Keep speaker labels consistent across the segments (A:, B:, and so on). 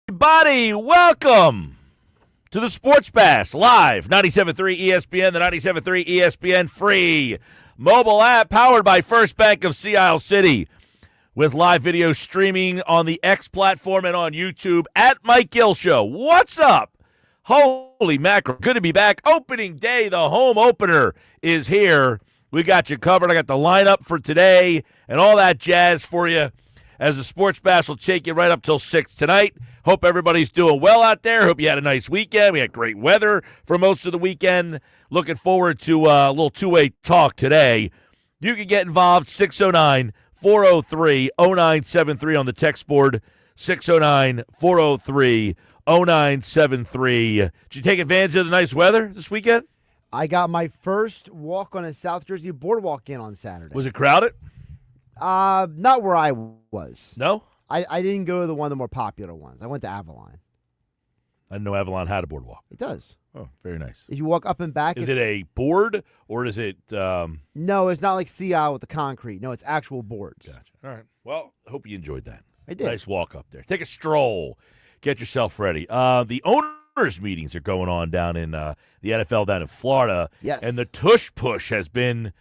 A: Everybody, welcome to the Sports Bash live, 97.3 ESPN, the 97.3 ESPN free mobile app powered by First Bank of Sea Isle City with live video streaming on the X platform and on YouTube at Mike Gill Show. What's up? Holy mackerel. Good to be back. Opening day, the home opener is here. We got you covered. I got the lineup for today and all that jazz for you as the Sports Bash will take you right up till 6 tonight. Hope everybody's doing well out there. Hope you had a nice weekend. We had great weather for most of the weekend. Looking forward to a little two-way talk today. You can get involved, 609-403-0973 on the text board, 609-403-0973. Did you take advantage of the nice weather this weekend?
B: I got my first walk on a South Jersey boardwalk in on Saturday.
A: Was it crowded?
B: Not where I was.
A: No?
B: I didn't go to the one of the more popular ones. I went to Avalon.
A: I didn't know Avalon had a boardwalk.
B: It does.
A: Oh, very nice.
B: If you walk up and back,
A: Is it a board or is it
B: No, it's not like Sea Isle with the concrete. No, it's actual boards.
A: Gotcha. All right. Well, I hope you enjoyed that.
B: I did.
A: Nice walk up there. Take a stroll. Get yourself ready. The owners' meetings are going on down in the NFL down in Florida.
B: Yes.
A: And the Tush Push has been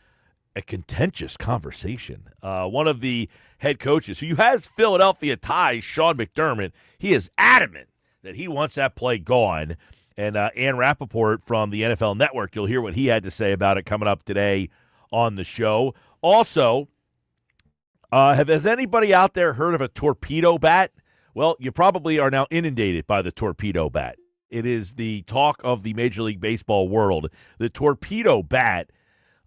A: a contentious conversation. One of the head coaches who has Philadelphia ties, Sean McDermott, he is adamant that he wants that play gone. And Ann Rappaport from the NFL Network, you'll hear what he had to say about it coming up today on the show. Also, has anybody out there heard of a torpedo bat? Well, you probably are now inundated by the torpedo bat. It is the talk of the Major League Baseball world. The torpedo bat,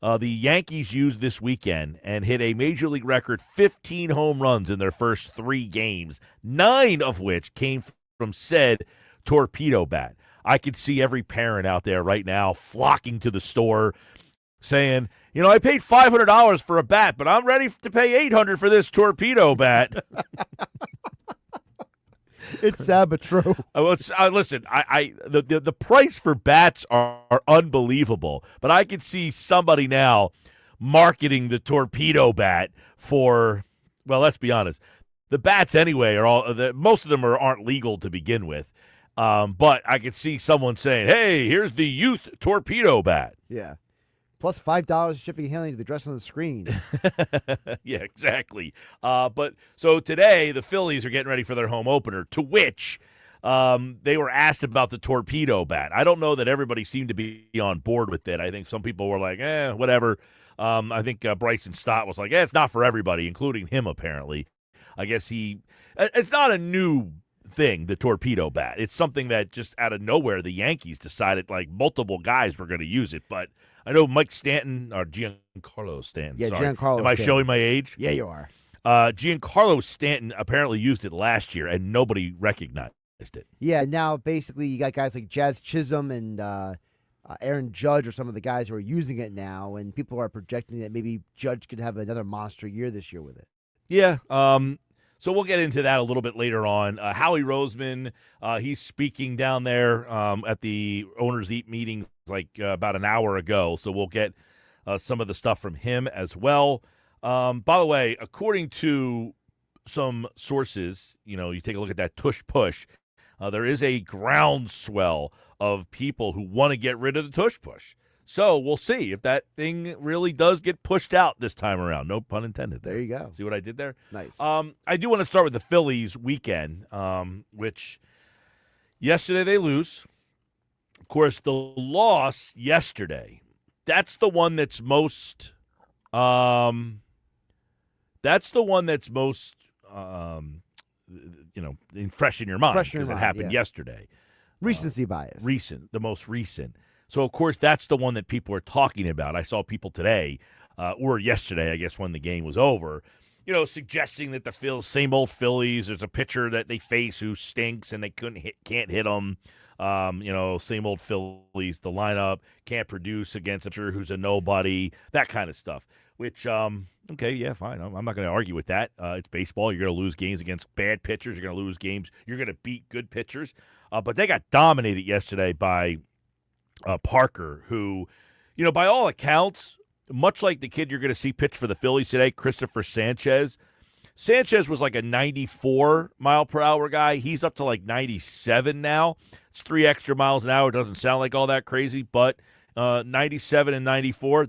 A: the Yankees used this weekend and hit a Major League record 15 home runs in their first 3 games, 9 of which came from said torpedo bat. I could see every parent out there right now flocking to the store saying, I paid $500 for a bat, but I'm ready to pay $800 for this torpedo bat.
B: It's sad but true.
A: Listen, the price for bats are unbelievable, but I could see somebody now marketing the torpedo bat for, well, let's be honest, the bats anyway most of them aren't legal to begin with. But I could see someone saying, "Hey, here's the youth torpedo bat."
B: Yeah. Plus $5 shipping and handling to the address on the screen.
A: Yeah, exactly. But so today the Phillies are getting ready for their home opener, to which they were asked about the torpedo bat. I don't know that everybody seemed to be on board with it. I think some people were like, whatever. I think Bryson Stott was like, it's not for everybody, including him apparently. I guess it's not a new thing, the torpedo bat. It's something that just out of nowhere the Yankees decided like multiple guys were going to use it. But I know Mike Stanton, or Giancarlo Stanton.
B: Yeah,
A: sorry.
B: Giancarlo
A: Am I
B: Stanton.
A: showing my age?
B: Yeah, you are.
A: Giancarlo Stanton apparently used it last year, and nobody recognized it.
B: Yeah, now basically you got guys like Jazz Chisholm and Aaron Judge are some of the guys who are using it now, and people are projecting that maybe Judge could have another monster year this year with it.
A: Yeah, so we'll get into that a little bit later on. Howie Roseman, he's speaking down there at the Owners Eat meetings like about an hour ago, so we'll get some of the stuff from him as well. By the way, according to some sources, you take a look at that Tush Push, there is a groundswell of people who want to get rid of the Tush Push. So we'll see if that thing really does get pushed out this time around. No pun intended there.
B: There you go.
A: See what I did there?
B: Nice.
A: I do want to start with the Phillies weekend, which yesterday they lose. Of course, the loss yesterday, that's the one that's most fresh in your mind because it happened yesterday.
B: Recency bias.
A: The most recent. So, of course, that's the one that people are talking about. I saw people today, or yesterday, I guess, when the game was over, suggesting that the same old Phillies, there's a pitcher that they face who stinks and they can't hit them. Same old Phillies, the lineup can't produce against a pitcher who's a nobody, that kind of stuff. Which, okay, yeah, fine. I'm not going to argue with that. It's baseball. You're going to lose games against bad pitchers. You're going to lose games. You're going to beat good pitchers. But they got dominated yesterday by Parker, who, by all accounts, much like the kid you're going to see pitch for the Phillies today, Christopher Sanchez, Sanchez was like a 94 mile per hour guy. He's up to like 97 now. It's 3 extra miles an hour. Doesn't sound like all that crazy, but 97 and 94,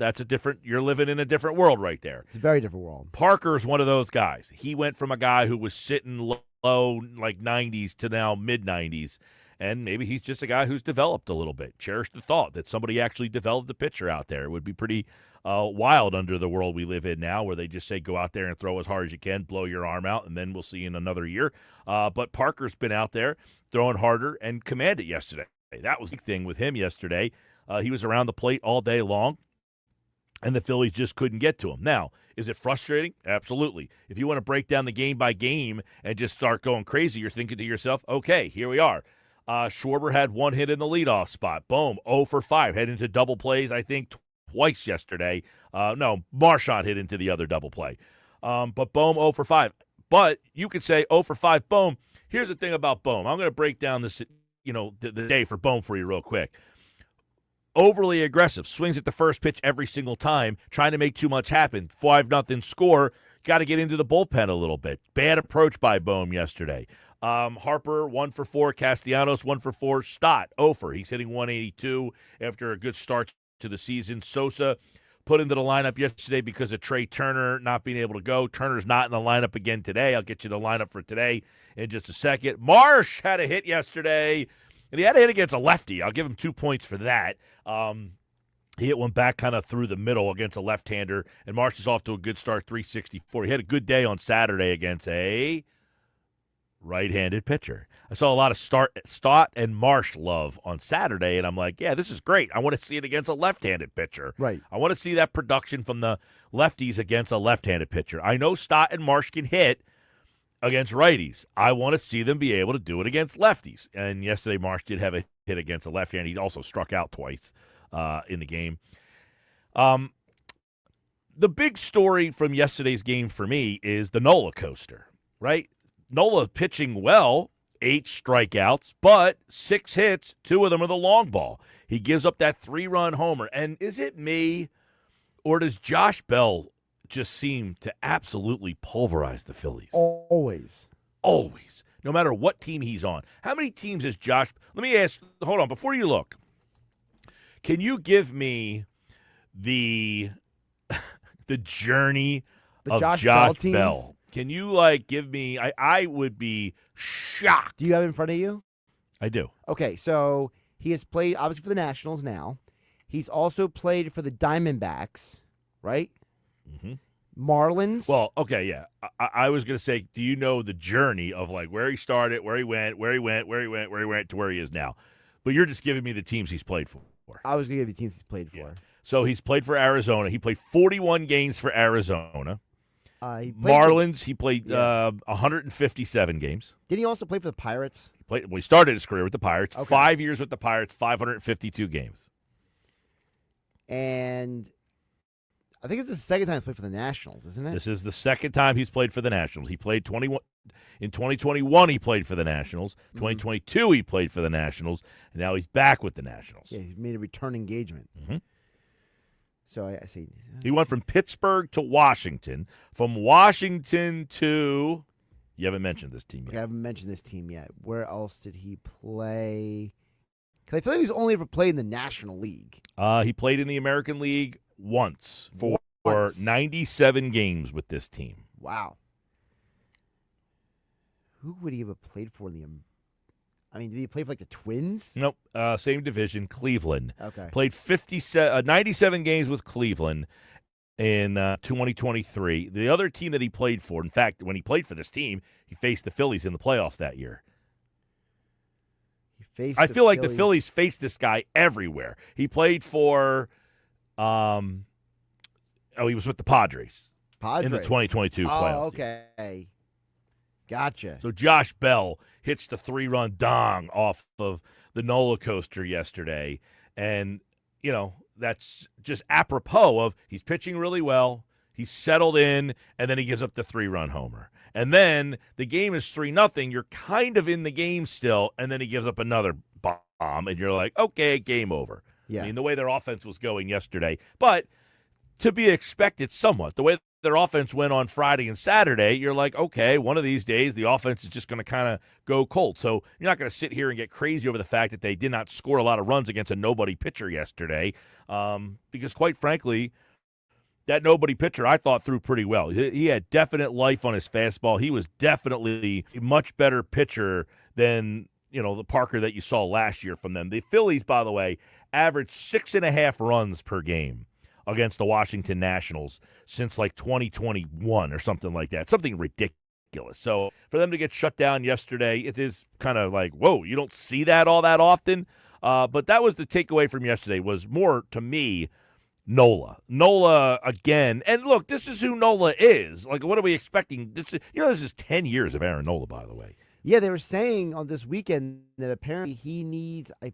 A: you're living in a different world right there.
B: It's a very different world.
A: Parker's one of those guys. He went from a guy who was sitting low like 90s to now mid-90s, and maybe he's just a guy who's developed a little bit. Cherish the thought that somebody actually developed a pitcher out there. It would be pretty wild under the world we live in now, where they just say go out there and throw as hard as you can, blow your arm out, and then we'll see you in another year. But Parker's been out there throwing harder and commanded yesterday. That was the thing with him yesterday. He was around the plate all day long, and the Phillies just couldn't get to him. Now, is it frustrating? Absolutely. If you want to break down the game by game and just start going crazy, you're thinking to yourself, okay, here we are. Schwarber had 1 hit in the leadoff spot. Boom, 0 for 5. Head into double plays, I think, twice yesterday. No, Marchand hit into the other double play. But Bohm, 0 for 5. But you could say 0 for 5, Bohm. Here's the thing about Bohm. I'm going to break down this, the day for Bohm for you real quick. Overly aggressive, swings at the first pitch every single time, trying to make too much happen. 5-0 score. Got to get into the bullpen a little bit. Bad approach by Bohm yesterday. Harper, 1 for 4. Castellanos, 1 for 4. Stott, 0 for. He's hitting 182 after a good start to the season. Sosa put into the lineup yesterday because of Trey Turner not being able to go. Turner's not in the lineup again today. I'll get you the lineup for today in just a second. Marsh had a hit yesterday, and he had a hit against a lefty. I'll give him 2 points for that. He hit one back kind of through the middle against a left-hander, and Marsh is off to a good start, 364. He had a good day on Saturday against a right-handed pitcher. I saw a lot of Stott and Marsh love on Saturday, and I'm like, yeah, this is great. I want to see it against a left-handed pitcher.
B: Right.
A: I want to see that production from the lefties against a left-handed pitcher. I know Stott and Marsh can hit against righties. I want to see them be able to do it against lefties. And yesterday, Marsh did have a hit against a left-hand. He also struck out twice in the game. The big story from yesterday's game for me is the Nola coaster, right? Nola pitching well, 8 strikeouts, but 6 hits, 2 of them are the long ball. He gives up that 3-run homer. And is it me, or does Josh Bell just seem to absolutely pulverize the Phillies?
B: Always.
A: Always. No matter what team he's on. How many teams has Josh – let me ask – hold on, before you look. Can you give me the journey of Josh Bell? Can you, give me – I would be shocked.
B: Do you have it in front of you?
A: I do.
B: Okay, so he has played, obviously, for the Nationals now. He's also played for the Diamondbacks, right? Mm-hmm. Marlins.
A: Well, okay, yeah. I was going to say, do you know the journey of, where he started, where he went to where he is now? But you're just giving me the teams he's played for.
B: I was going to give you the teams he's played for.
A: Yeah. So he's played for Arizona. He played 41 games for Arizona. He played 157 games.
B: Didn't he also play for the Pirates?
A: He started his career with the Pirates.
B: Okay.
A: 5 years with the Pirates, 552 games.
B: And I think it's the second time he's played for the Nationals, isn't it?
A: This is the second time he's played for the Nationals. He played 21 in 2021. He played for the Nationals. 2022, he played for the Nationals, and now he's back with the Nationals.
B: Yeah, he's made a return engagement.
A: Mm-hmm.
B: So I see.
A: He went from Pittsburgh to Washington. From Washington to – you haven't mentioned this team yet.
B: Okay, I haven't mentioned this team yet. Where else did he play? Because I feel like he's only ever played in the National League.
A: He played in the American League once for 97 games with this team.
B: Wow. Who would he have played for in the did he play for the Twins?
A: Nope. Same division, Cleveland.
B: Okay.
A: Played 97 games with Cleveland in 2023. The other team that he played for, in fact, when he played for this team, he faced the Phillies in the playoffs that year. I feel like the Phillies faced this guy everywhere. He played for he was with the Padres. In the 2022 playoffs.
B: Oh, okay. Gotcha.
A: So Josh Bell hits the 3-run dong off of the Nola coaster yesterday. And, that's just apropos of he's pitching really well, he's settled in, and then he gives up the 3-run homer. And then the game is 3-0. You're kind of in the game still, and then he gives up another bomb, and you're like, okay, game over.
B: Yeah.
A: The way their offense was going yesterday. But to be expected somewhat. The way their offense went on Friday and Saturday, you're like, okay, one of these days the offense is just going to kind of go cold. So you're not going to sit here and get crazy over the fact that they did not score a lot of runs against a nobody pitcher yesterday, because quite frankly, that nobody pitcher I thought threw pretty well. He had definite life on his fastball. He was definitely a much better pitcher than the Parker that you saw last year from them. The Phillies, by the way, averaged 6.5 runs per game against the Washington Nationals since like 2021 or something like that. Something ridiculous. So for them to get shut down yesterday, it is kind of like, whoa, you don't see that all that often. But that was the takeaway from yesterday, was more, to me, Nola. Nola again. And look, this is who Nola is. Like, what are we expecting? This is 10 years of Aaron Nola, by the way.
B: Yeah, they were saying on this weekend that apparently he needs, I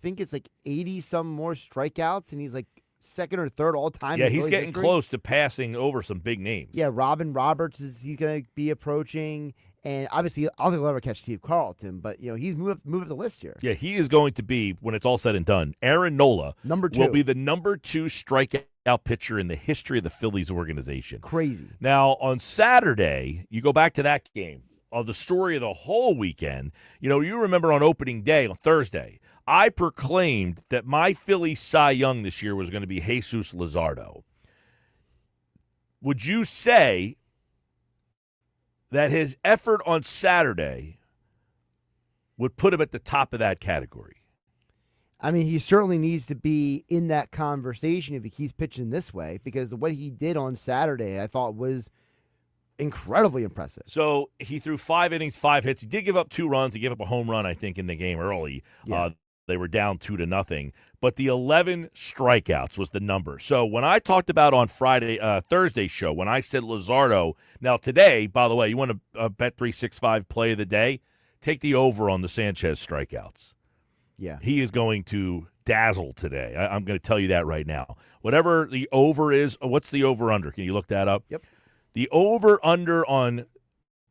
B: think it's like 80-some more strikeouts, and he's like second or third all-time.
A: Yeah, he's getting close to passing over some big names.
B: Yeah, Robin Roberts he's going to be approaching. And obviously, I don't think he'll ever catch Steve Carlton, but he's moved up the list here.
A: Yeah, he is going to be, when it's all said and done, Aaron Nola will be the number 2 strikeout pitcher in the history of the Phillies organization.
B: Crazy.
A: Now, on Saturday, you go back to that game of the story of the whole weekend. You remember on opening day, on Thursday, I proclaimed that my Philly Cy Young this year was going to be Jesus Luzardo. Would you say that his effort on Saturday would put him at the top of that category?
B: I mean, he certainly needs to be in that conversation if he keeps pitching this way, because what he did on Saturday, I thought, was incredibly impressive.
A: So he threw 5 innings, 5 hits. He did give up 2 runs. He gave up a home run, I think, in the game early.
B: Yeah.
A: They were down 2-0. But the 11 strikeouts was the number. So when I talked about on Thursday's show, when I said Luzardo, now today, by the way, you want a Bet 365 play of the day? Take the over on the Sanchez strikeouts.
B: Yeah.
A: He is going to dazzle today. I'm going to tell you that right now. Whatever the over is, what's the over-under? Can you look that up?
B: Yep. The
A: over-under on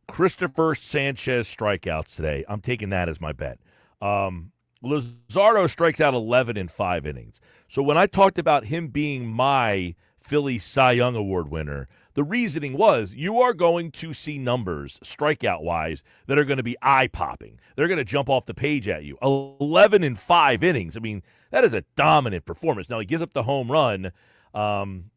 A: Christopher Sanchez strikeouts today, I'm taking that as my bet. Luzardo strikes out 11 in 5 innings. So when I talked about him being my Philly Cy Young Award winner, the reasoning was you are going to see numbers, strikeout-wise, that are going to be eye-popping. They're going to jump off the page at you. 11 in 5 innings. I mean, that is a dominant performance. Now, he gives up the home run. And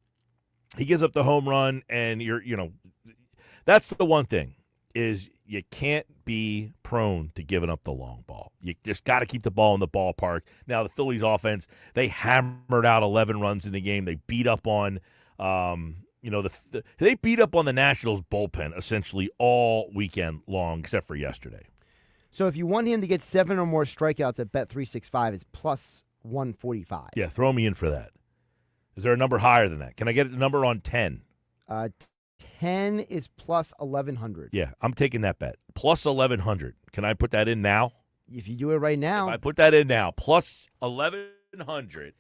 A: that's the one thing, is you can't be prone to giving up the long ball. You just got to keep the ball in the ballpark. Now, the Phillies offense, they hammered out 11 runs in the game. They beat up on, they beat up on the Nationals bullpen essentially all weekend long, except for yesterday.
B: So if you want him to get 7 or more strikeouts at Bet 365, it's plus 145.
A: Yeah, throw me in for that. Is there a number higher than that? Can I get a number on 10?
B: 10 is plus 1,100.
A: Yeah, I'm taking that bet. Plus 1,100. Can I put that in now?
B: If you do it right now.
A: If I put that in now, plus 1,100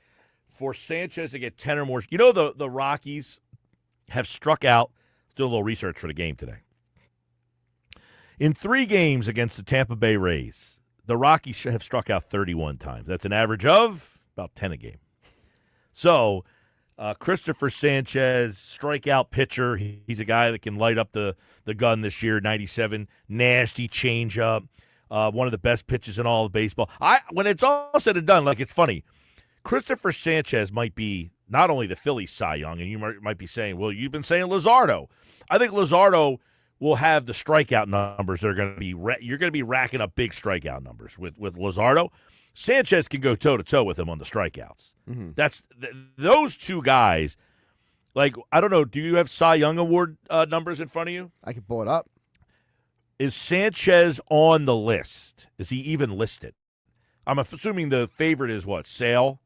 A: for Sanchez to get 10 or more. The Rockies have struck out. Let's do a little research for the game today. In 3 games against the Tampa Bay Rays, the Rockies have struck out 31 times. That's an average of about 10 a game. So Christopher Sanchez, strikeout pitcher. He's a guy that can light up the gun this year, 97, nasty changeup, one of the best pitches in all of baseball. When it's all said and done, it's funny, Christopher Sanchez might be not only the Phillies Cy Young, and you might be saying, well, you've been saying Luzardo. I think Luzardo will have the strikeout numbers that are going to be you're going to be racking up big strikeout numbers with Luzardo. Sanchez can go toe-to-toe with him on the strikeouts. Mm-hmm. That's those two guys. I don't know, do you have Cy Young Award numbers in front of you?
B: I can pull it up.
A: Is Sanchez on the list? Is he even listed? I'm assuming the favorite is what, Sale?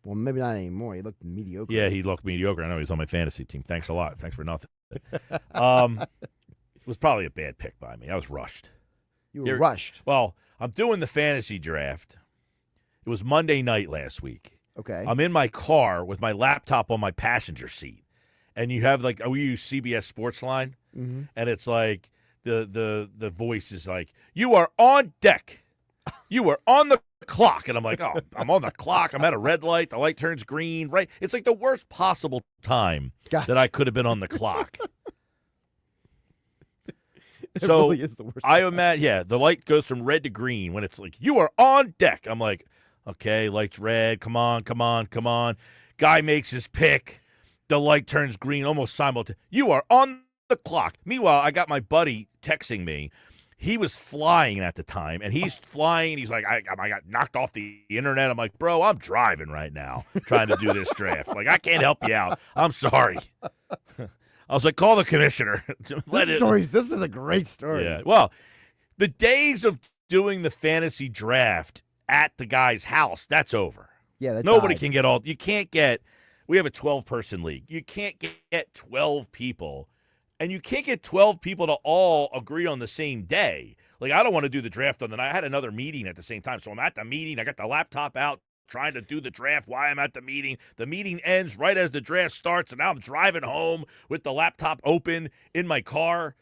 B: Well, maybe not anymore. He looked mediocre.
A: Yeah, he looked mediocre. I know he's on my fantasy team. Thanks a lot. Thanks for nothing. It was probably a bad pick by me. I was rushed.
B: You were rushed?
A: Well, I'm doing the fantasy draft. It was Monday night last week.
B: Okay.
A: I'm in my car with my laptop on my passenger seat, and you have we use CBS Sportsline,
B: mm-hmm.
A: and it's the voice is like, "You are on deck. You are on the clock. And I'm like, oh, I'm on the clock. I'm at a red light. The light turns green, right? It's like the worst possible time
B: Gosh.
A: that I could have been on the clock.
B: It
A: So
B: really is the worst.
A: I imagine, the light goes from red to green when it's like, you are on deck. I'm like, okay, light's red. Come on, come on, come on. Guy makes his pick. The light turns green almost simultaneously. You are on the clock. Meanwhile, I got my buddy texting me. He was flying at the time, and he's flying, and he's like, I got knocked off the internet. I'm like, bro, I'm driving right now trying to do this draft. Like, I can't help you out. I'm sorry. I was like, call the commissioner.
B: This is a great story.
A: Yeah. Well, the days of doing the fantasy draft at the guy's house, that's over.
B: Yeah,
A: Nobody can get you can't get, we have a 12-person league. You can't get 12 people, and you can't get 12 people to all agree on the same day. Like, I don't want to do the draft on the night. I had another meeting at the same time, so I'm at the meeting. I got the laptop out trying to do the draft while I'm at the meeting. The meeting ends right as the draft starts, and now I'm driving home with the laptop open in my car.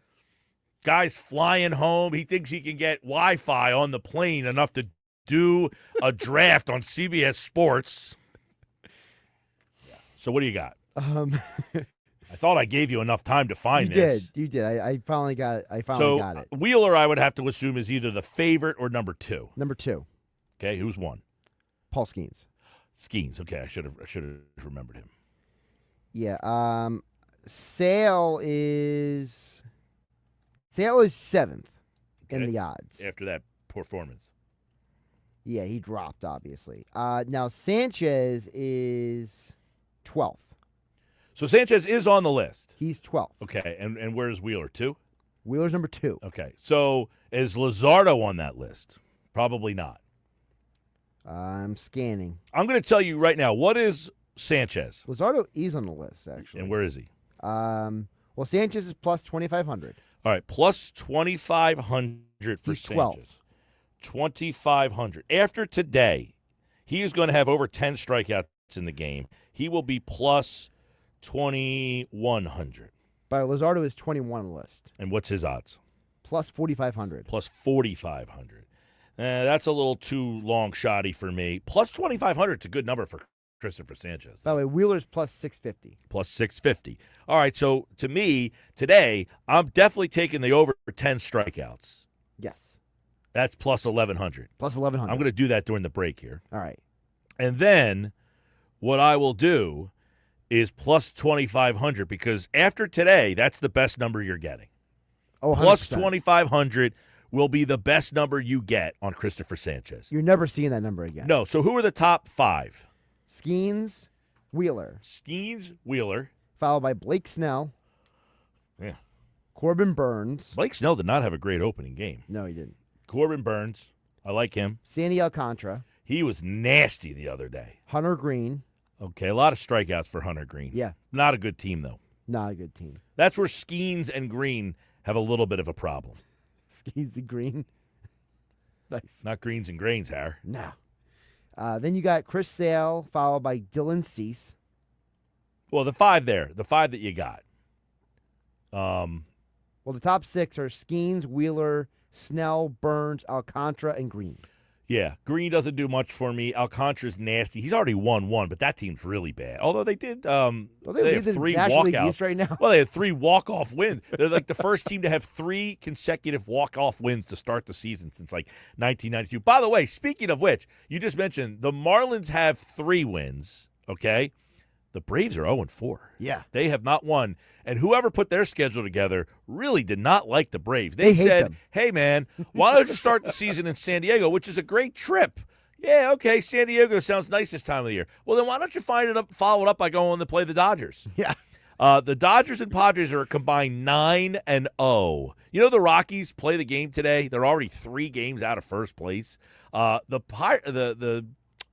A: Guy's flying home. He thinks he can get Wi-Fi on the plane enough to do a draft on CBS Sports. Yeah. So what do you got? I thought I gave you enough time to find this.
B: You did. I finally got it.
A: So
B: got it.
A: Wheeler, I would have to assume, is either the favorite or number 2.
B: Number 2,
A: Okay, who's one?
B: Paul Skeens.
A: Skeens. Okay, I should have remembered him.
B: Yeah. Sale is 7th in the odds.
A: After that performance.
B: Yeah, he dropped, obviously. Now, Sanchez is 12th.
A: So Sanchez is on the list.
B: He's 12th.
A: Okay, and where's Wheeler? 2?
B: Wheeler's number 2.
A: Okay, so is Luzardo on that list? Probably not.
B: I'm scanning.
A: I'm going to tell you right now, what is Sanchez?
B: Luzardo is on the list, actually.
A: And where is he?
B: Well, Sanchez is plus 2,500.
A: All right, plus 2,500 for
B: He's 12.
A: Sanchez. 2,500. After today, he is going to have over 10 strikeouts in the game. He will be plus 2,100.
B: But Luzardo is 21 on the list.
A: And what's his odds?
B: Plus 4,500.
A: Plus 4,500. That's a little too long shotty for me. Plus 2,500 is a good number for Christopher Sanchez.
B: By the way, Wheeler's plus 650.
A: Plus 650. All right, so to me, today, I'm definitely taking the over 10 strikeouts.
B: Yes.
A: That's plus 1,100.
B: Plus 1,100.
A: I'm going to do that during the break here.
B: All right.
A: And then what I will do is plus 2,500 because after today, that's the best number you're getting.
B: Oh, 100%.
A: Plus 2,500 will be the best number you get on Christopher Sanchez.
B: You're never seeing that number again.
A: No. So who are the top 5?
B: Skeens, Wheeler.
A: Skeens, Wheeler.
B: Followed by Blake Snell.
A: Yeah.
B: Corbin Burns.
A: Blake Snell did not have a great opening game.
B: No, he didn't.
A: Corbin Burns. I like him.
B: Sandy Alcantara.
A: He was nasty the other day.
B: Hunter Green.
A: Okay, a lot of strikeouts for Hunter Green.
B: Yeah.
A: Not a good team, though.
B: Not a good team.
A: That's where Skeens and Green have a little bit of a problem.
B: Skeens and Green. Nice.
A: Not greens and grains, Har.
B: No. Then you got Chris Sale, followed by Dylan Cease.
A: Well, the 5 there, the 5 that you got.
B: Well, the top 6 are Skeens, Wheeler, Snell, Burns, Alcantara, and Green.
A: Yeah, Green doesn't do much for me. Alcantara's nasty. He's already won one, but that team's really bad. Although they did,
B: Well, they
A: have
B: lead the
A: 3
B: National League
A: walkouts.
B: East right now.
A: Well, they had 3 walk-off wins. They're like the first team to have 3 consecutive walk-off wins to start the season since like 1992. By the way, speaking of which, you just mentioned the Marlins have 3 wins. Okay, the Braves are 0-4.
B: Yeah.
A: They have not won. And whoever put their schedule together really did not like the Braves.
B: They
A: They
B: hate
A: said,
B: them.
A: hey, man, why don't you start the season in San Diego, which is a great trip. Yeah, okay, San Diego sounds nice this time of the year. Well, then why don't you follow it up by going to play the Dodgers?
B: Yeah.
A: The Dodgers and Padres are a combined 9-0. You know the Rockies play the game today. They're already 3 games out of first place. The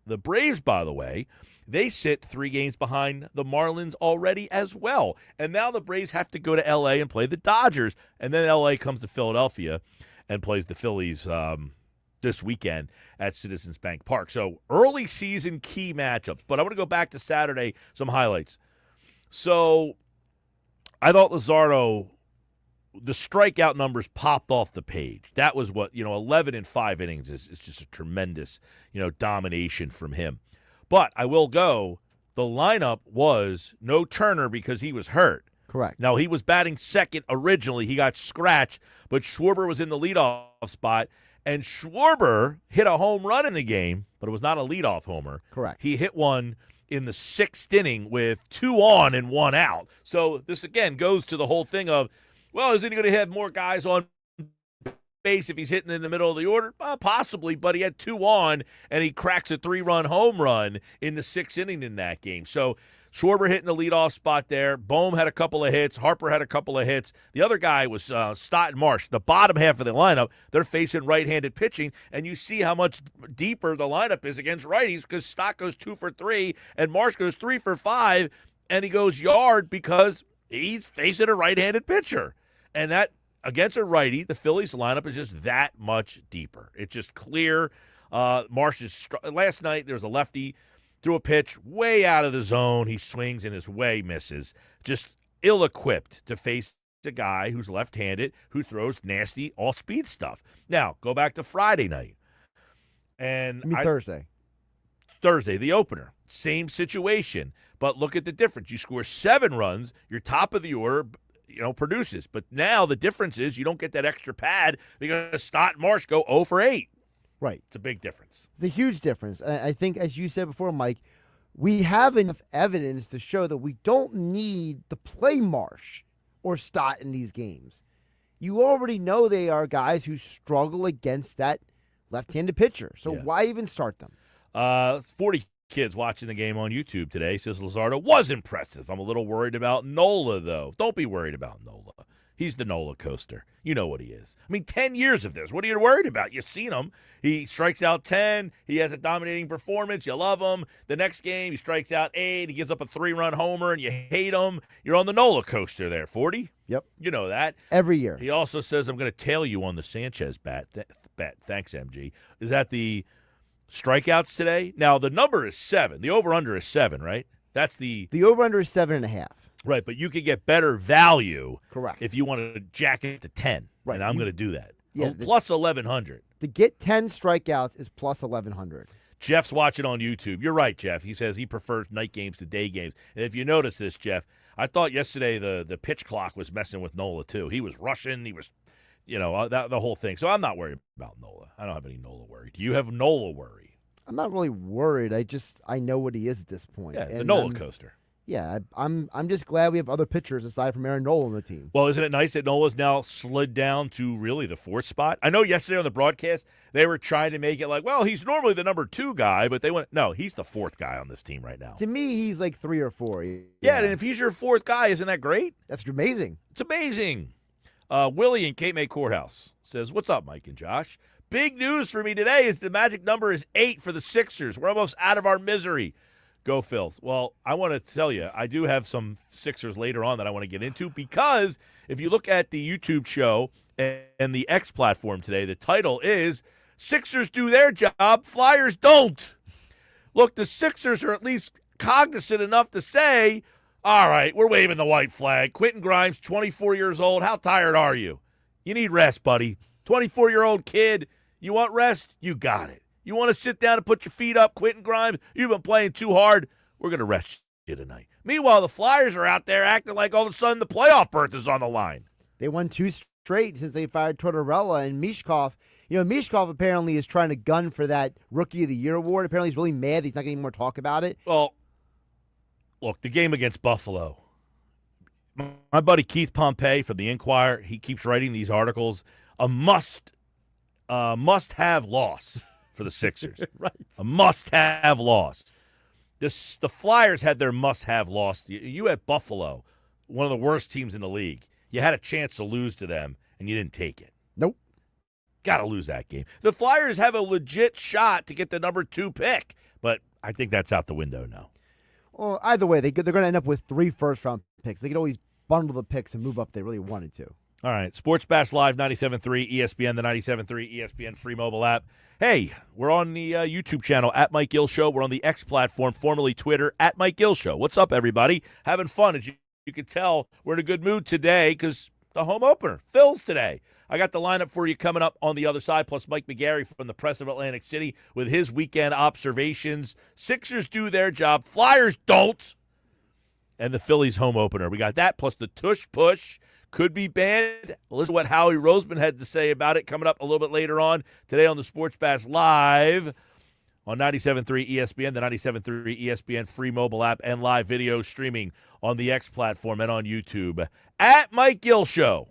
A: Braves, by the way, they sit 3 games behind the Marlins already as well. And now the Braves have to go to L.A. and play the Dodgers. And then L.A. comes to Philadelphia and plays the Phillies this weekend at Citizens Bank Park. So early season key matchups. But I want to go back to Saturday, some highlights. So I thought Luzardo the strikeout numbers popped off the page. That was what, 11 in 5 innings is just a tremendous, domination from him. But I will go, the lineup was no Turner because he was hurt.
B: Correct.
A: Now, he was batting second originally. He got scratched, but Schwarber was in the leadoff spot, and Schwarber hit a home run in the game, but it was not a leadoff homer.
B: Correct.
A: He hit one in the 6th inning with 2 on and 1 out. So this, again, goes to the whole thing of, well, isn't he going to have more guys on base if he's hitting in the middle of the order? Possibly, but he had 2 on, and he cracks a 3-run home run in the 6th inning in that game. So Schwarber hitting the leadoff spot there. Bohm had a couple of hits. Harper had a couple of hits. The other guy was Stott and Marsh. The bottom half of the lineup, they're facing right-handed pitching, and you see how much deeper the lineup is against righties because Stott goes 2 for 3, and Marsh goes 3 for 5, and he goes yard because he's facing a right-handed pitcher. And that, against a righty, the Phillies lineup is just that much deeper. It's just clear. Marsh is last night there was a lefty, threw a pitch way out of the zone. He swings and his way misses. Just ill-equipped to face a guy who's left-handed, who throws nasty all-speed stuff. Now, go back to Friday night. And
B: Thursday.
A: Thursday, the opener. Same situation. But look at the difference. You score 7 runs, you're top of the order, produces. But now the difference is you don't get that extra pad because Stott and Marsh go 0 for 8.
B: Right.
A: It's a big difference.
B: It's a huge difference. I think, as you said before, Mike, we have enough evidence to show that we don't need to play Marsh or Stott in these games. You already know they are guys who struggle against that left-handed pitcher. So why even start them?
A: 40 kids watching the game on YouTube today says Luzardo was impressive. I'm a little worried about Nola, though. Don't be worried about Nola. He's the Nola coaster. You know what he is. 10 years of this. What are you worried about? You've seen him. He strikes out 10. He has a dominating performance. You love him. The next game, he strikes out 8. He gives up a 3-run homer, and you hate him. You're on the Nola coaster there, 40.
B: Yep.
A: You know that.
B: Every year.
A: He also says, I'm going to tail you on the Sanchez bet. Thanks, MG. Is that the strikeouts today? Now, the number is 7. The over-under is 7, right? That's the
B: over-under is 7.5.
A: Right, but you could get better value.
B: Correct.
A: If you want to jack it to 10.
B: Right.
A: And I'm going to do that.
B: Yeah,
A: plus 1,100.
B: To get 10 strikeouts is plus 1,100.
A: Jeff's watching on YouTube. You're right, Jeff. He says he prefers night games to day games. And if you notice this, Jeff, I thought yesterday the pitch clock was messing with Nola, too. He was rushing. He was, the whole thing. So I'm not worried about Nola. I don't have any Nola worry. Do you have Nola worry?
B: I'm not really worried. I know what he is at this point.
A: Yeah, the Nola coaster.
B: Yeah, I'm just glad we have other pitchers aside from Aaron Nola on the team.
A: Well, isn't it nice that Nola's now slid down to really the 4th spot? I know yesterday on the broadcast they were trying to make it like, well, he's normally the number 2 guy, but they went, no, he's the 4th guy on this team right now.
B: To me, he's like 3 or 4.
A: Yeah, and if he's your 4th guy, isn't that great?
B: That's amazing.
A: It's amazing. Willie in Cape May Courthouse says, what's up, Mike and Josh? Big news for me today is the magic number is 8 for the Sixers. We're almost out of our misery. Go Phils. Well, I want to tell you, I do have some Sixers later on that I want to get into because if you look at the YouTube show and the X platform today, the title is Sixers do their job, Flyers don't. Look, the Sixers are at least cognizant enough to say, all right, we're waving the white flag. Quentin Grimes, 24 years old. How tired are you? You need rest, buddy. 24-year-old kid. You want rest? You got it. You want to sit down and put your feet up, Quentin Grimes? You've been playing too hard. We're going to rest you tonight. Meanwhile, the Flyers are out there acting like all of a sudden the playoff berth is on the line.
B: They won 2 straight since they fired Tortorella and Mishkov. Mishkov apparently is trying to gun for that Rookie of the Year award. Apparently he's really mad he's not getting more talk about it.
A: Well, look, the game against Buffalo. My buddy Keith Pompey from the Inquirer, he keeps writing these articles. A must-have loss for the Sixers.
B: Right.
A: A must-have loss. The Flyers had their must-have loss. You had Buffalo, one of the worst teams in the league. You had a chance to lose to them, and you didn't take it.
B: Nope.
A: Got to lose that game. The Flyers have a legit shot to get the number 2 pick, but I think that's out the window now.
B: Well, either way, they're going to end up with 3 first-round picks. They could always bundle the picks and move up if they really wanted to.
A: All right, Sports Bash Live, 97.3 ESPN, the 97.3 ESPN free mobile app. Hey, we're on the YouTube channel, at Mike Gill Show. We're on the X platform, formerly Twitter, at Mike Gill Show. What's up, everybody? Having fun. As you can tell, we're in a good mood today because the home opener. Phil's today. I got the lineup for you coming up on the other side, plus Mike McGarry from the Press of Atlantic City with his weekend observations. Sixers do their job. Flyers don't. And the Phillies home opener. We got that, plus the Tush Push. Could be banned. Listen to what Howie Roseman had to say about it coming up a little bit later on today on the Sports Bash Live on 97.3 ESPN, the 97.3 ESPN free mobile app, and live video streaming on the X platform and on YouTube. At Mike Gill Show.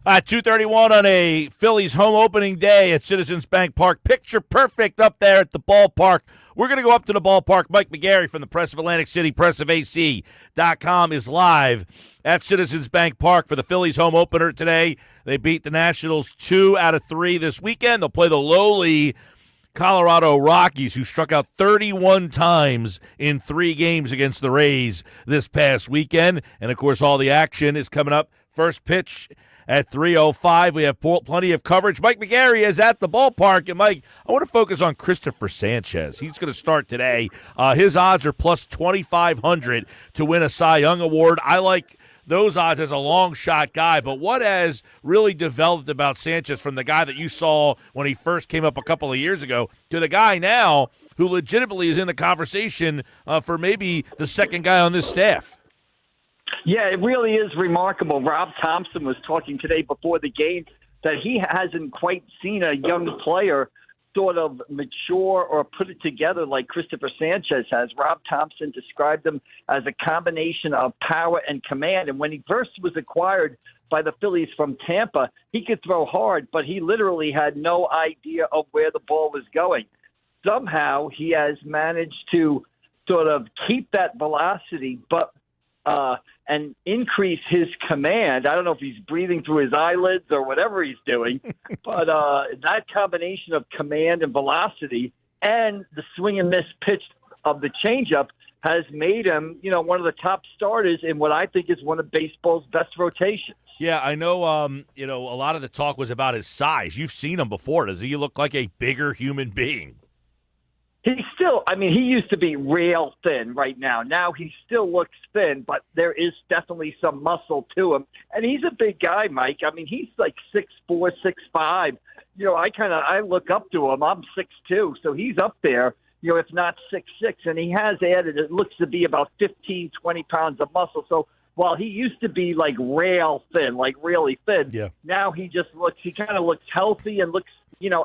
A: At 2:31 on a Phillies home opening day at Citizens Bank Park. Picture perfect up there at the ballpark. We're going to go up to the ballpark. Mike McGarry from the Press of Atlantic City, pressofac.com, is live at Citizens Bank Park for the Phillies home opener today. They beat the Nationals 2 out of 3 this weekend. They'll play the lowly Colorado Rockies, who struck out 31 times in 3 games against the Rays this past weekend. And, of course, all the action is coming up. First pitch at 3:05. We have plenty of coverage. Mike McGarry is at the ballpark. And, Mike, I want to focus on Christopher Sanchez. He's going to start today. His odds are plus 2,500 to win a Cy Young Award. I like those odds as a long shot guy, but what has really developed about Sanchez from the guy that you saw when he first came up a couple of years ago to the guy now who legitimately is in the conversation for maybe the second guy on this staff?
C: Yeah, it really is remarkable. Rob Thompson was talking today before the game that he hasn't quite seen a young player sort of mature or put it together like Christopher Sanchez has. Rob Thompson described him as a combination of power and command. And when he first was acquired by the Phillies from Tampa, he could throw hard, but he literally had no idea of where the ball was going. Somehow he has managed to sort of keep that velocity, but and increase his command. I don't know if he's breathing through his eyelids or whatever he's doing, but that combination of command and velocity and the swing and miss pitch of the changeup has made him, one of the top starters in what I think is one of baseball's best rotations.
A: Yeah, I know, a lot of the talk was about his size. You've seen him before. Does he look like a bigger human being?
C: He used to be real thin right now. Now he still looks thin, but there is definitely some muscle to him. And he's a big guy, Mike. I mean, he's like 6'4", 6'5". I look up to him. I'm 6'2", so he's up there, if not 6'6". And he has added, it looks to be about 15, 20 pounds of muscle. So while he used to be like rail thin, like really thin,
A: yeah,
C: now he kind of looks healthy and looks,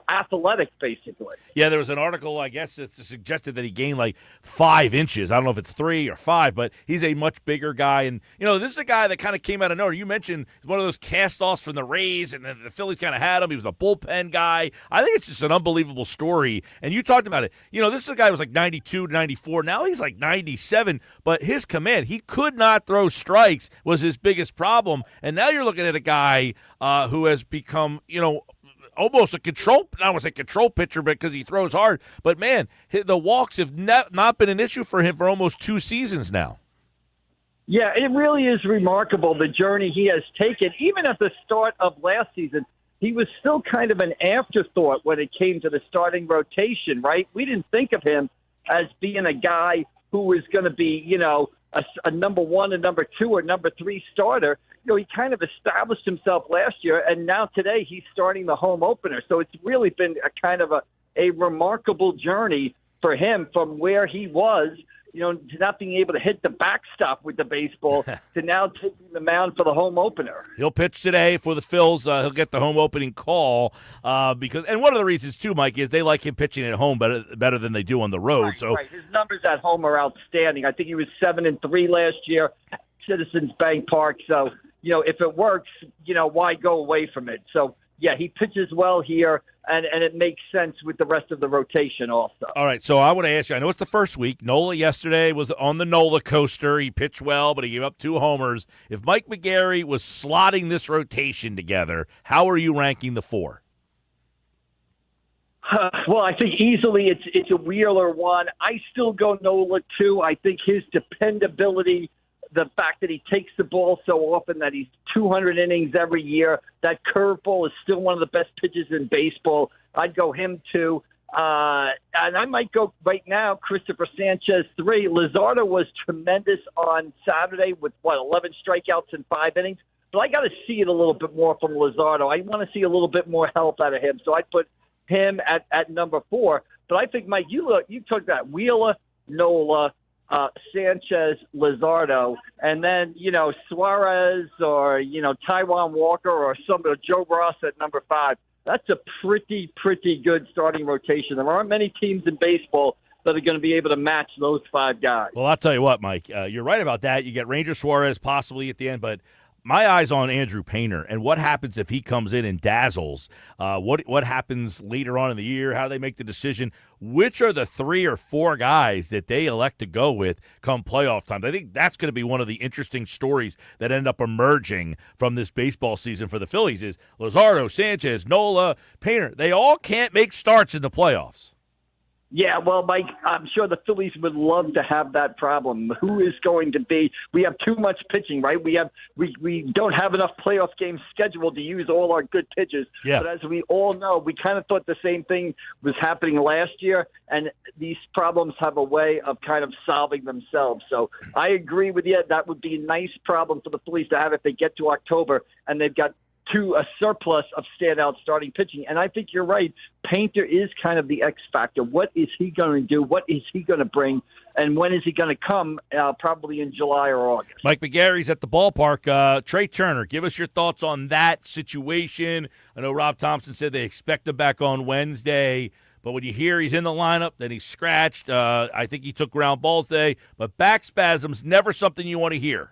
C: athletic, basically.
A: Yeah, there was an article, I guess, that suggested that he gained like 5 inches. I don't know if it's 3 or 5, but he's a much bigger guy. And, this is a guy that kind of came out of nowhere. You mentioned he's one of those cast-offs from the Rays, and the Phillies kind of had him. He was a bullpen guy. I think it's just an unbelievable story. And you talked about it. This is a guy who was like 92 to 94. Now he's like 97, but his command, he could not throw strikes, was his biggest problem. And now you're looking at a guy who has become, almost I don't want to say control pitcher because he throws hard, but man, the walks have not been an issue for him for almost 2 seasons now.
C: Yeah, it really is remarkable the journey he has taken. Even at the start of last season, he was still kind of an afterthought when it came to the starting rotation, right? We didn't think of him as being a guy who was going to be, a number 1, a number 2, or number 3 starter. He kind of established himself last year, and now today he's starting the home opener. So it's really been a kind of a remarkable journey for him from where he was, to not being able to hit the backstop with the baseball to now taking the mound for the home opener.
A: He'll pitch today for the Phils. He'll get the home opening call because, and one of the reasons too, Mike, is they like him pitching at home better than they do on the road.
C: Right. His numbers at home are outstanding. I think he was 7-3 last year at Citizens Bank Park. So, if it works, why go away from it? So, yeah, he pitches well here, and it makes sense with the rest of the rotation also.
A: All right, so I want to ask you, I know it's the first week. Nola yesterday was on the Nola coaster. He pitched well, but he gave up 2 homers. If Mike McGarry was slotting this rotation together, how are you ranking the 4?
C: Well, I think easily it's a Wheeler 1. I still go Nola 2. I think his dependability, the fact that he takes the ball so often, that he's 200 innings every year, that curveball is still one of the best pitches in baseball. I'd go him 2. And I might go right now, Christopher Sanchez 3. Luzardo was tremendous on Saturday with, 11 strikeouts in 5 innings. But I got to see it a little bit more from Luzardo. I want to see a little bit more help out of him. So I'd put him at number 4. But I think, Mike, you talked about Wheeler, Nola, Sanchez, Luzardo, and then, Suarez or, Taijuan Walker or Joe Ross at number 5. That's a pretty good starting rotation. There aren't many teams in baseball that are going to be able to match those 5 guys.
A: Well, I'll tell you what, Mike, you're right about that. You get Ranger Suarez possibly at the end, but my eyes on Andrew Painter and what happens if he comes in and dazzles. What happens later on in the year? How they make the decision? Which are the 3 or 4 guys that they elect to go with come playoff time? I think that's going to be one of the interesting stories that end up emerging from this baseball season for the Phillies. Is Luzardo, Sanchez, Nola, Painter? They all can't make starts in the playoffs.
C: Yeah, well, Mike, I'm sure the Phillies would love to have that problem. Who is going to be? We have too much pitching, right? We don't have enough playoff games scheduled to use all our good pitchers.
A: Yeah.
C: But as we all know, we kind of thought the same thing was happening last year, and these problems have a way of kind of solving themselves. So I agree with you. That would be a nice problem for the Phillies to have if they get to October and they've got a surplus of standout starting pitching. And I think you're right. Painter is kind of the X factor. What is he going to do? What is he going to bring? And when is he going to come? Probably in July or August.
A: Mike McGarry's at the ballpark. Trey Turner, give us your thoughts on that situation. I know Rob Thompson said they expect him back on Wednesday. But when you hear he's in the lineup, then he's scratched. I think he took ground balls today. But back spasms, never something you want to hear.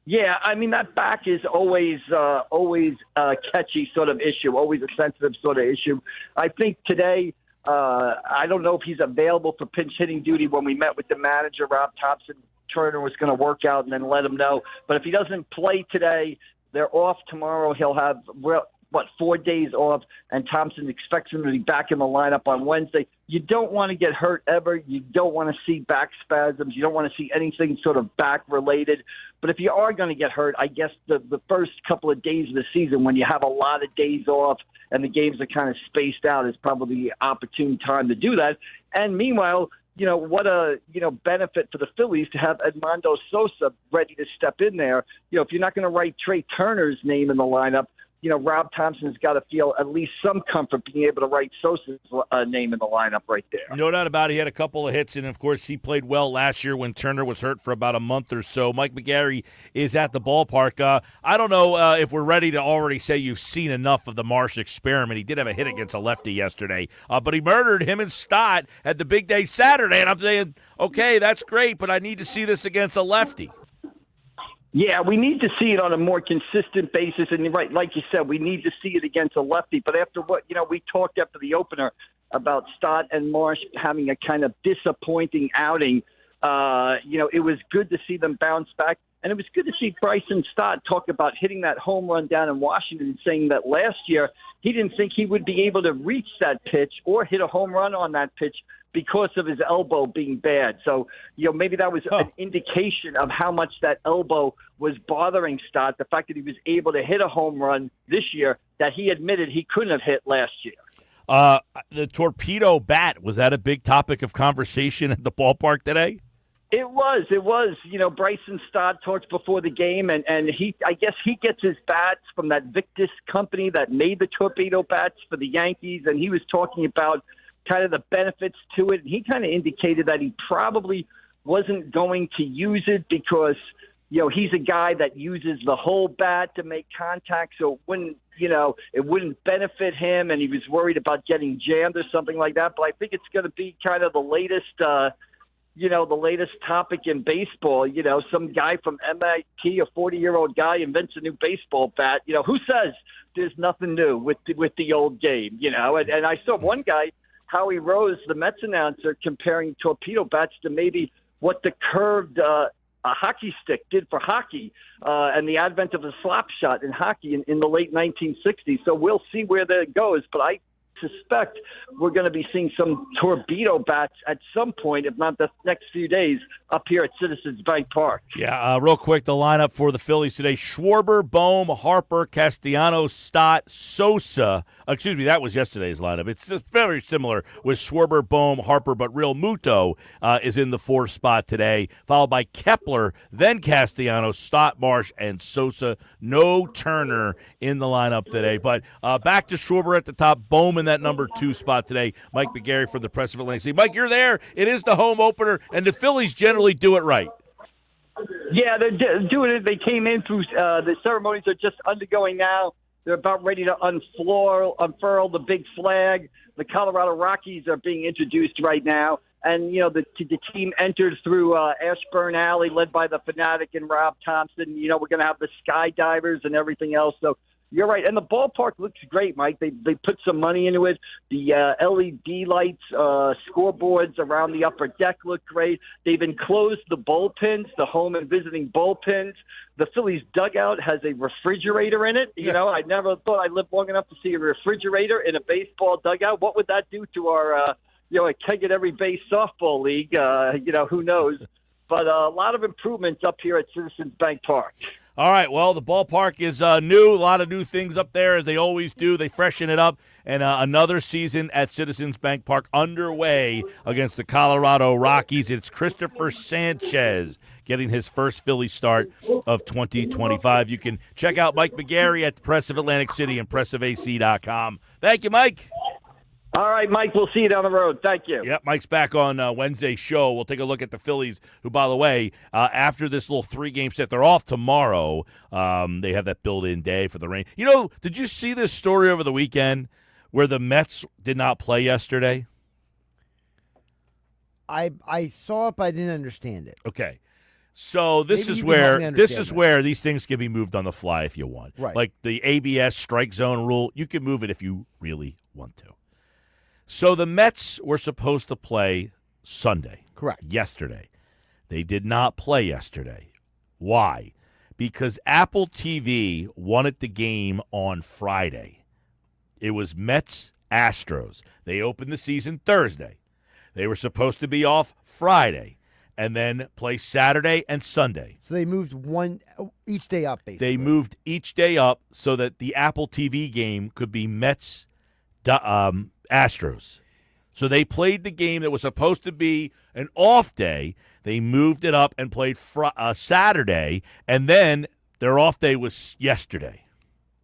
C: Yeah, I mean, that back is always a catchy sort of issue, always a sensitive sort of issue. I think today, I don't know if he's available for pinch hitting duty. When we met with the manager, Rob Thompson, Turner was going to work out and then let him know. But if he doesn't play today, they're off tomorrow. He'll have, 4 days off, and Thompson expects him to be back in the lineup on Wednesday. You don't want to get hurt ever. You don't want to see back spasms. You don't want to see anything sort of back-related. But if you are going to get hurt, I guess the first couple of days of the season when you have a lot of days off and the games are kind of spaced out is probably the opportune time to do that. And meanwhile, what a benefit for the Phillies to have Edmundo Sosa ready to step in there. If you're not going to write Trey Turner's name in the lineup, Rob Thompson's got to feel at least some comfort being able to write Sosa's name in the lineup right there.
A: No doubt about it. He had a couple of hits, and, of course, he played well last year when Turner was hurt for about a month or so. Mike McGarry is at the ballpark. I don't know if we're ready to already say you've seen enough of the Marsh experiment. He did have a hit against a lefty yesterday, but he murdered him and Stott at the big day Saturday, and I'm saying, okay, that's great, but I need to see this against a lefty.
C: Yeah, we need to see it on a more consistent basis. And right, like you said, we need to see it against a lefty. But after what, we talked after the opener about Stott and Marsh having a kind of disappointing outing. It was good to see them bounce back. And it was good to see Bryson Stott talk about hitting that home run down in Washington and saying that last year he didn't think he would be able to reach that pitch or hit a home run on that pitch because of his elbow being bad. So, maybe that was an indication of how much that elbow was bothering Stott, the fact that he was able to hit a home run this year that he admitted he couldn't have hit last year.
A: The torpedo bat, was that a big topic of conversation at the ballpark today?
C: It was. Bryson Stott talked before the game, and I guess he gets his bats from that Victus company that made the torpedo bats for the Yankees, and he was talking about kind of the benefits to it. And he kind of indicated that he probably wasn't going to use it because, he's a guy that uses the whole bat to make contact, so it wouldn't benefit him, and he was worried about getting jammed or something like that. But I think it's going to be kind of the latest topic in baseball. Some guy from MIT, a 40-year-old guy, invents a new baseball bat. Who says there's nothing new with the old game? And I saw one guy, Howie Rose, the Mets announcer, comparing torpedo bats to maybe what the curved hockey stick did for hockey and the advent of the slap shot in hockey in the late 1960s. So we'll see where that goes. But I suspect we're going to be seeing some torpedo bats at some point, if not the next few days, up here at Citizens Bank Park.
A: Yeah, real quick, the lineup for the Phillies today: Schwarber, Bohm, Harper, Castellanos, Stott, Sosa. Excuse me, that was yesterday's lineup. It's just very similar with Schwarber, Bohm, Harper, but Real Muto is in the 4th spot today, followed by Kepler, then Castellanos, Stott, Marsh, and Sosa. No Turner in the lineup today. But back to Schwarber at the top, Bohm in that number 2 spot today. Mike McGarry from the Press of Atlantic City. Mike, you're there. It is the home opener, and the Phillies generally do it right.
C: Yeah, they're doing it. They came in through the ceremonies are just undergoing now. They're about ready to unfurl the big flag. The Colorado Rockies are being introduced right now. and the team enters through Ashburn Alley, led by the Fanatic and Rob Thompson. We're going to have the skydivers and everything else. So you're right, and the ballpark looks great, Mike. They put some money into it. The LED lights, scoreboards around the upper deck look great. They've enclosed the bullpens, the home and visiting bullpens. The Phillies dugout has a refrigerator in it. I never thought I'd live long enough to see a refrigerator in a baseball dugout. What would that do to our, a keg at every base softball league? Who knows? But a lot of improvements up here at Citizens Bank Park.
A: All right, well, the ballpark is new. A lot of new things up there, as they always do. They freshen it up, and another season at Citizens Bank Park underway against the Colorado Rockies. It's Christopher Sanchez getting his first Philly start of 2025. You can check out Mike McGarry at the Press of Atlantic City and PressOfAC.com. Thank you, Mike.
C: All right, Mike, we'll see you down the road. Thank you.
A: Yep, Mike's back on Wednesday's show. We'll take a look at the Phillies, who, by the way, after this little 3-game set, they're off tomorrow. They have that built-in day for the rain. Did you see this story over the weekend where the Mets did not play yesterday?
B: I saw it, but I didn't understand it.
A: Okay. So this is where these things can be moved on the fly if you want.
B: Right.
A: Like the ABS strike zone rule, you can move it if you really want to. So the Mets were supposed to play Sunday.
B: Correct.
A: Yesterday. They did not play yesterday. Why? Because Apple TV wanted the game on Friday. It was Mets-Astros. They opened the season Thursday. They were supposed to be off Friday and then play Saturday and Sunday.
B: So they moved each day up, basically.
A: They moved each day up so that the Apple TV game could be Mets Astros. So they played the game that was supposed to be an off day. They moved it up and played Saturday, and then their off day was yesterday.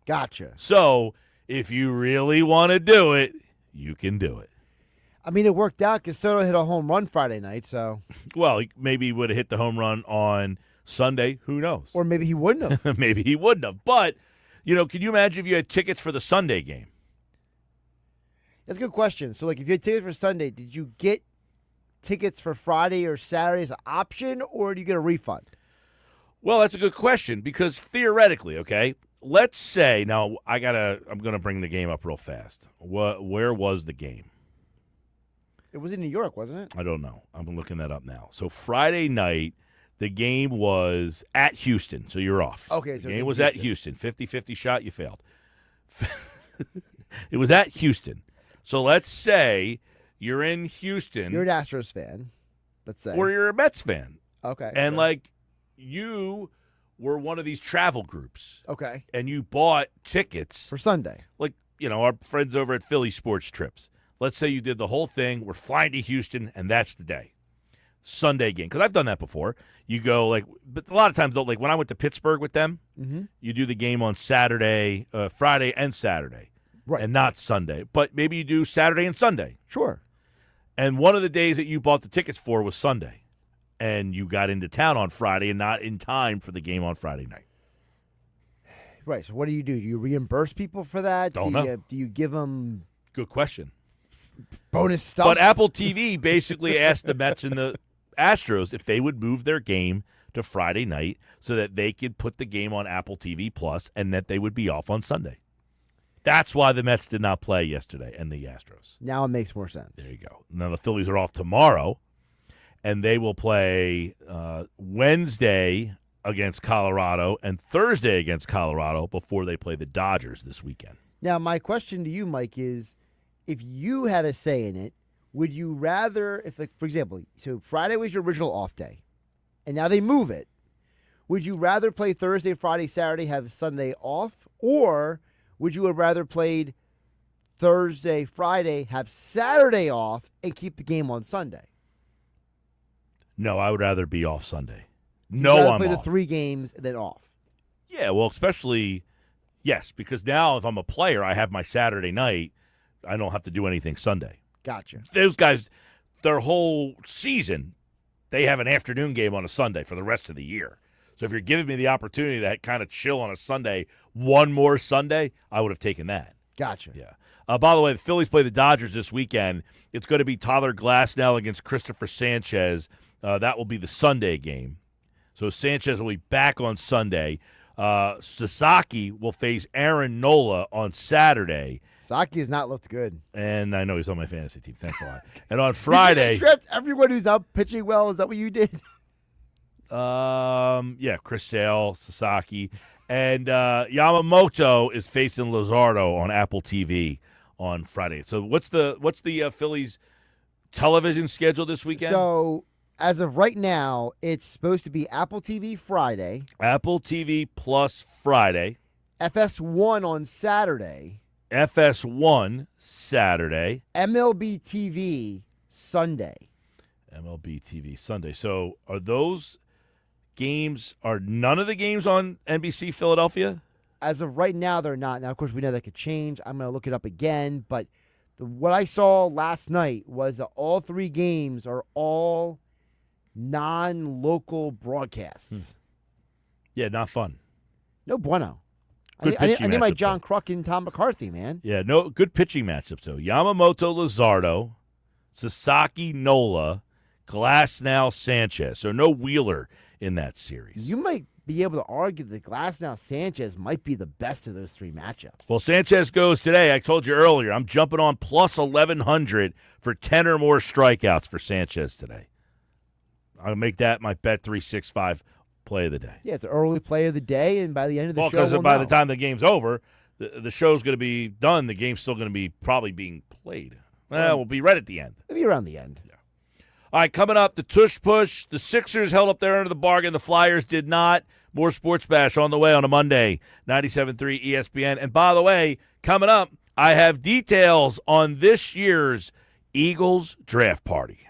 B: Gotcha.
A: So if you really want to do it, you can do it.
B: I mean, it worked out because Soto hit a home run Friday night, so.
A: Well, maybe he would have hit the home run on Sunday. Who knows?
B: Or maybe he wouldn't have.
A: Maybe he wouldn't have. But, can you imagine if you had tickets for the Sunday game?
B: That's a good question. So, if you had tickets for Sunday, did you get tickets for Friday or Saturday as an option, or do you get a refund?
A: Well, that's a good question because theoretically, okay, let's say now I'm going to bring the game up real fast. Where was the game?
B: It was in New York, wasn't it?
A: I don't know. I'm looking that up now. So Friday night, the game was at Houston. So you're off.
B: Okay,
A: so the game was at Houston. 50-50 shot, you failed. It was at Houston. So let's say you're in Houston.
B: You're an Astros fan, let's say.
A: Or you're a Mets fan.
B: Okay.
A: And, you were one of these travel groups.
B: Okay.
A: And you bought tickets.
B: For Sunday.
A: Our friends over at Philly Sports Trips. Let's say you did the whole thing. We're flying to Houston, and that's the day. Sunday game. Because I've done that before. You go, but a lot of times, though, when I went to Pittsburgh with them, you do the game on Friday and Saturday.
B: Right.
A: And not Sunday. But maybe you do Saturday and Sunday.
B: Sure.
A: And one of the days that you bought the tickets for was Sunday. And you got into town on Friday and not in time for the game on Friday night.
B: Right. So what do? Do you reimburse people for that?
A: Don't know.
B: Do you give them
A: Good question.
B: bonus stuff?
A: But Apple TV basically asked the Mets and the Astros if they would move their game to Friday night so that they could put the game on Apple TV Plus and that they would be off on Sunday. That's why the Mets did not play yesterday and the Astros.
B: Now it makes more sense.
A: There you go. Now the Phillies are off tomorrow, and they will play Wednesday against Colorado and Thursday against Colorado before they play the Dodgers this weekend.
B: Now, my question to you, Mike, is if you had a say in it, would you rather, for example, so Friday was your original off day, and now they move it. Would you rather play Thursday, Friday, Saturday, have Sunday off, or would you have rather played Thursday, Friday, have Saturday off, and keep the game on Sunday?
A: No, I would rather be off Sunday.
B: You'd
A: No,
B: rather
A: I'm
B: play
A: off.
B: the 3 games and then off.
A: Yeah, well, especially, yes, because now if I'm a player, I have my Saturday night. I don't have to do anything Sunday.
B: Gotcha.
A: Those guys, their whole season, they have an afternoon game on a Sunday for the rest of the year. So if you're giving me the opportunity to kind of chill on a Sunday, one more Sunday, I would have taken that.
B: Gotcha.
A: Yeah. By the way, the Phillies play the Dodgers this weekend. It's going to be Tyler Glasnow against Christopher Sanchez. That will be the Sunday game. So Sanchez will be back on Sunday. Sasaki will face Aaron Nola on Saturday.
B: Saki has not looked good.
A: And I know he's on my fantasy team. Thanks a lot. And on Friday.
B: Did you just draft everyone who's not pitching well? Is that what you did?
A: Yeah, Chris Sale, Sasaki. And Yamamoto is facing Luzardo on Apple TV on Friday. So what's the Phillies television schedule this weekend?
B: So as of right now, it's supposed to be Apple TV Friday,
A: Apple TV Plus Friday,
B: FS1 on Saturday,
A: FS1 Saturday,
B: MLB TV Sunday.
A: MLB TV Sunday. So are those games, are none of the games on NBC Philadelphia?
B: As of right now, they're not. Now, of course, we know that could change. I'm going to look it up again. But what I saw last night was that all three games are all non-local broadcasts.
A: Yeah, not fun.
B: No bueno.
A: Good
B: I
A: pitching
B: need my
A: matchup,
B: John
A: though.
B: Kruk and Tom McCarthy, man.
A: Yeah, no good pitching matchups, though. Yamamoto Luzardo, Sasaki Nola, Glasnow Sanchez. So no Wheeler in that series.
B: You might be able to argue that Glasnow Sanchez might be the best of those three matchups.
A: Well, Sanchez goes today. I told you earlier, I'm jumping on plus 1,100 for 10 or more strikeouts for Sanchez today. I'll make that my bet 365 play of the day.
B: Yeah, it's an early play of the day, and by the end of the show,
A: Because
B: we'll
A: by
B: know.
A: the time the game's over, the show's going to be done. The game's still going to be probably being played. We'll be right at the end.
B: Maybe around the end.
A: All right, coming up, the Tush Push. The Sixers held up their end of the bargain. The Flyers did not. More Sports Bash on the way on a Monday, 97.3 ESPN. And by the way, coming up, I have details on this year's Eagles draft party.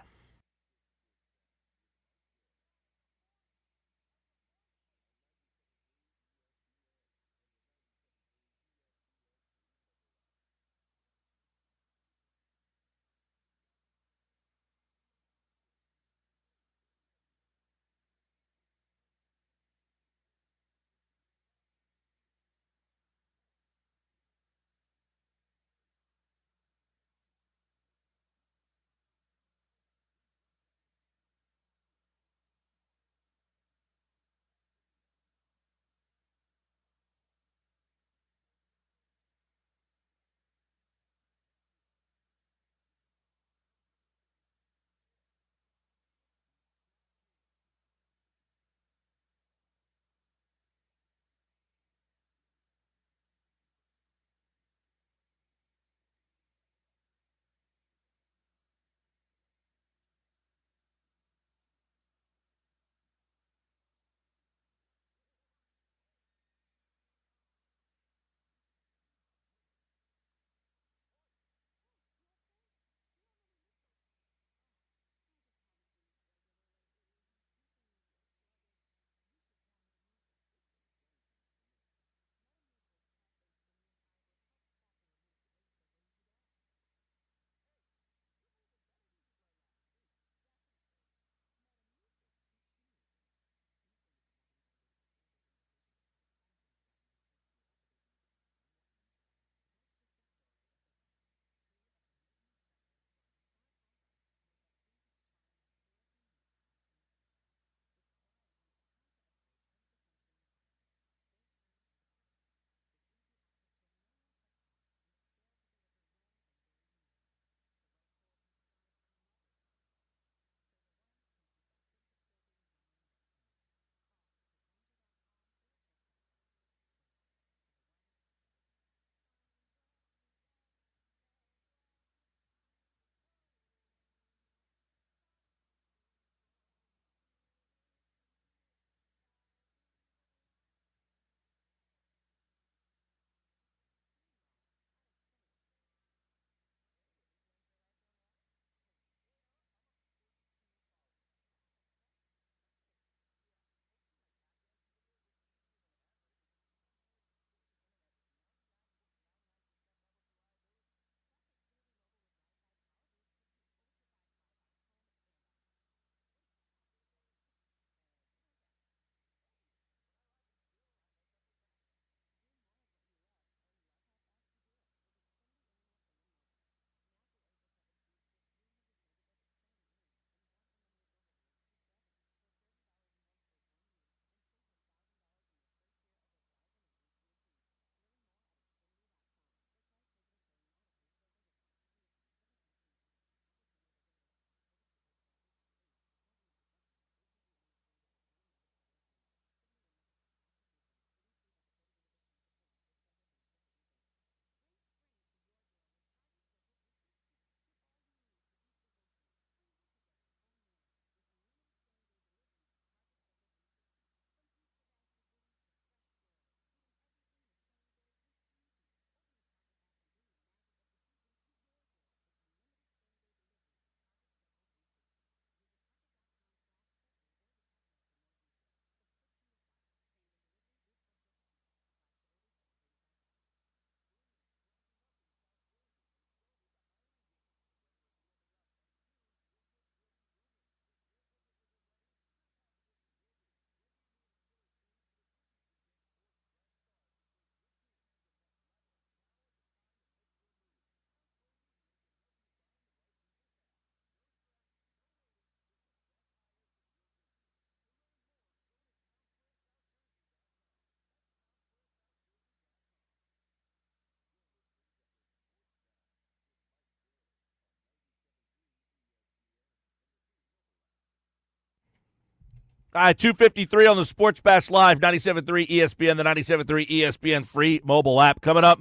A: All right, 2:53 on the Sports Bash Live, 97.3 ESPN, the 97.3 ESPN free mobile app. Coming up,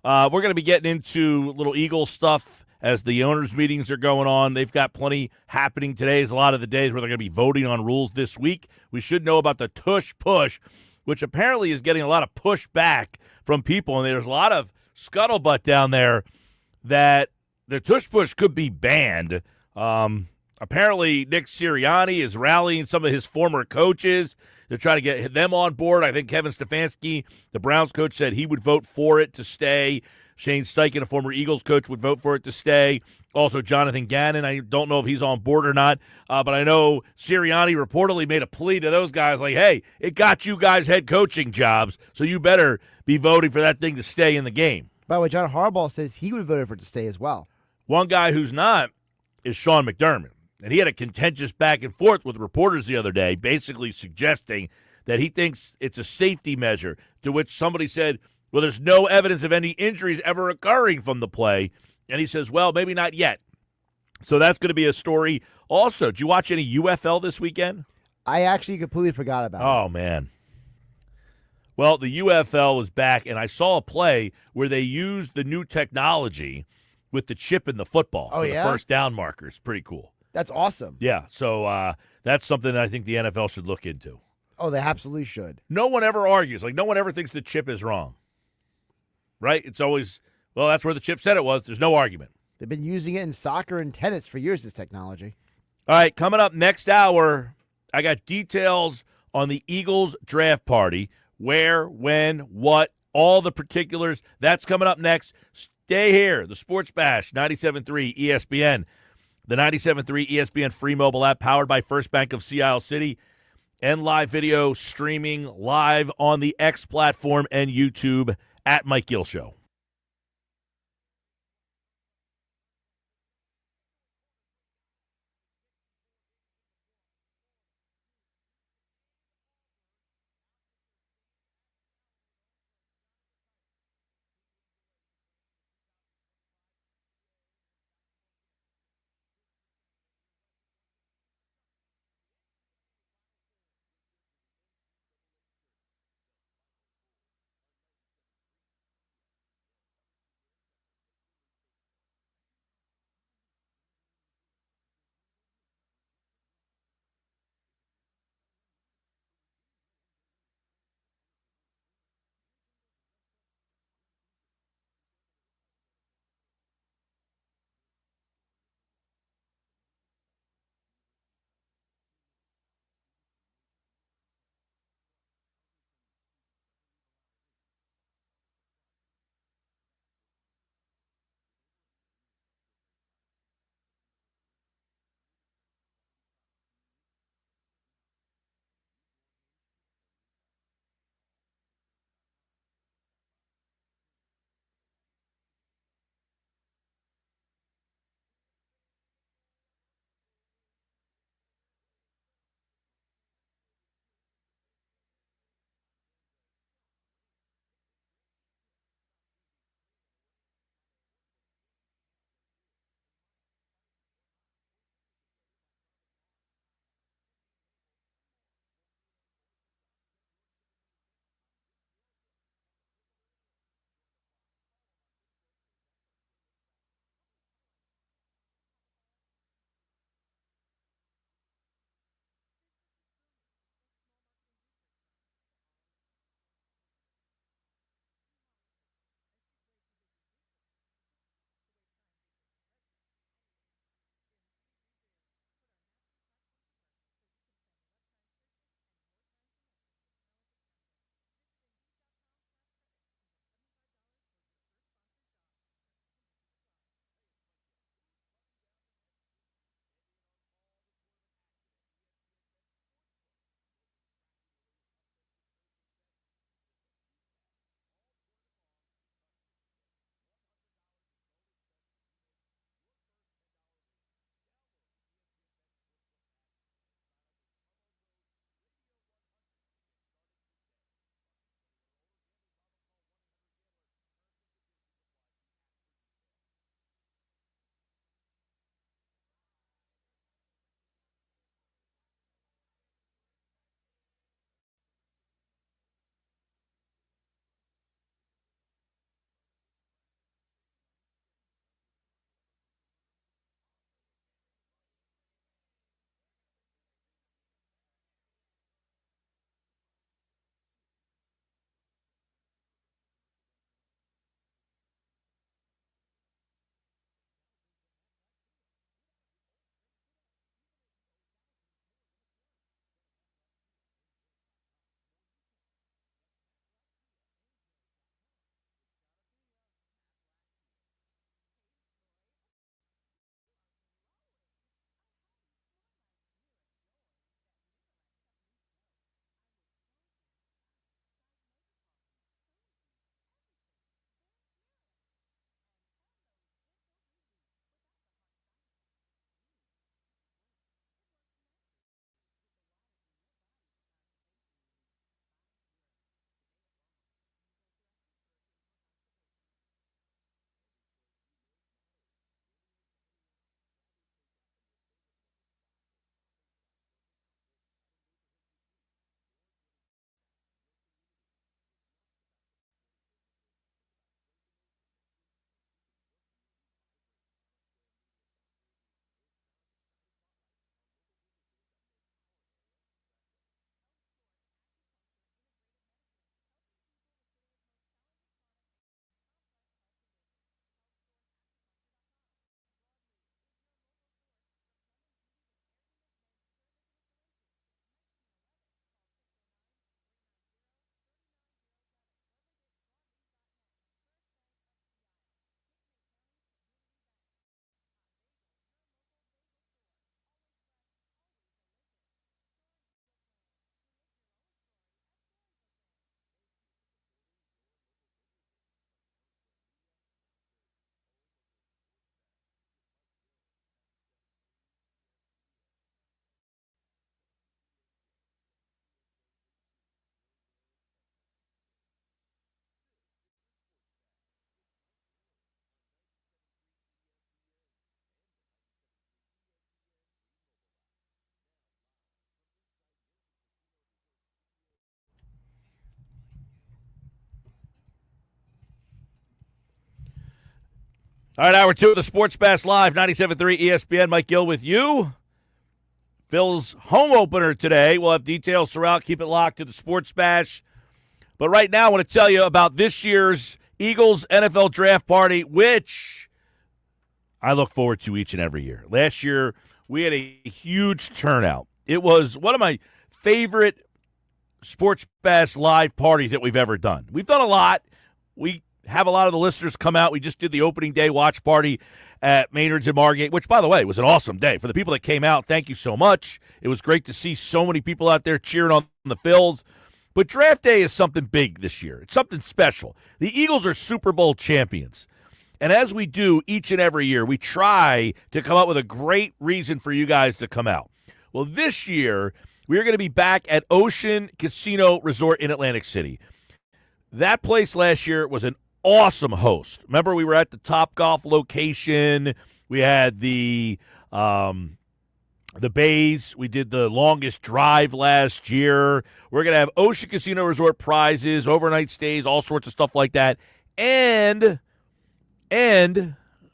A: we're going to be getting into little Eagles stuff as the owners' meetings are going on. They've got plenty happening today. Is a lot of the days where they're going to be voting on rules this week. We should know about the Tush Push, which apparently is getting a lot of pushback from people, and there's a lot of scuttlebutt down there that the Tush Push could be banned. Apparently, Nick Sirianni is rallying some of his former coaches to try to get them on board. I think Kevin Stefanski, the Browns coach, said he would vote for it to stay. Shane Steichen, a former Eagles coach, would vote for it to stay. Also, Jonathan Gannon, I don't know if he's on board or not, but I know Sirianni reportedly made a plea to those guys like, hey, it got you guys head coaching jobs, so you better be voting for that thing to stay in the game.
B: By the way, John Harbaugh says he would vote for it to stay as well.
A: One guy who's not is Sean McDermott. And he had a contentious back and forth with reporters the other day, basically suggesting that he thinks it's a safety measure, to which somebody said, well, there's no evidence of any injuries ever occurring from the play. And he says, well, maybe not yet. So that's going to be a story. Also, did you watch any UFL this weekend?
B: I actually completely forgot about it.
A: Oh, man. Well, the UFL was back, and I saw a play where they used the new technology with the chip in the football for the first down markers. Pretty cool.
B: That's awesome.
A: Yeah, so that's something that I think the NFL should look into.
B: Oh, they absolutely should.
A: No one ever argues. Like, no one ever thinks the chip is wrong. Right? It's always, well, that's where the chip said it was. There's no argument.
B: They've been using it in soccer and tennis for years, this technology.
A: All right, coming up next hour, I got details on the Eagles draft party. Where, when, what, all the particulars. That's coming up next. Stay here. The Sports Bash, 97.3 ESPN. The 97.3 ESPN free mobile app powered by First Bank of Sea Isle City, and live video streaming live on the X platform and YouTube at Mike Gill Show. All right, hour 2 of the Sports Bash Live, 97.3 ESPN. Mike Gill with you. Phil's home opener today. We'll have details throughout. Keep it locked to the Sports Bash. But right now, I want to tell you about this year's Eagles NFL Draft Party, which I look forward to each and every year. Last year, we had a huge turnout. It was one of my favorite Sports Bash Live parties that we've ever done. We've done a lot. We have a lot of the listeners come out. We just did the opening day watch party at Maynard's and Margate, which, by the way, was an awesome day. For the people that came out, thank you so much. It was great to see so many people out there cheering on the Phils. But draft day is something big this year. It's something special. The Eagles are Super Bowl champions. And as we do each and every year, we try to come up with a great reason for you guys to come out. Well, this year, we are going to be back at Ocean Casino Resort in Atlantic City. That place last year was an awesome host. Remember, we were at the Topgolf location. We had the bays. We did the longest drive last year. We're going to have Ocean Casino Resort prizes, overnight stays, all sorts of stuff like that. And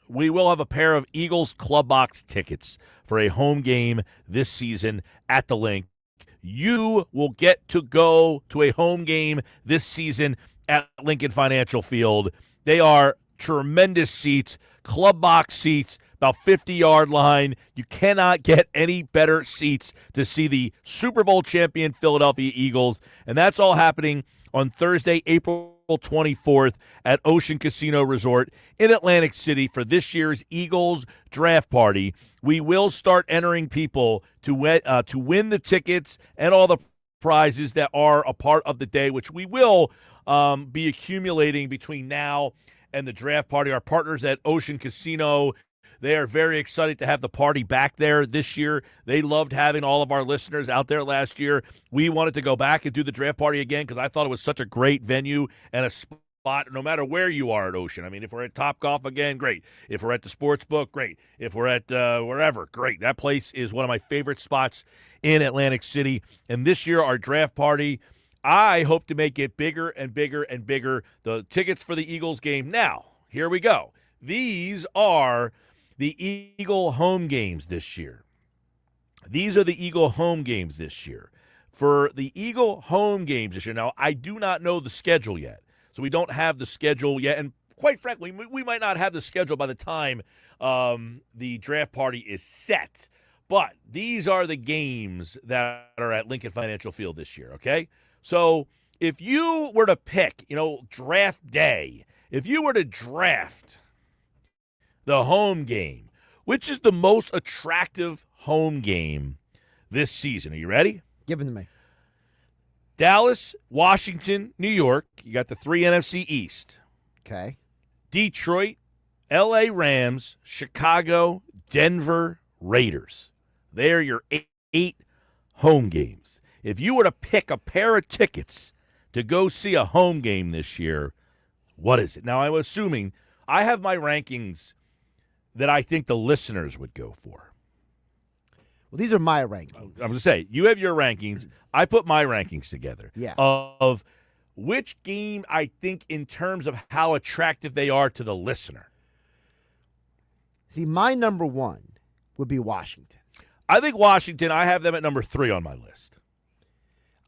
A: we will have a pair of Eagles Club Box tickets for a home game this season at the Link. You will get to go to a home game this season at Lincoln Financial Field. They are tremendous seats, club box seats, about 50-yard line. You cannot get any better seats to see the Super Bowl champion Philadelphia Eagles. And that's all happening on Thursday, April 24th at Ocean Casino Resort in Atlantic City for this year's Eagles draft party. We will start entering people to win the tickets and all the prizes that are a part of the day, which we will be accumulating between now and the draft party. Our partners at Ocean Casino, they are very excited to have the party back there this year. They loved having all of our listeners out there last year. We wanted to go back and do the draft party again because I thought it was such a great venue and a spot no matter where you are at Ocean. I mean, if we're at Topgolf again, great. If we're at the sports book, great. If we're at wherever, great. That place is one of my favorite spots in Atlantic City. And this year, our draft party, I hope to make it bigger and bigger and bigger. The tickets for the Eagles game. Now, here we go. These are the Eagle home games this year. These are the Eagle home games this year. For the Eagle home games this year, now, I do not know the schedule yet. So we don't have the schedule yet. And quite frankly, we might not have the schedule by the time the draft party is set. But these are the games that are at Lincoln Financial Field this year, okay? So if you were to pick, draft day, if you were to draft the home game, which is the most attractive home game this season? Are you ready?
B: Give it to me.
A: Dallas, Washington, New York. You got the 3 NFC East.
B: Okay.
A: Detroit, L.A. Rams, Chicago, Denver, Raiders. They're your 8 home games. If you were to pick a pair of tickets to go see a home game this year, what is it? Now, I'm assuming I have my rankings that I think the listeners would go for.
B: Well, these are my rankings.
A: I'm going to say, you have your rankings. I put my rankings together.
B: Yeah.
A: Of which game I think in terms of how attractive they are to the listener.
B: See, my number one would be Washington.
A: I think Washington, I have them at number 3 on my list.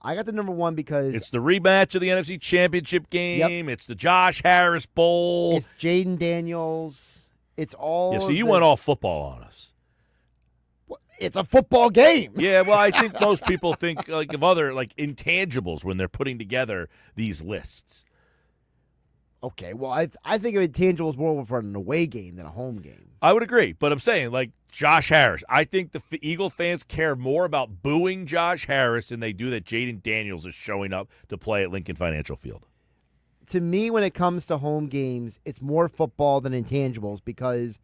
B: I got the number one because
A: it's the rematch of the NFC Championship game. Yep. It's the Josh Harris Bowl.
B: It's Jaden Daniels. It's all.
A: Yeah, so you went all football on us.
B: It's a football game.
A: Yeah, well, I think most people think of other intangibles when they're putting together these lists.
B: Okay, well, I think of intangibles more for an away game than a home game.
A: I would agree, but I'm saying Josh Harris. I think the Eagle fans care more about booing Josh Harris than they do that Jaden Daniels is showing up to play at Lincoln Financial Field.
B: To me, when it comes to home games, it's more football than intangibles because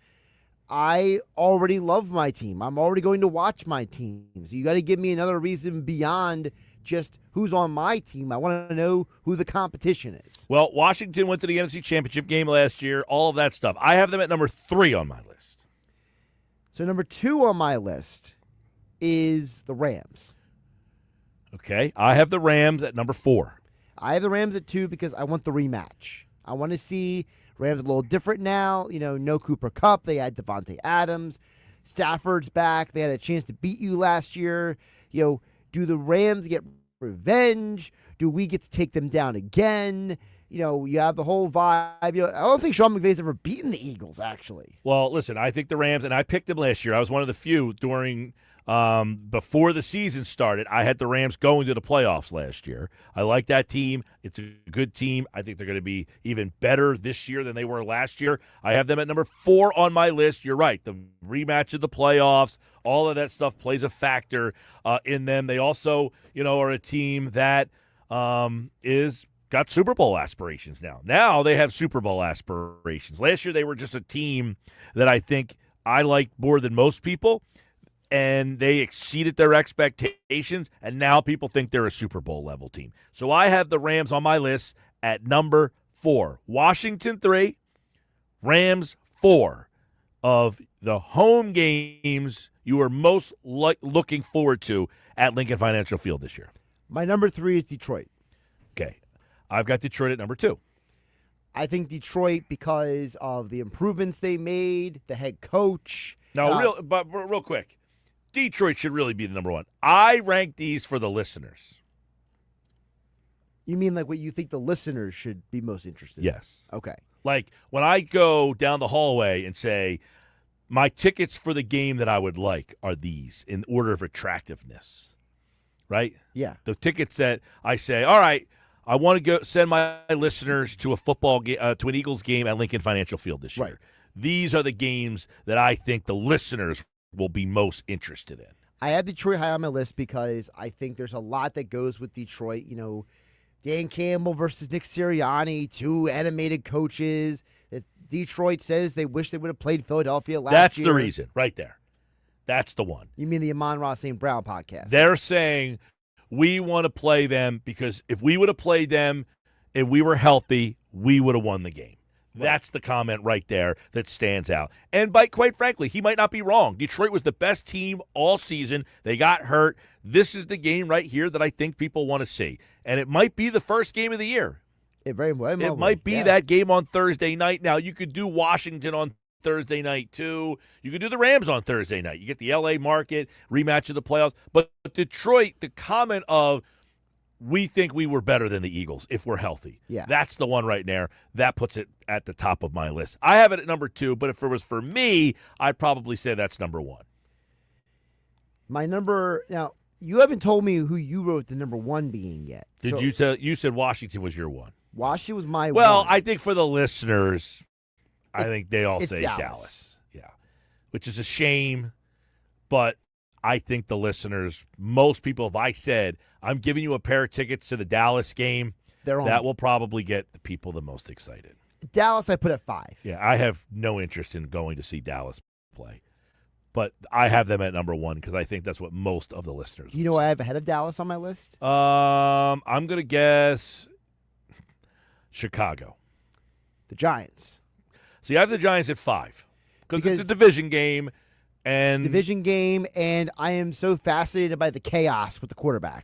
B: I already love my team. I'm already going to watch my team. So you got to give me another reason beyond just who's on my team. I want to know who the competition is.
A: Well, Washington went to the NFC Championship game last year, all of that stuff. I have them at number 3 on my list.
B: So number 2 on my list is the Rams.
A: Okay, I have the Rams at number 4.
B: I have the Rams at 2 because I want the rematch. I want to see Rams are a little different now. No Cooper Kupp. They had Devontae Adams. Stafford's back. They had a chance to beat you last year. Do the Rams get revenge? Do we get to take them down again? You have the whole vibe. I don't think Sean McVay's ever beaten the Eagles, actually.
A: Well, listen, I think the Rams, and I picked them last year. I was one of the few during before the season started. I had the Rams going to the playoffs last year. I like that team. It's a good team. I think they're going to be even better this year than they were last year. I have them at number 4 on my list. You're right. The rematch of the playoffs, all of that stuff plays a factor in them. They also, are a team that is got Super Bowl aspirations now. Now they have Super Bowl aspirations. Last year they were just a team that I think I like more than most people, and they exceeded their expectations, and now people think they're a Super Bowl level team. So I have the Rams on my list at number 4. Washington 3, Rams 4 of the home games you are most looking forward to at Lincoln Financial Field this year.
B: My number 3 is Detroit.
A: Okay. I've got Detroit at number 2.
B: I think Detroit, because of the improvements they made, the head coach.
A: No, real quick, Detroit should really be the number 1. I rank these for the listeners.
B: You mean like what you think the listeners should be most interested in?
A: Yes.
B: Okay.
A: Like when I go down the hallway and say, my tickets for the game that I would like are these in order of attractiveness, right?
B: Yeah.
A: The tickets that I say, all right, I want to go send my listeners to a football game, to an Eagles game at Lincoln Financial Field this year.
B: Right.
A: These are the games that I think the listeners will be most interested in.
B: I have Detroit high on my list because I think there's a lot that goes with Detroit. Dan Campbell versus Nick Sirianni, 2 animated coaches. Detroit says they wish they would have played Philadelphia last year.
A: That's the reason, right there. That's the one.
B: You mean the Amon-Ra St. Brown podcast?
A: They're saying we want to play them because if we would have played them and we were healthy, we would have won the game. Right. That's the comment right there that stands out. And quite frankly, he might not be wrong. Detroit was the best team all season. They got hurt. This is the game right here that I think people want to see. And it might be the first game of the year.
B: It very well.
A: It might be that game on Thursday night. Now, you could do Washington on Thursday night, too. You could do the Rams on Thursday night. You get the L.A. market, rematch of the playoffs. But Detroit, the comment of, we think we were better than the Eagles if we're healthy.
B: Yeah.
A: That's the one right there. That puts it at the top of my list. I have it at number 2, but if it was for me, I'd probably say that's number 1.
B: Now, you haven't told me who you wrote the number 1 being yet.
A: You said Washington was your 1.
B: Washington was my 1.
A: Well, I think for the listeners, I think they all say Dallas. Yeah, which is a shame, but I think the listeners, most people, if I said, I'm giving you a pair of tickets to the Dallas game, that will probably get the people the most excited.
B: Dallas I put at 5.
A: Yeah, I have no interest in going to see Dallas play, but I have them at number 1 because I think that's what most of the listeners
B: You know what I have ahead of Dallas on my list?
A: I'm going to guess Chicago.
B: The Giants.
A: See, I have the Giants at 5 because it's a division game. And
B: I am so fascinated by the chaos with the quarterbacks.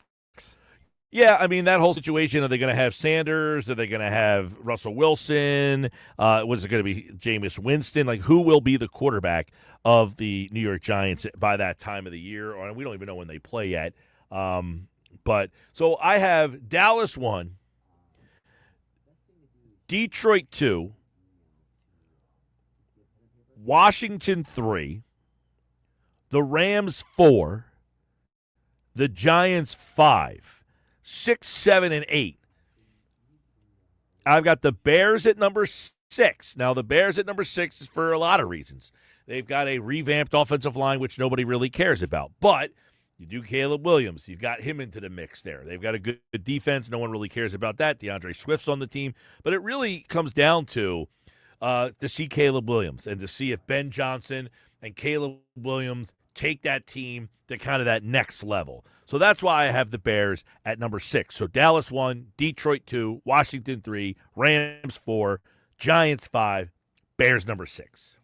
A: Yeah, I mean, that whole situation, are they going to have Sanders? Are they going to have Russell Wilson? Was it going to be Jameis Winston? Like, who will be the quarterback of the New York Giants by that time of the year? Or we don't even know when they play yet. But so I have Dallas 1, Detroit 2, Washington 3, the Rams 4, the Giants 5, 6, 7, and 8. I've got the Bears at number 6. Now, the Bears at number 6 is for a lot of reasons. They've got a revamped offensive line, which nobody really cares about. But you do Caleb Williams. You've got him into the mix there. They've got a good defense. No one really cares about that. DeAndre Swift's on the team. But it really comes down to see Caleb Williams and to see if Ben Johnson and Caleb Williams take that team to kind of that next level. So that's why I have the Bears at number 6. So Dallas 1, Detroit 2, Washington 3, Rams 4, Giants 5, Bears number 6.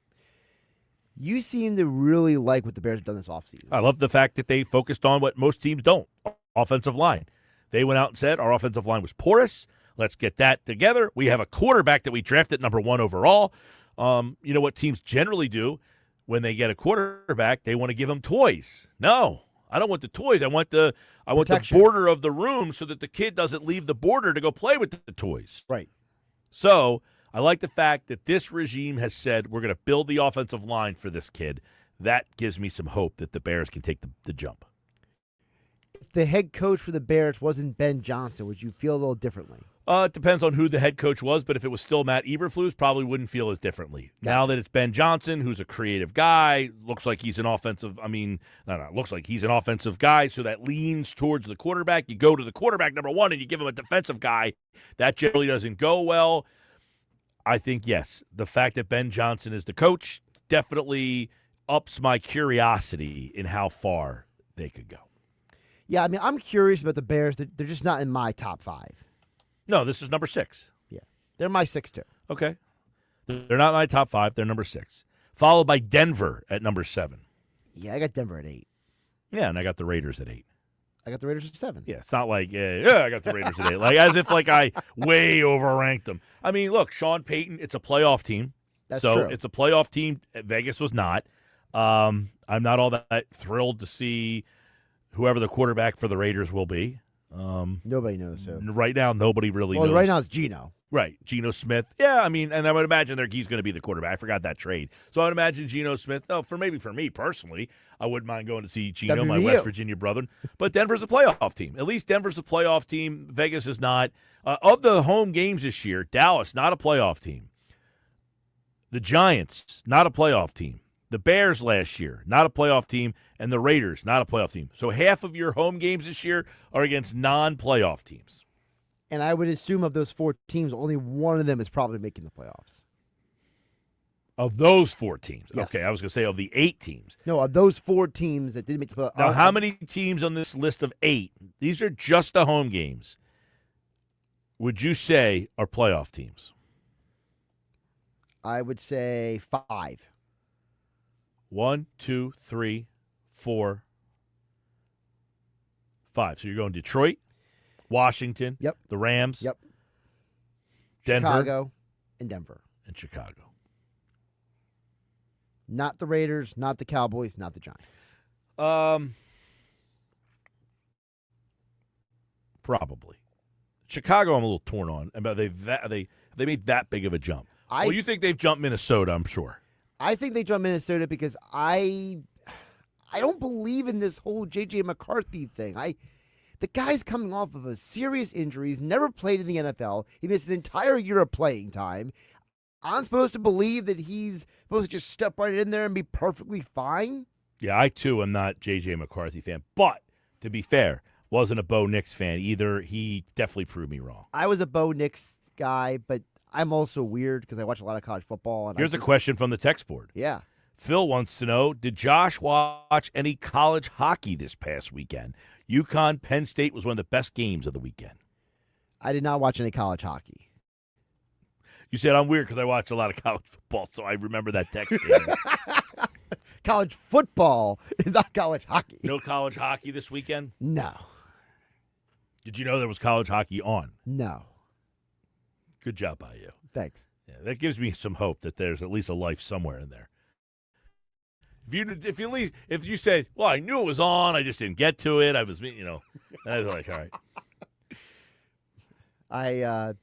B: You seem to really like what the Bears have done this offseason.
A: I love the fact that they focused on what most teams don't, offensive line. They went out and said our offensive line was porous. Let's get that together. We have a quarterback that we drafted number 1 overall. You know what teams generally do when they get a quarterback? They want to give them toys. No, I don't want the toys. I want the border of the room so that the kid doesn't leave the border to go play with the toys.
B: Right.
A: So I like the fact that this regime has said we're going to build the offensive line for this kid. That gives me some hope that the Bears can take the jump.
B: If the head coach for the Bears wasn't Ben Johnson, would you feel a little differently?
A: It depends on who the head coach was, but if it was still Matt Eberflus, probably wouldn't feel as differently.
B: Gotcha.
A: Now that it's Ben Johnson, who's a creative guy, looks like he's an offensive guy, so that leans towards the quarterback. You go to the quarterback number 1 and you give him a defensive guy. That generally doesn't go well. I think, yes, the fact that Ben Johnson is the coach definitely ups my curiosity in how far they could go.
B: Yeah, I mean, I'm curious about the Bears. They're just not in my top 5.
A: No, this is number 6.
B: Yeah, they're my 6 too.
A: Okay. They're not in my top 5. They're number 6. Followed by Denver at number 7.
B: Yeah, I got Denver at 8.
A: Yeah, and I got the Raiders at 8.
B: I got the Raiders at 7.
A: Yeah, it's not like, I got the Raiders at 8. Like, as if like I way overranked them. I mean, look, Sean Payton, it's a playoff team.
B: That's
A: so
B: true.
A: It's a playoff team. Vegas was not. I'm not all that thrilled to see whoever the quarterback for the Raiders will be.
B: Nobody knows who.
A: Right now, nobody really knows.
B: Well, right now it's Geno.
A: Right, Geno Smith. Yeah, I mean, and I would imagine he's going to be the quarterback. I forgot that trade. So I would imagine Geno Smith. Oh, for me personally, I wouldn't mind going to see Geno, my West Virginia brother. But Denver's a playoff team. At least Denver's a playoff team. Vegas is not. Of the home games this year, Dallas, not a playoff team. The Giants, not a playoff team. The Bears last year, not a playoff team. And the Raiders, not a playoff team. So half of your home games this year are against non-playoff teams.
B: And I would assume of those 4 teams, only one of them is probably making the playoffs.
A: Of those 4 teams.
B: Yes.
A: Okay, I was going to say of the 8 teams.
B: No, of those 4 teams that didn't make the playoffs.
A: Now, how many teams on this list of 8, these are just the home games, would you say are playoff teams?
B: I would say 5.
A: 1, 2, 3, 4, 5. So you're going Detroit, Washington,
B: Yep.
A: the Rams,
B: Yep.
A: Denver,
B: Chicago, and Denver.
A: and Chicago.
B: Not the Raiders, not the Cowboys, not the Giants.
A: Probably. Chicago, I'm a little torn on. But they made that big of a jump. Well, you think they've jumped Minnesota, I'm sure.
B: I think they jumped Minnesota because I don't believe in this whole J.J. McCarthy thing. The guy's coming off of a serious injury. He's never played in the NFL. He missed an entire year of playing time. I'm supposed to believe that he's supposed to just step right in there and be perfectly fine?
A: Yeah, I, too, am not J.J. McCarthy fan. But, to be fair, wasn't a Bo Nix fan either. He definitely proved me wrong.
B: I was a Bo Nix guy, but I'm also weird because I watch a lot of college football. And
A: Here's a question from the text board.
B: Yeah.
A: Phil wants to know, did Josh watch any college hockey this past weekend? UConn, Penn State was one of the best games of the weekend.
B: I did not watch any college hockey.
A: You said I'm weird because I watch a lot of college football, so I remember that text. Game.
B: College football is not college hockey.
A: No college hockey this weekend?
B: No.
A: Did you know there was college hockey on?
B: No.
A: Good job by you.
B: Thanks.
A: Yeah, that gives me some hope that there's at least a life somewhere in there. If you said, well, I knew it was on, I just didn't get to it. I was like, all right.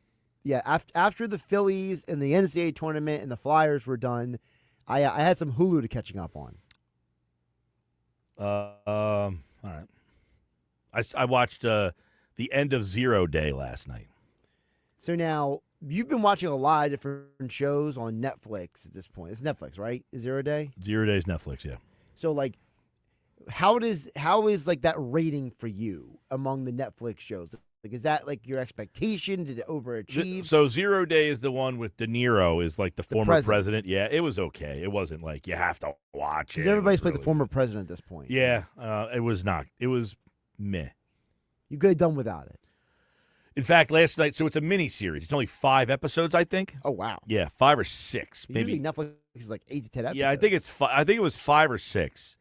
B: After the Phillies and the NCAA tournament and the Flyers were done, I had some Hulu to catching up on.
A: All right. I watched the end of Zero Day last night.
B: So now you've been watching a lot of different shows on Netflix at this point. It's Netflix, right? Is Zero Day?
A: 0 Day's Netflix, yeah.
B: So like, how is like that rating for you among the Netflix shows? Like, is that like your expectation? Did it overachieve?
A: So 0 Day is the one with De Niro is like the former president. Yeah, it was okay. It wasn't like you have to watch it.
B: Because everybody's played
A: really
B: the former president at this point.
A: Yeah, it was not. It was meh.
B: You could have done without it.
A: In fact, last night, so it's a mini series. It's only 5 episodes, I think.
B: Oh wow.
A: Yeah, 5 or 6, maybe.
B: Usually Netflix is like 8 to 10 episodes.
A: Yeah, I think it was 5 or 6.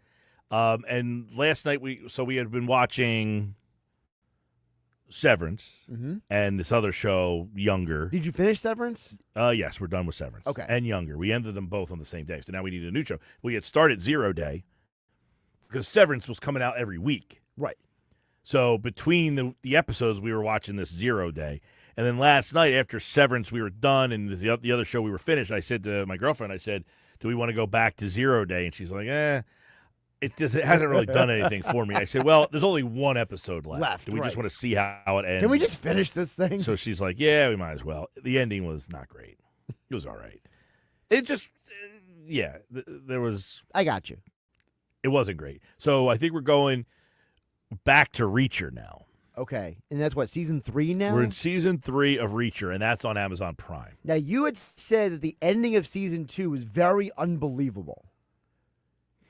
A: And last night we had been watching Severance, and this other show, Younger.
B: Did you finish Severance?
A: Yes, we're done with Severance.
B: Okay.
A: And Younger. We ended them both on the same day, so now we need a new show. We had started 0 Day because Severance was coming out every week.
B: Right.
A: So between the episodes, we were watching this 0 Day. And then last night after Severance, we were done, and the other show we were finished, I said to my girlfriend, I said, do we want to go back to 0 Day? And she's like, It hasn't really done anything for me. I said, well, there's only one episode left. Do we just want to see how it ends?
B: Can we just finish this thing?
A: So she's like, yeah, we might as well. The ending was not great. It was all right. It just, there was.
B: I got you.
A: It wasn't great. So I think we're going back to Reacher now.
B: Okay. And that's what, season 3 now?
A: We're in season 3 of Reacher, and that's on Amazon Prime.
B: Now, you had said that the ending of season 2 was very unbelievable.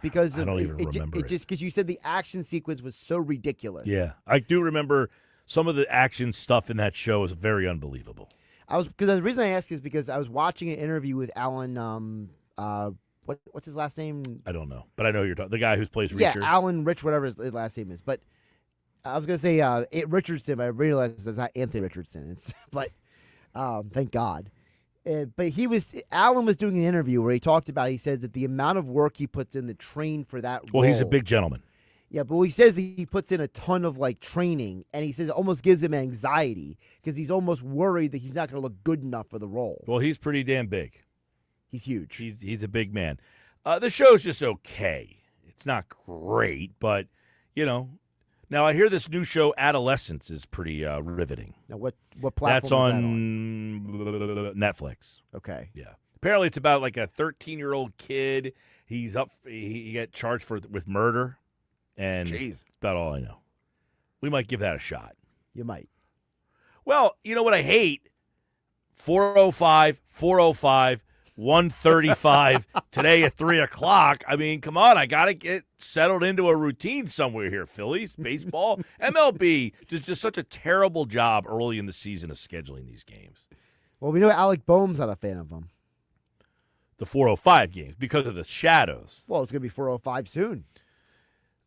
B: Because
A: I don't even remember it.
B: Just because you said the action sequence was so ridiculous.
A: Yeah, I do remember some of the action stuff in that show is very unbelievable.
B: Because the reason I ask is because I was watching an interview with Alan. What's his last name?
A: I don't know, but I know you're talking the guy who plays Reacher.
B: Yeah, Alan Rich, whatever his last name is. But I was gonna say Richardson. But I realized that's not Anthony Richardson. But thank God. But Alan was doing an interview where he talked about, he said that the amount of work he puts in to train for that role.
A: Well, he's a big gentleman.
B: Yeah, but he says he puts in a ton of training, and he says it almost gives him anxiety because he's almost worried that he's not going to look good enough for the role.
A: Well, he's pretty damn big.
B: He's huge.
A: He's a big man. The show's just okay. It's not great, but, Now, I hear this new show, Adolescence, is pretty riveting.
B: Now, what platform
A: That's
B: is that on?
A: on Netflix.
B: Okay.
A: Yeah. Apparently, it's about a 13-year-old kid. He got charged with murder, and that's about all I know. We might give that a shot.
B: You might.
A: Well, you know what I hate? 4:05, 1:35 today at 3 o'clock. I mean, come on. I got to get settled into a routine somewhere here. Phillies, baseball, MLB. Just such a terrible job early in the season of scheduling these games.
B: Well, we know Alec Boehm's not a fan of them.
A: The 4:05 games because of the shadows.
B: Well, it's going to be 4:05 soon.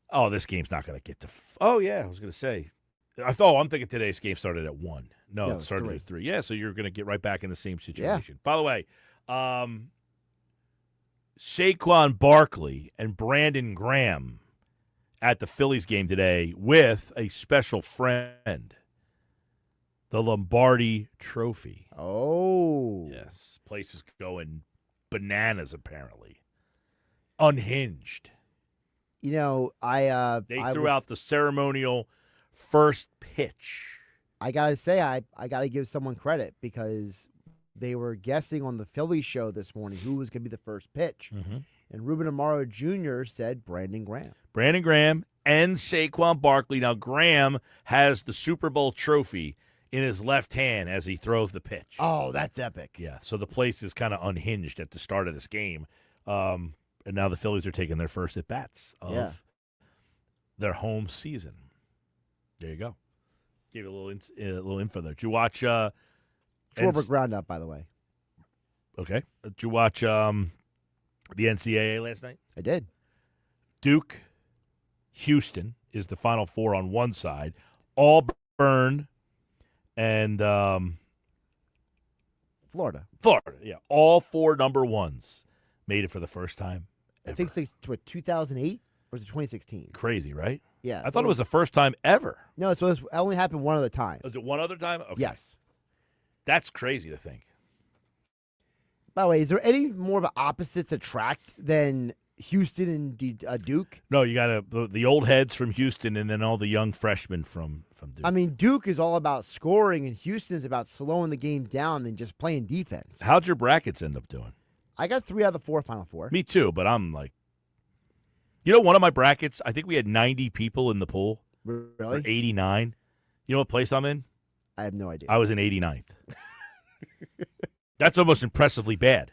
A: Oh, this game's not going to get to oh, yeah, I was going to say. I'm thinking today's game started at 1. No, it started at 3. Yeah, so you're going to get right back in the same situation. Yeah. By the way, Saquon Barkley and Brandon Graham at the Phillies game today with a special friend, the Lombardi Trophy.
B: Oh.
A: Yes. Place is going bananas, apparently. Unhinged.
B: You know,
A: they threw out the ceremonial first pitch.
B: I got to say, I got to give someone credit because they were guessing on the Phillies show this morning who was going to be the first pitch. Mm-hmm. And Ruben Amaro Jr. said Brandon Graham.
A: Brandon Graham and Saquon Barkley. Now, Graham has the Super Bowl trophy in his left hand as he throws the pitch.
B: Oh, that's epic.
A: Yeah, so the place is kind of unhinged at the start of this game. And now the Phillies are taking their first at-bats of their home season. There you go. Gave you a little info there. Did you watch
B: Schwarber ground up, by the way.
A: Okay. Did you watch the NCAA last night?
B: I did.
A: Duke, Houston is the Final Four on one side. Auburn and
B: Florida,
A: yeah. All 4 number ones made it for the first time ever.
B: I think it's 2008 or is it 2016?
A: Crazy, right?
B: Yeah.
A: I thought it was the first time ever.
B: No, it only happened one other time.
A: Was it one other time? Okay.
B: Yes.
A: That's crazy to think.
B: By the way, is there any more of an opposites attract than Houston and Duke?
A: No, you got the old heads from Houston and then all the young freshmen from Duke.
B: I mean, Duke is all about scoring and Houston is about slowing the game down and just playing defense.
A: How'd your brackets end up doing?
B: I got 3 out of the 4 Final Four.
A: Me too, but I'm like, one of my brackets, I think we had 90 people in the pool.
B: Really?
A: Or 89. You know what place I'm in?
B: I have no idea.
A: I was in 89th. That's almost impressively bad.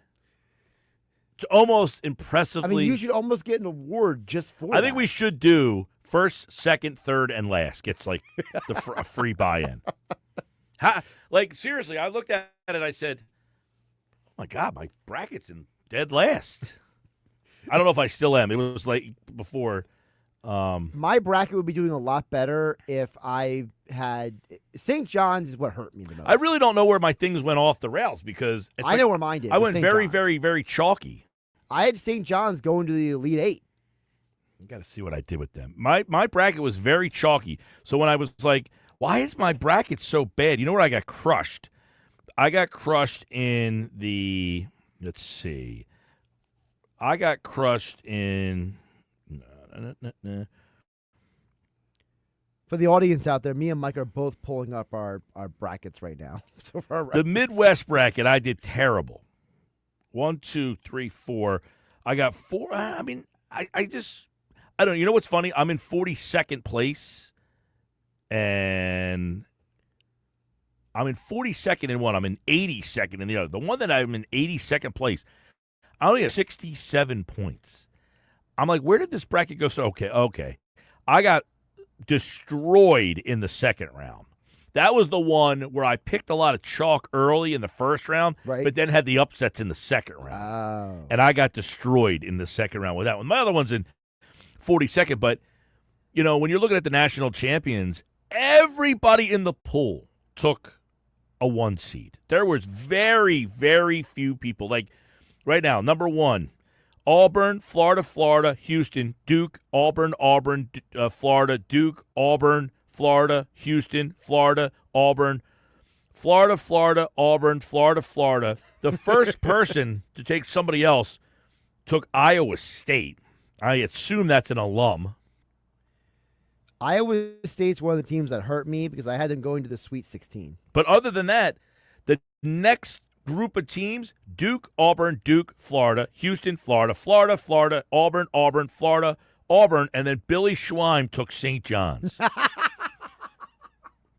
A: It's almost impressively.
B: I mean, you should almost get an award just for
A: I think we should do first, second, third, and last. Gets like a free buy-in. Seriously, I looked at it and I said, oh, my God, my bracket's in dead last. I don't know if I still am. It was like before.
B: My bracket would be doing a lot better if I had St. John's is what hurt me the most.
A: I really don't know where my things went off the rails because
B: I know where mine did.
A: I went
B: St.
A: very,
B: John's.
A: very, very chalky.
B: I had St. John's going to the Elite Eight.
A: You got to see what I did with them. My bracket was very chalky. So when I was like, why is my bracket so bad? You know where I got crushed? I got crushed in the, let's see. I got crushed in,
B: For the audience out there, me and Mike are both pulling up our brackets right now. So for our
A: the Midwest bracket, I did terrible. 1, 2, 3, 4. I got 4. I mean, I don't know. You know what's funny? I'm in 42nd place, and I'm in 42nd in one. I'm in 82nd in the other. The one that I'm in 82nd place, I only have 67 points. I'm like, where did this bracket go? So, okay. I got destroyed in the second round. That was the one where I picked a lot of chalk early in the first round,
B: Right.
A: but then had the upsets in the second round.
B: Oh.
A: And I got destroyed in the second round with that one. My other one's in 42nd, but, you know, when you're looking at the national champions, everybody in the pool took a 1 seed. There was very, very few people. Like, right now, number 1, Auburn, Florida, Houston, Duke, Auburn, Florida, Duke, Auburn, Florida, Houston, Florida, Auburn, Florida, Auburn, Florida. The first person to take somebody else took Iowa State. I assume that's an alum.
B: Iowa State's one of the teams that hurt me because I had them going to the Sweet 16.
A: But other than that, the next group of teams, Duke, Auburn, Duke, Florida, Houston, Florida, Auburn, Florida, Auburn, and then Billy Schweim took St. John's.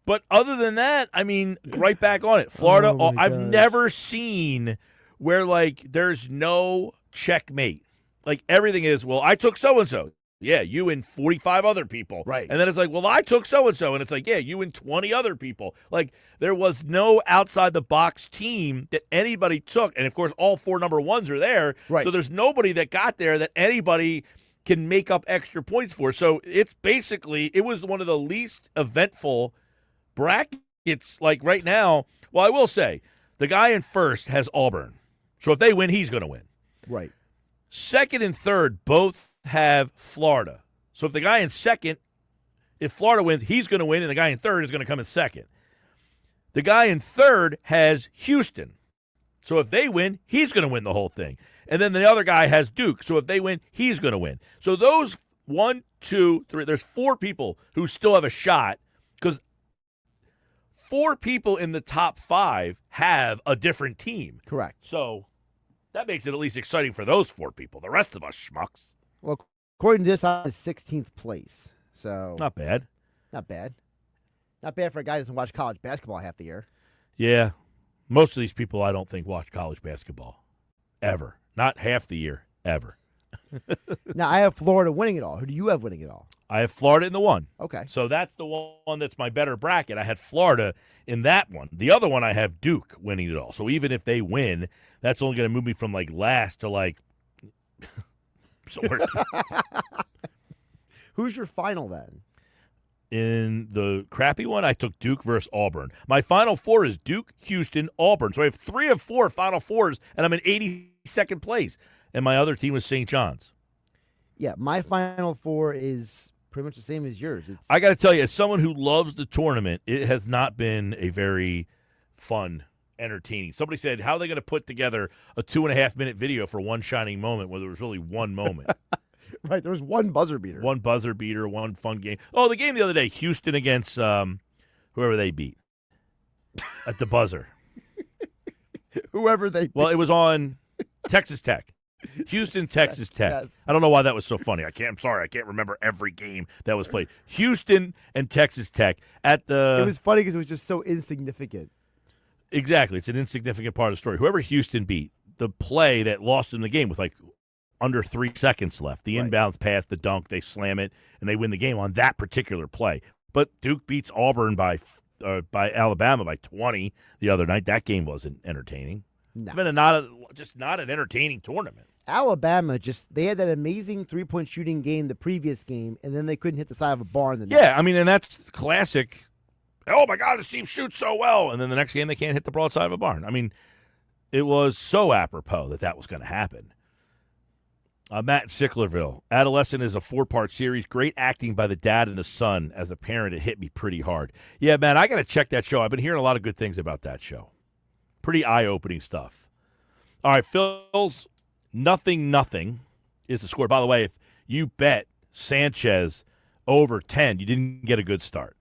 A: But other than that, I mean, right back on it. Florida,
B: Oh my
A: I've
B: gosh.
A: never seen where, like, there's no checkmate. Like, everything is, well, I took so-and-so. Yeah, you and 45 other people.
B: Right.
A: And then it's like, well, I took so-and-so. And it's like, yeah, you and 20 other people. Like, there was no outside-the-box team that anybody took. And, of course, all 4 number 1s are there.
B: Right.
A: So there's nobody that got there that anybody can make up extra points for. So it's basically, it was one of the least eventful brackets, like, right now. Well, I will say, the guy in first has Auburn. So if they win, he's going to win.
B: Right.
A: Second and third both have Florida. So if the guy in second, if Florida wins, he's going to win, and the guy in third is going to come in second. The guy in third has Houston. So if they win, he's going to win the whole thing. And then the other guy has Duke. So if they win, he's going to win. So those 1, 2, 3, there's 4 people who still have a shot because 4 people in the top 5 have a different team.
B: Correct.
A: So that makes it at least exciting for those 4 people. The rest of us schmucks.
B: Well, according to this, I was 16th place. So
A: Not bad.
B: not bad. Not bad for a guy who doesn't watch college basketball half the year.
A: Yeah. Most of these people I don't think watch college basketball. Ever. Not half the year. Ever.
B: Now, I have Florida winning it all. Who do you have winning it all?
A: I have Florida in the 1.
B: Okay.
A: So that's the one that's my better bracket. I had Florida in that one. The other one I have Duke winning it all. So even if they win, that's only going to move me from like last to like sort.
B: Who's your final then?
A: In the crappy one, I took Duke versus Auburn. My final 4 is Duke, Houston, Auburn. So I have 3 of 4 final 4s, and I'm in 82nd place. And my other team was St. John's.
B: Yeah, my final 4 is pretty much the same as yours.
A: I got to tell you, as someone who loves the tournament, it has not been a very fun, entertaining. Somebody said, how are they going to put together a 2.5-minute video for one shining moment where there was really one moment?
B: Right, there was one buzzer beater.
A: One buzzer beater, one fun game. Oh, the game the other day, Houston against whoever they beat at the buzzer.
B: Whoever they
A: Well, it was on Texas Tech. Houston, Texas Tech.
B: Yes.
A: I don't know why that was so funny. I'm sorry, I can't remember every game that was played. Houston and Texas Tech at the.
B: It was funny because it was just so insignificant.
A: Exactly, it's an insignificant part of the story. Whoever Houston beat, the play that lost them the game with like under 3 seconds left, the
B: Right.
A: inbounds pass, the dunk, they slam it, and they win the game on that particular play. But Duke beats Auburn by Alabama by 20 the other night. That game wasn't entertaining.
B: No.
A: It's been just not an entertaining tournament.
B: Alabama they had that amazing 3-point shooting game the previous game, and then they couldn't hit the side of a bar in the next.
A: Yeah, I mean, and that's classic oh my God, this team shoots so well. And then the next game, they can't hit the broadside of a barn. I mean, it was so apropos that was going to happen. Matt in Sicklerville. Adolescent is a 4-part series. Great acting by the dad and the son. As a parent, it hit me pretty hard. Yeah, man, I got to check that show. I've been hearing a lot of good things about that show. Pretty eye-opening stuff. All right, Phil's 0-0 is the score. By the way, if you bet Sanchez over 10, you didn't get a good start.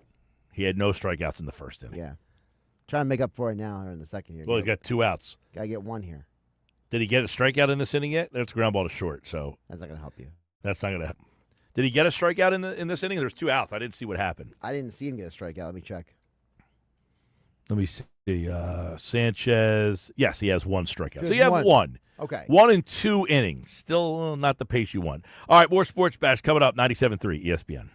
A: He had no strikeouts in the first inning.
B: Yeah. Trying to make up for it now or in the second here.
A: Well, he's got 2 outs.
B: Got to get one here.
A: Did he get a strikeout in this inning yet? That's ground ball to short, so
B: that's not going to help you.
A: That's not going to help. Did he get a strikeout in this inning? There's 2 outs. I didn't see what happened.
B: I didn't see him get a strikeout. Let me check.
A: Let me see. Sanchez. Yes, he has 1 strikeout. So you have
B: 1.
A: 1.
B: Okay.
A: 1 in 2 innings. Still not the pace you want. All right, more Sports Bash coming up. 97.3 ESPN.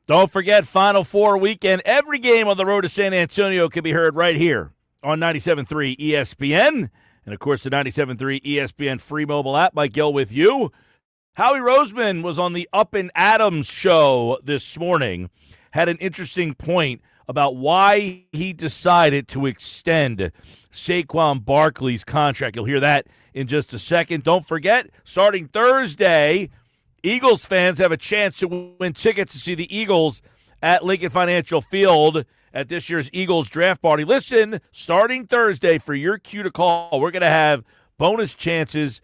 A: Don't forget, Final Four weekend. Every game on the road to San Antonio can be heard right here on 97.3 ESPN. And, of course, the 97.3 ESPN free mobile app. Mike Gill with you. Howie Roseman was on the Up and Adams show this morning. Had an interesting point about why he decided to extend Saquon Barkley's contract. You'll hear that in just a second. Don't forget, starting Thursday, Eagles fans have a chance to win tickets to see the Eagles at Lincoln Financial Field at this year's Eagles Draft Party. Listen, starting Thursday, for your cue to call, we're going to have bonus chances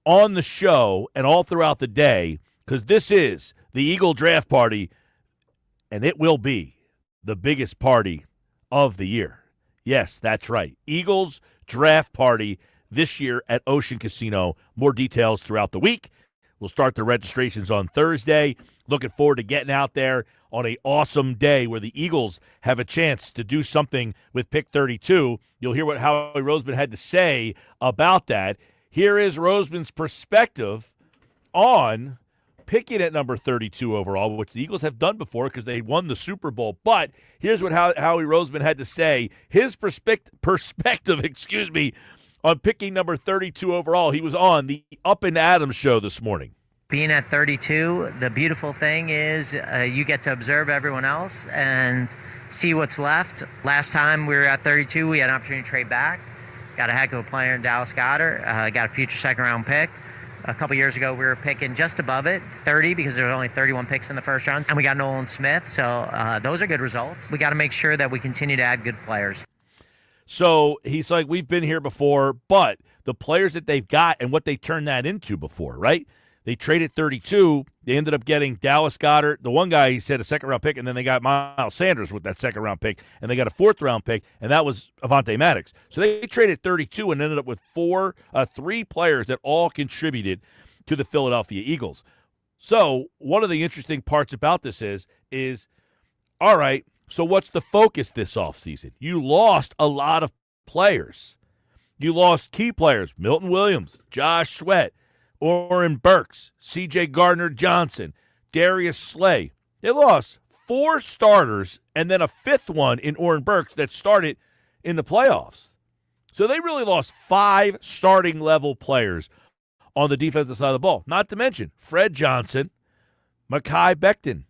A: on the show and all throughout the day, because this is the Eagle Draft Party, and it will be the biggest party of the year. Yes, that's right. Eagles Draft Party this year at Ocean Casino. More details throughout the week. We'll start the registrations on Thursday. Looking forward to getting out there on an awesome day where the Eagles have a chance to do something with pick 32. You'll hear what Howie Roseman had to say about that. Here is Roseman's perspective on picking at number 32 overall, which the Eagles have done before because they won the Super Bowl. But here's what Howie Roseman had to say. His perspective, on picking number 32 overall. He was on the Up and Adams show this morning.
D: Being at 32, the beautiful thing is you get to observe everyone else and see what's left. Last time we were at 32, we had an opportunity to trade back. Got a heck of a player in Dallas Goedert. Got a future second-round pick. A couple years ago, we were picking just above it, 30, because there were only 31 picks in the first round. And we got Nolan Smith, so those are good results. We got to make sure that we continue to add good players.
A: So he's like, we've been here before, but the players that they've got and what they turned that into before, right? They traded 32. They ended up getting Dallas Goedert, the one guy he said a second-round pick, and then they got Miles Sanders with that second-round pick, and they got a fourth-round pick, and that was Avonte Maddox. So they traded 32 and ended up with three players that all contributed to the Philadelphia Eagles. So one of the interesting parts about this is all right, so what's the focus this offseason? You lost a lot of players. You lost key players, Milton Williams, Josh Sweat, Oren Burks, C.J. Gardner-Johnson, Darius Slay. They lost 4 starters and then a fifth one in Oren Burks that started in the playoffs. So they really lost 5 starting-level players on the defensive side of the ball. Not to mention Fred Johnson, Mekhi Becton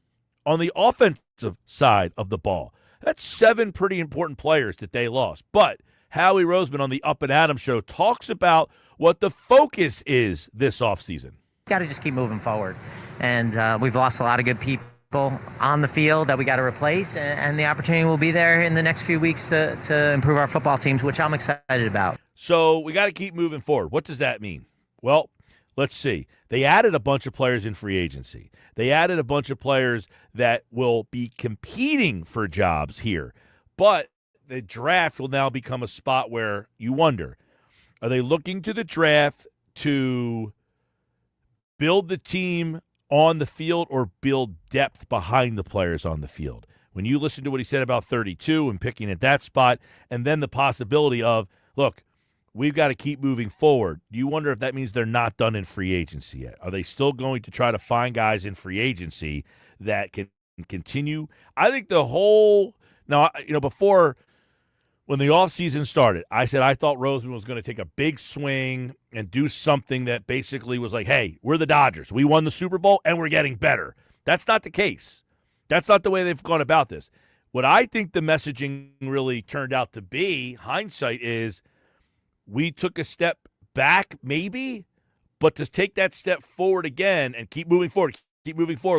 A: on the offensive side of the ball. That's 7 pretty important players that they lost. But Howie Roseman on the Up and Adams show talks about what the focus is this offseason.
D: Got to just keep moving forward. And we've lost a lot of good people on the field that we got to replace, and the opportunity will be there in the next few weeks to improve our football teams, which I'm excited about.
A: So we got to keep moving forward. What does that mean? Well, let's see. They added a bunch of players in free agency. They added a bunch of players that will be competing for jobs here. But the draft will now become a spot where you wonder, are they looking to the draft to build the team on the field or build depth behind the players on the field? When you listen to what he said about 32 and picking at that spot, and then the possibility of, look, we've got to keep moving forward. Do you wonder if that means they're not done in free agency yet? Are they still going to try to find guys in free agency that can continue? I think the whole – now, before – when the offseason started, I said I thought Roseman was going to take a big swing and do something that basically was like, hey, we're the Dodgers. We won the Super Bowl, and we're getting better. That's not the case. That's not the way they've gone about this. What I think the messaging really turned out to be, hindsight, is we took a step back maybe, but to take that step forward again and keep moving forward,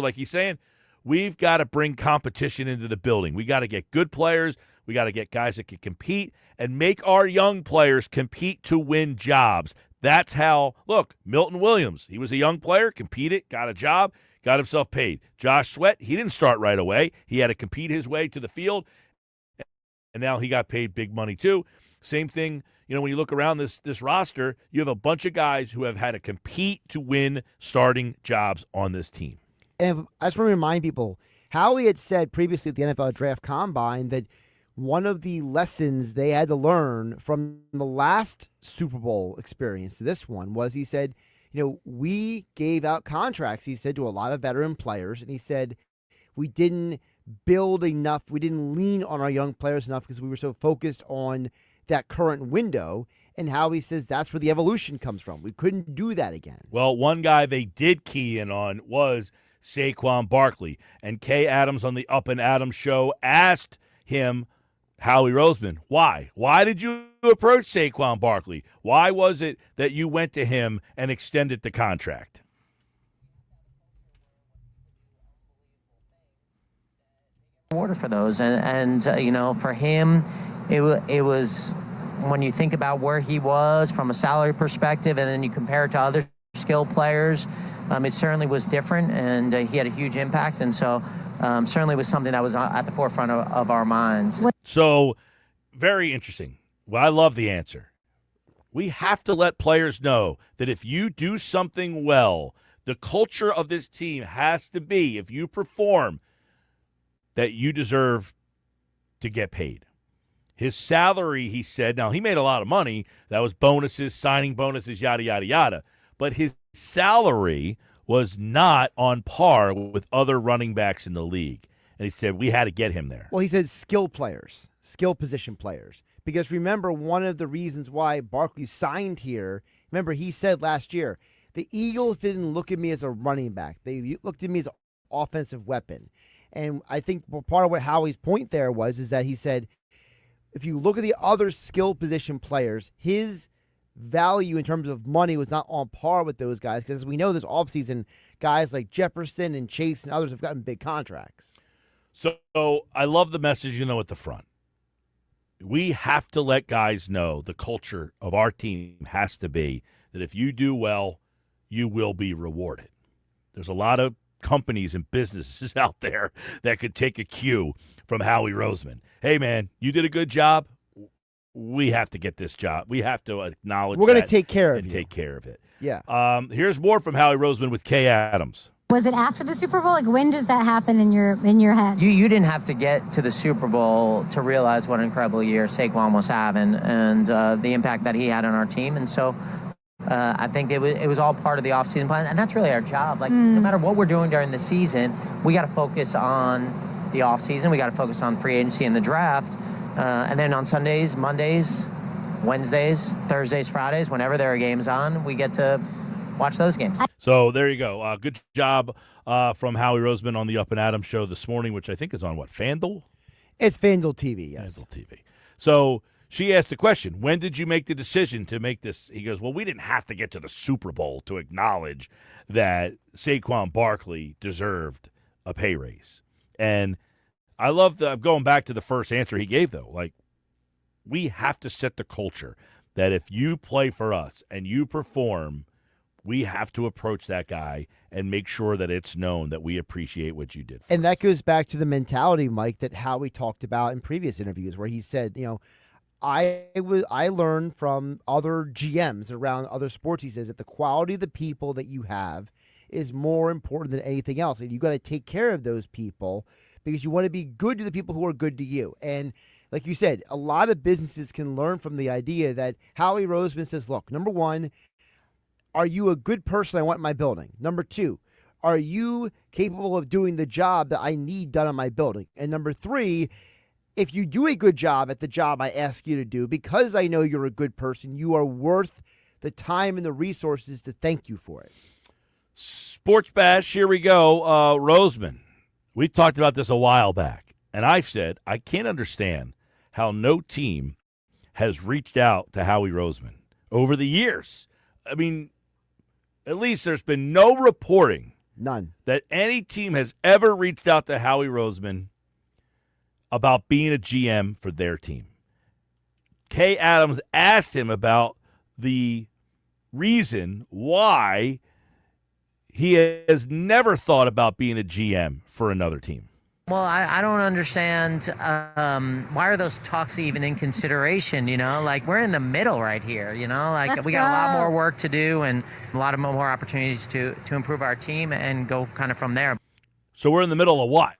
A: like he's saying, we've got to bring competition into the building. We got to get good players. We got to get guys that can compete and make our young players compete to win jobs. That's how, look, Milton Williams, he was a young player, competed, got a job, got himself paid. Josh Sweat, he didn't start right away. He had to compete his way to the field, and now he got paid big money too. Same thing, when you look around this roster, you have a bunch of guys who have had to compete to win starting jobs on this team.
B: And I just want to remind people, Howie had said previously at the NFL Draft Combine that one of the lessons they had to learn from the last Super Bowl experience, this one, was he said, we gave out contracts, he said, to a lot of veteran players, and he said, we didn't build enough, we didn't lean on our young players enough because we were so focused on that current window. And Howie says that's where the evolution comes from. We couldn't do that again.
A: Well, one guy they did key in on was Saquon Barkley. And Kay Adams on the Up and Adams show asked him, Howie Roseman, why? Why did you approach Saquon Barkley? Why was it that you went to him and extended the contract?
D: Order for those, and for him, it was when you think about where he was from a salary perspective, and then you compare it to other skilled players, it certainly was different, and he had a huge impact, and so certainly was something that was at the forefront of our minds.
A: So, very interesting. Well, I love the answer. We have to let players know that if you do something well, the culture of this team has to be, if you perform, that you deserve to get paid. His salary, he said, now he made a lot of money. That was bonuses, signing bonuses, yada, yada, yada. But his salary was not on par with other running backs in the league. And he said, we had to get him there.
B: Well, he said skill players, skill position players. Because remember, one of the reasons why Barkley signed here, remember he said last year, the Eagles didn't look at me as a running back. They looked at me as an offensive weapon. And I think part of what Howie's point there is that he said, if you look at the other skill position players, his value in terms of money was not on par with those guys. Because as we know, this offseason, guys like Jefferson and Chase and others have gotten big contracts.
A: So I love the message, at the front. We have to let guys know the culture of our team has to be that if you do well, you will be rewarded. There's a lot of companies and businesses out there that could take a cue from Howie Roseman. Hey, man, you did a good job. We have to get this job. We have to acknowledge
B: we're going to take care of
A: and
B: you.
A: take care of it.
B: Yeah.
A: Here's more from Howie Roseman with Kay Adams.
E: Was it after the Super Bowl? Like, when does that happen in your head?
D: You didn't have to get to the Super Bowl to realize what an incredible year Saquon was having and the impact that he had on our team. And so I think it was all part of the offseason plan, and that's really our job. Like, no matter what we're doing during the season, we got to focus on the offseason. We got to focus on free agency and the draft. And then on Sundays, Mondays, Wednesdays, Thursdays, Fridays, whenever there are games on, we get to watch those games.
A: So there you go. Good job from Howie Roseman on the Up and Adams show this morning, which I think is on what, FanDuel?
B: It's FanDuel TV, yes.
A: FanDuel TV. So she asked the question, when did you make the decision to make this? He goes, well, we didn't have to get to the Super Bowl to acknowledge that Saquon Barkley deserved a pay raise. And I love going back to the first answer he gave, though. Like, we have to set the culture that if you play for us and you perform, we have to approach that guy and make sure that it's known that we appreciate what you did for
B: And
A: us.
B: that goes back to the mentality, Mike, that Howie talked about in previous interviews where he said, I learned from other GMs around other sports. He says that the quality of the people that you have is more important than anything else. And you got to take care of those people because you want to be good to the people who are good to you. And like you said, a lot of businesses can learn from the idea that Howie Roseman says, look, number one, are you a good person I want in my building? Number two, are you capable of doing the job that I need done on my building? And number three, if you do a good job at the job I ask you to do, because I know you're a good person, you are worth the time and the resources to thank you for it.
A: Sports Bash, here we go. Roseman, we talked about this a while back, and I said I can't understand how no team has reached out to Howie Roseman over the years. I mean, at least there's been no reporting
B: None.
A: that any team has ever reached out to Howie Roseman about being a GM for their team. Kay Adams asked him about the reason why he has never thought about being a GM for another team.
D: Well, I don't understand why are those talks even in consideration, Like, we're in the middle right here, Like,
E: Let's
D: we got a lot
E: go.
D: more work to do and a lot of more opportunities to improve our team and go kind of from there.
A: So we're in the middle of what?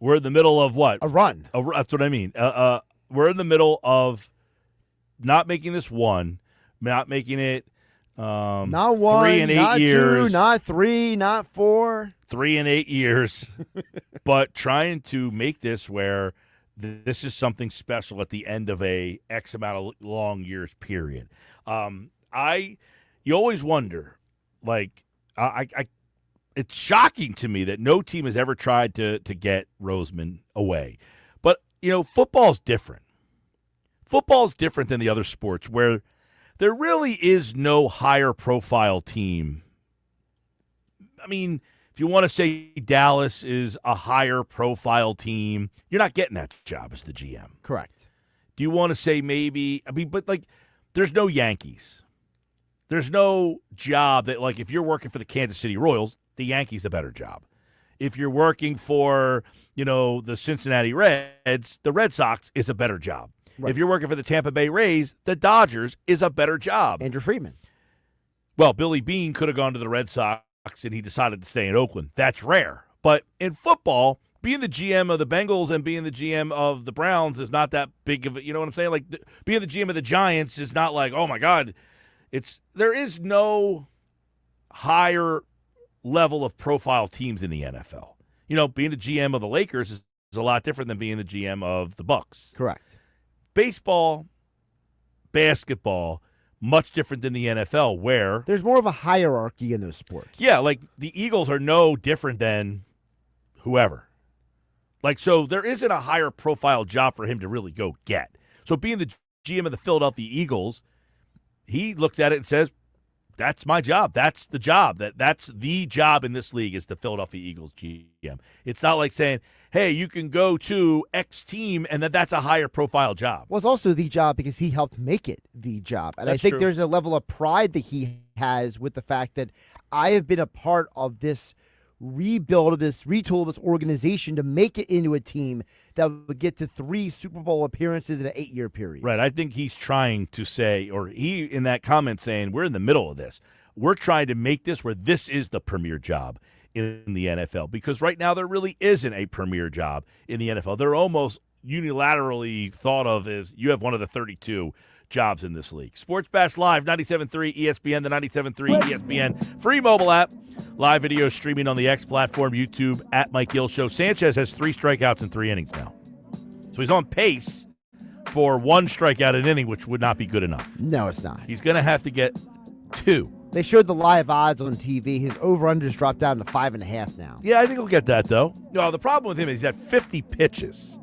A: We're in the middle of what?
B: A run.
A: That's what I mean. We're in the middle of not making this one, not making it
B: Not one,
A: 3 and 8
B: not
A: years.
B: two, not three, not four.
A: 3 and 8 years. but trying to make this where this is something special at the end of a X amount of long years period. You always wonder, like, it's shocking to me that no team has ever tried to get Roseman away. But, football's different. Football's different than the other sports where there really is no higher profile team. I mean, if you want to say Dallas is a higher profile team, you're not getting that job as the GM.
B: Correct.
A: Do you want to say but there's no Yankees. There's no job that, like, if you're working for the Kansas City Royals, the Yankees a better job. If you're working for, the Cincinnati Reds, the Red Sox is a better job. Right. If you're working for the Tampa Bay Rays, the Dodgers is a better job.
B: Andrew Friedman.
A: Well, Billy Beane could have gone to the Red Sox, and he decided to stay in Oakland. That's rare. But in football, being the GM of the Bengals and being the GM of the Browns is not that big of a, you know what I'm saying? Like, being the GM of the Giants is not like, oh, my God. There is no higher level of profile teams in the NFL. Being the GM of the Lakers is a lot different than being the GM of the Bucks.
B: Correct.
A: Baseball, basketball, much different than the NFL, where
B: there's more of a hierarchy in those sports.
A: Yeah, like the Eagles are no different than whoever. Like, so there isn't a higher profile job for him to really go get. So being the GM of the Philadelphia Eagles, he looked at it and says, that's my job. That's the job. That's the job in this league is the Philadelphia Eagles GM. It's not like saying, hey, you can go to X team and that's a higher profile job.
B: Well, it's also the job because he helped make it the job. And
A: That's
B: I think
A: true.
B: there's a level of pride that he has with the fact that I have been a part of this rebuild of this, retool of this organization to make it into a team that would get to 3 Super Bowl appearances in an 8-year period.
A: Right. I think he's trying to say, or he in that comment saying, we're in the middle of this. We're trying to make this where this is the premier job in the NFL, because right now there really isn't a premier job in the NFL. They're almost unilaterally thought of as you have one of the 32 jobs in this league. Sports Bash Live, 97.3 ESPN, the 97.3 ESPN free mobile app. Live video streaming on the X platform, YouTube, at Mike Gill Show. Sanchez has 3 strikeouts in 3 innings now. So he's on pace for 1 strikeout an inning, which would not be good enough.
B: No, it's not.
A: He's going to have to get 2.
B: They showed the live odds on TV. His over-under's dropped down to 5.5 now.
A: Yeah, I think he'll get that, though. No, the problem with him is he's at 50 pitches.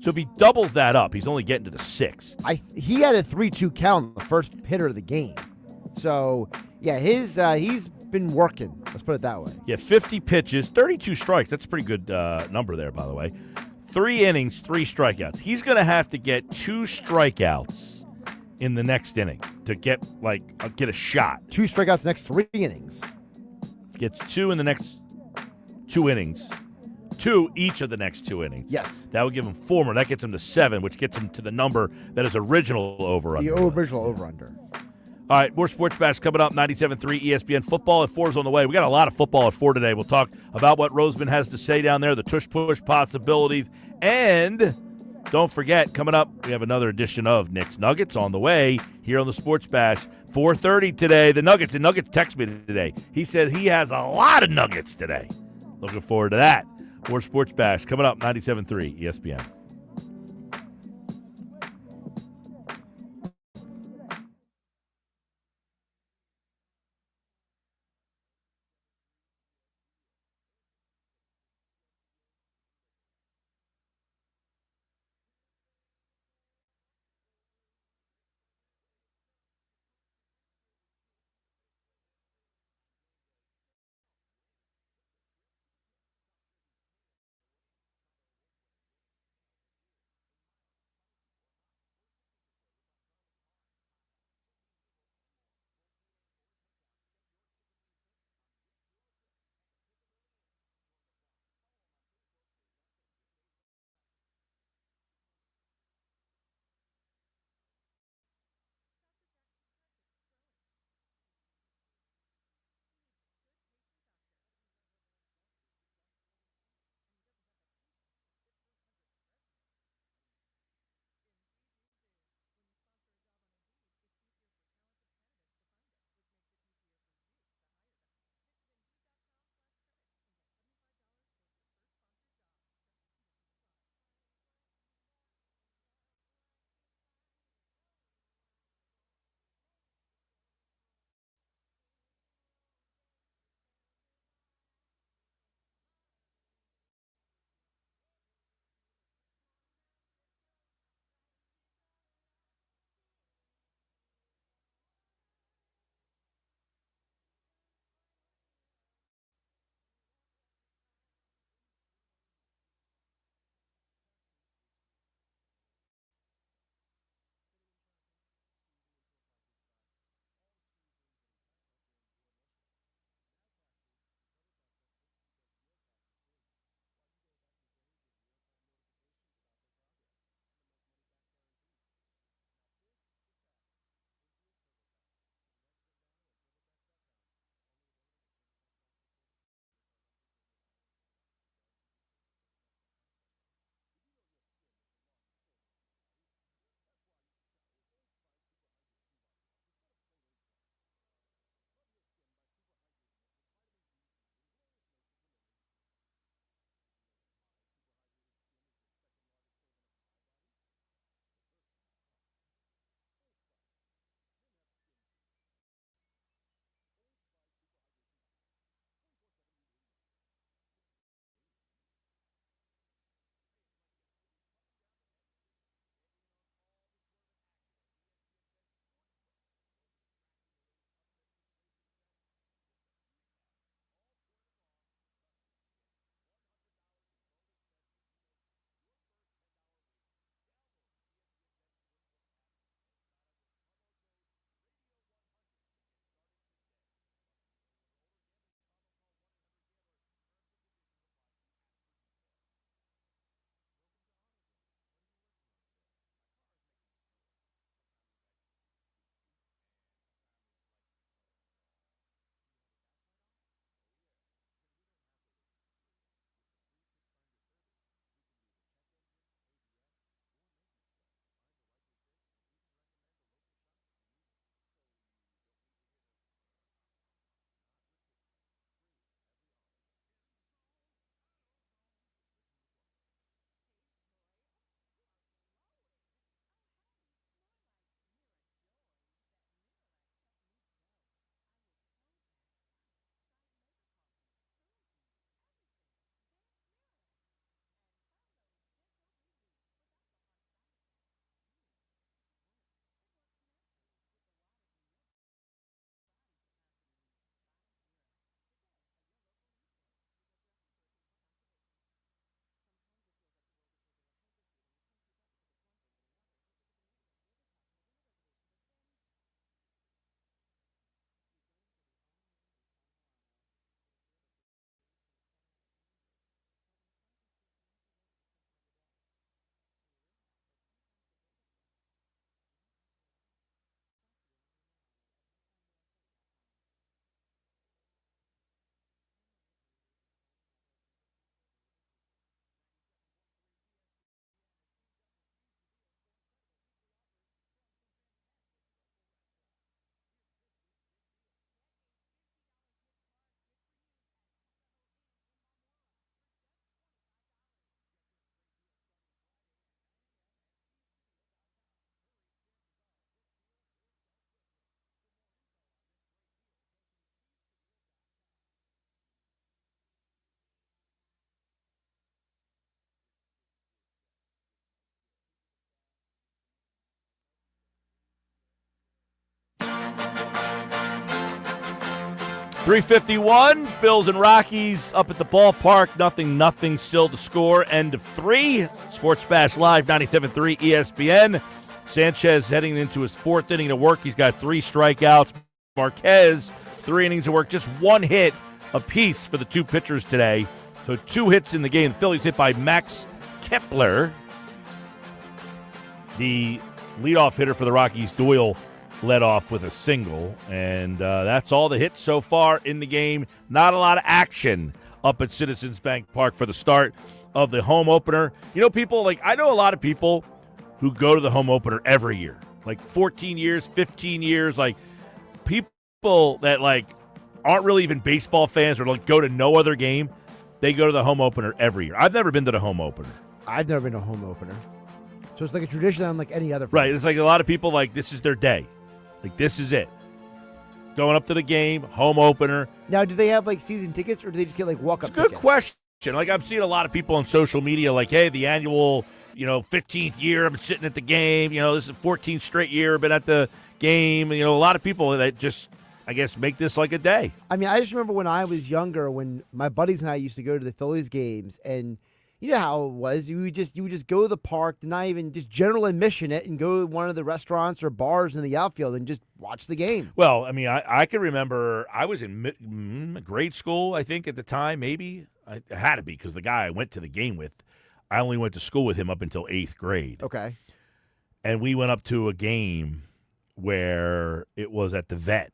A: So if he doubles that up, he's only getting to the 6th.
B: He had a 3-2 count, the first hitter of the game. So, yeah, he's been working. Let's put it that way.
A: Yeah, 50 pitches, 32 strikes. That's a pretty good number there, by the way. 3 innings, 3 strikeouts. He's going to have to get 2 strikeouts in the next inning to get a shot.
B: 2 strikeouts next 3 innings.
A: Gets 2 in the next 2 innings. 2 each of the next 2 innings.
B: Yes.
A: That would give him 4 more. That gets him to 7, which gets him to the number that is original over-under.
B: The original over-under.
A: All right, more Sports Bash coming up, 97.3 ESPN. Football at 4 is on the way. We got a lot of football at 4 today. We'll talk about what Roseman has to say down there, the Tush Push possibilities, and don't forget, coming up, we have another edition of Nick's Nuggets on the way here on the Sports Bash. 4:30 today, the Nuggets, and Nuggets text me today. He said he has a lot of Nuggets today. Looking forward to that. More Sports Bash coming up, 97.3 ESPN. 3:51, Phils and Rockies up at the ballpark. Nothing still to score. End of 3. Sports Bash Live, 97.3 ESPN. Sanchez heading into his 4th inning of work. He's got 3 strikeouts. Marquez, 3 innings of work, just 1 hit apiece for the 2 pitchers today. So 2 hits in the game. The Phillies hit by Max Kepler. The leadoff hitter for the Rockies, Doyle, led off with a single, and that's all the hits so far in the game. Not a lot of action up at Citizens Bank Park for the start of the home opener. You know, people, I know a lot of people who go to the home opener every year, 14 years, 15 years, people that, aren't really even baseball fans or, go to no other game. They go to the home opener every year. I've never been to the home opener.
B: I've never been to a home opener. So it's like a tradition unlike any other.
A: Right. It's a lot of people, this is their day. This is it. Going up to the game, home opener.
B: Now, do they have season tickets, or do they just get walk-up
A: tickets? It's a good question. I'm seeing a lot of people on social media hey, the annual, 15th year I've been sitting at the game. This is 14th straight year I've been at the game. A lot of people that just, I guess, make this like a day.
B: I mean, I just remember when I was younger, when my buddies and I used to go to the Phillies games, and you know how it was. You would just go to the park, not even just general admission it, and go to one of the restaurants or bars in the outfield and just watch the game.
A: Well, I mean, I can remember I was in grade school, I think, at the time, maybe. I had to be, because the guy I went to the game with, I only went to school with him up until 8th grade.
B: Okay.
A: And we went up to a game where it was at the Vet.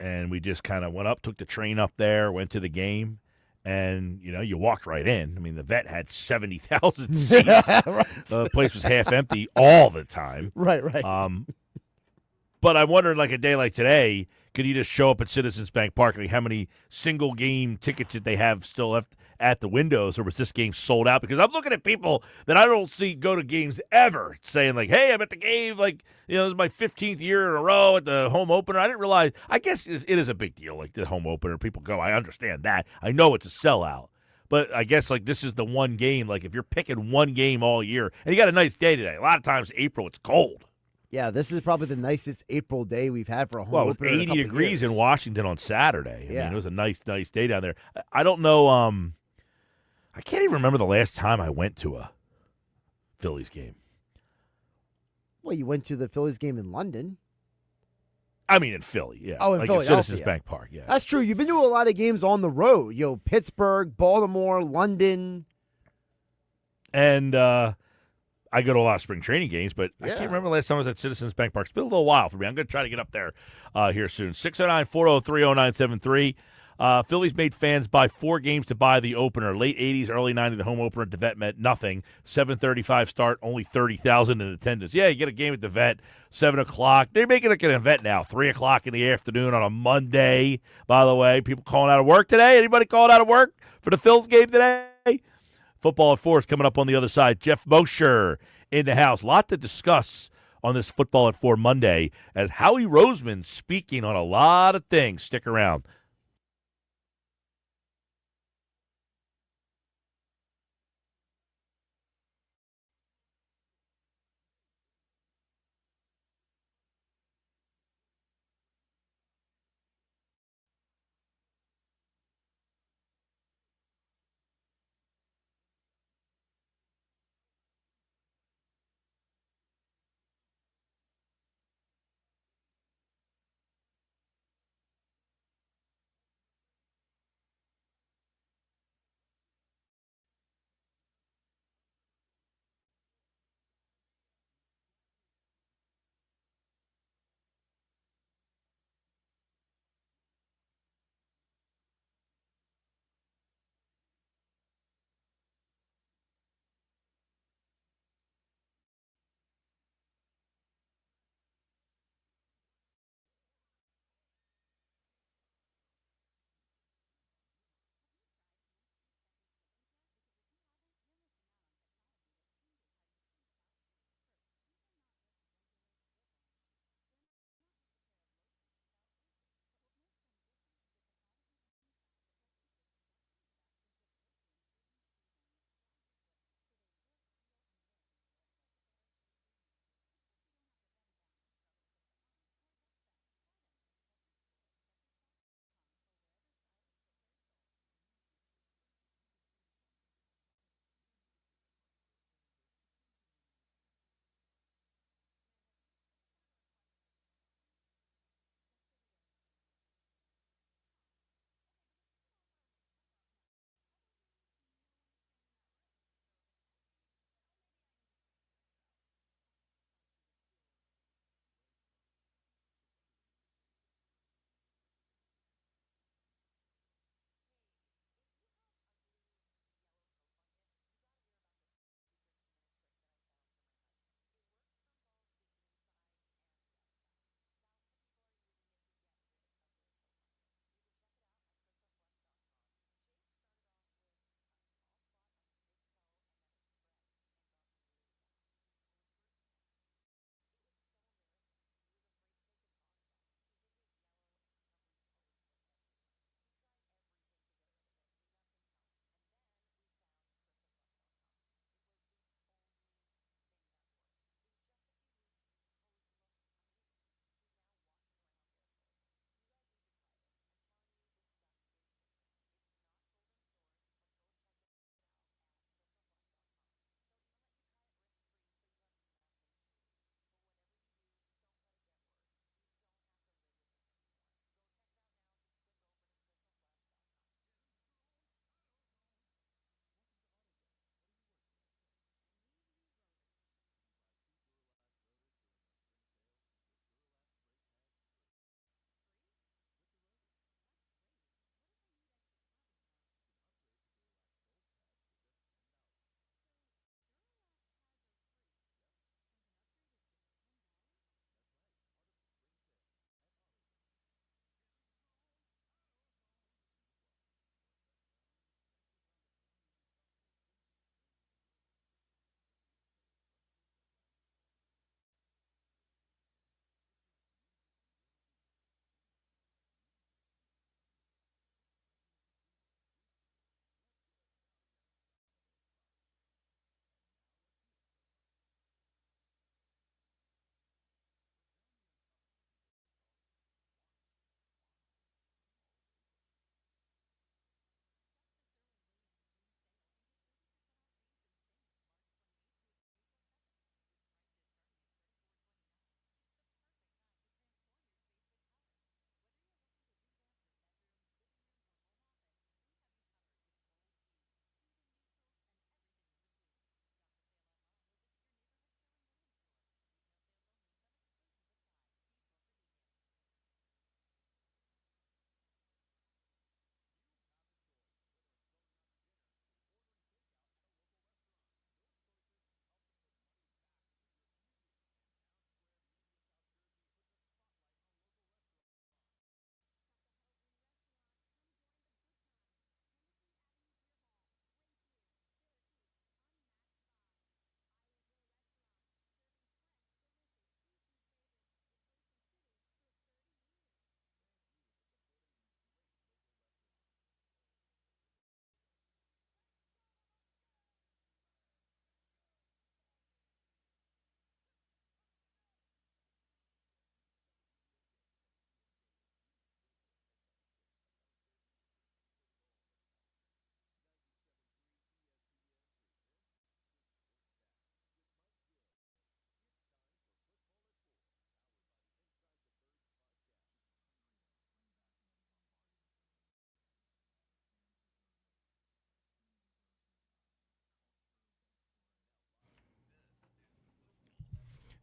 A: And we just kind of went up, took the train up there, went to the game. And, you walked right in. I mean, the Vet had 70,000 seats.
B: Right.
A: The place was half empty all the time.
B: Right.
A: But I wondered, a day like today, could you just show up at Citizens Bank Park? How many single game tickets did they have still left at the windows, or was this game sold out? Because I'm looking at people that I don't see go to games ever saying, hey, I'm at the game. This is my 15th year in a row at the home opener. I didn't realize. I guess it is a big deal, the home opener. People go. I understand that. I know it's a sellout. But I guess, this is the one game. If you're picking one game all year, and you got a nice day today. A lot of times, April, it's cold.
B: Yeah, this is probably the nicest April day we've had for a home
A: opener. Well, it was 80 degrees in Washington on Saturday. I mean, it was a nice day down there. I don't know. I can't even remember the last time I went to a Phillies game.
B: Well, you went to the Phillies game in London.
A: I mean, in Philly, yeah.
B: Oh, in Philadelphia.
A: At Citizens Bank Park, yeah.
B: That's true. You've been to a lot of games on the road. Pittsburgh, Baltimore, London.
A: And I go to a lot of spring training games, but I can't remember the last time I was at Citizens Bank Park. It's been a little while for me. I'm going to try to get up there here soon. 609-403-0973. Phillies made fans buy 4 games to buy the opener. Late 80s, early 90s, the home opener at the Vet meant nothing. 7:35 start, only 30,000 in attendance. Yeah, you get a game at the Vet, 7 o'clock. They're making it an event now, 3 o'clock in the afternoon on a Monday, by the way. People calling out of work today? Anybody calling out of work for the Phils game today? Football at 4 is coming up on the other side. Jeff Mosher in the house. A lot to discuss on this Football at 4 Monday as Howie Roseman speaking on a lot of things. Stick around.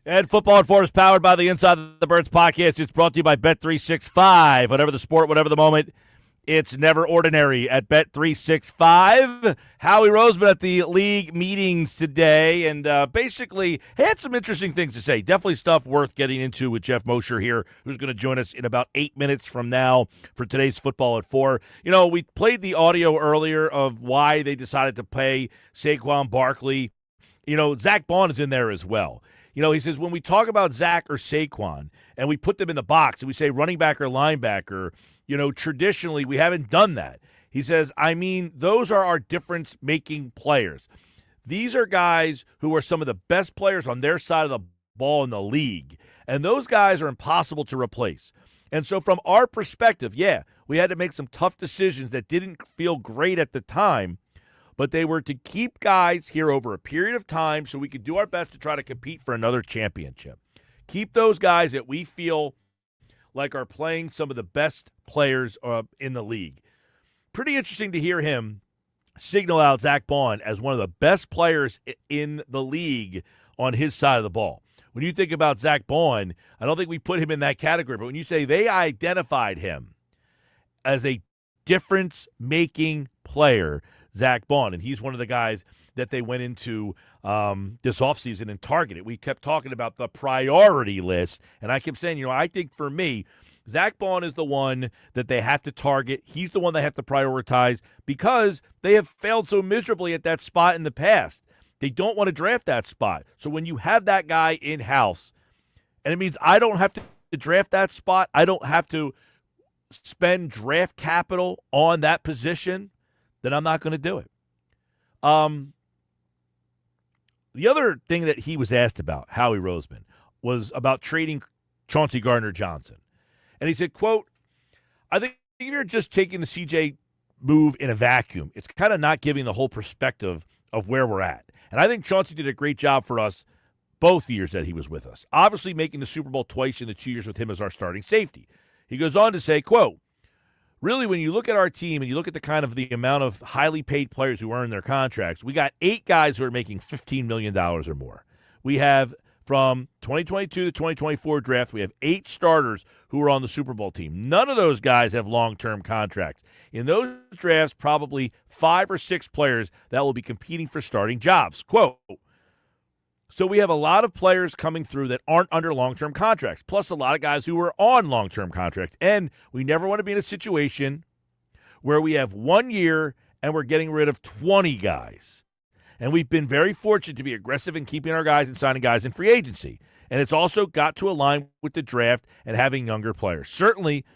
A: And Football at 4 is powered by the Inside the Birds podcast. It's brought to you by Bet365. Whatever the sport, whatever the moment, it's never ordinary at Bet365. Howie Roseman at the league meetings today and basically had some interesting things to say. Definitely stuff worth getting into with Jeff Mosher here, who's going to join us in about 8 minutes from now for today's Football at 4. You know, we played the audio earlier of why they decided to pay Saquon Barkley. You know, Zach Bond is in there as well. You know, he says when we talk about Zach or Saquon and we put them in the box and we say running back or linebacker, you know, traditionally we haven't done that. He says, I mean, those are our difference-making players. These are guys who are some of the best players on their side of the ball in the league, and those guys are impossible to replace. And so from our perspective, yeah, we had to make some tough decisions that didn't feel great at the time, but they were to keep guys here over a period of time so we could do our best to try to compete for another championship. Keep those guys that we feel like are playing some of the best players in the league. Pretty interesting to hear him signal out Zach Bond as one of the best players in the league on his side of the ball. When you think about Zach Bond, I don't think we put him in that category, but when you say they identified him as a difference-making player, Zach Bond, and he's one of the guys that they went into this offseason and targeted. We kept talking about the priority list, and I kept saying, you know, I think for me, Zach Bond is the one that they have to target. He's the one they have to prioritize because they have failed so miserably at that spot in the past. They don't want to draft that spot. So when you have that guy in-house, and it means I don't have to draft that spot, I don't have to spend draft capital on that position, then I'm not going to do it. The other thing that he was asked about, Howie Roseman, was about trading Chauncey Gardner-Johnson. And he said, quote, I think you're just taking the CJ move in a vacuum. It's kind of not giving the whole perspective of where we're at. And I think Chauncey did a great job for us both years that he was with us. Obviously making the Super Bowl twice in the 2 years with him as our starting safety. He goes on to say, quote, really, when you look at our team and you look at the amount of highly paid players who earn their contracts, we got 8 guys who are making $15 million or more. We have, from 2022 to 2024 draft, we have 8 starters who are on the Super Bowl team. None of those guys have long-term contracts. In those drafts, probably 5 or 6 players that will be competing for starting jobs. Quote, so we have a lot of players coming through that aren't under long-term contracts, plus a lot of guys who are on long-term contracts. And we never want to be in a situation where we have 1 year and we're getting rid of 20 guys. And we've been very fortunate to be aggressive in keeping our guys and signing guys in free agency. And it's also got to align with the draft and having younger players. Certainly,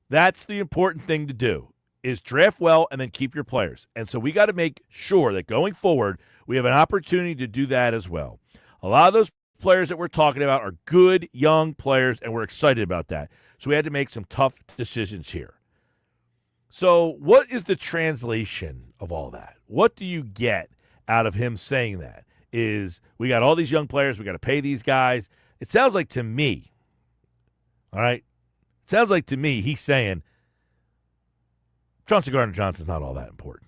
A: that's the important thing to do, is draft well and then keep your players. And so we got to make sure that going forward, we have an opportunity to do that as well. A lot of those players that we're talking about are good, young players, and we're excited about that. So we had to make some tough decisions here. So what is the translation of all that? What do you get out of him saying that? Is we got all these young players, we got to pay these guys. It sounds like to me, all right, it sounds like to me he's saying Chauncey Gardner-Johnson's not all that important.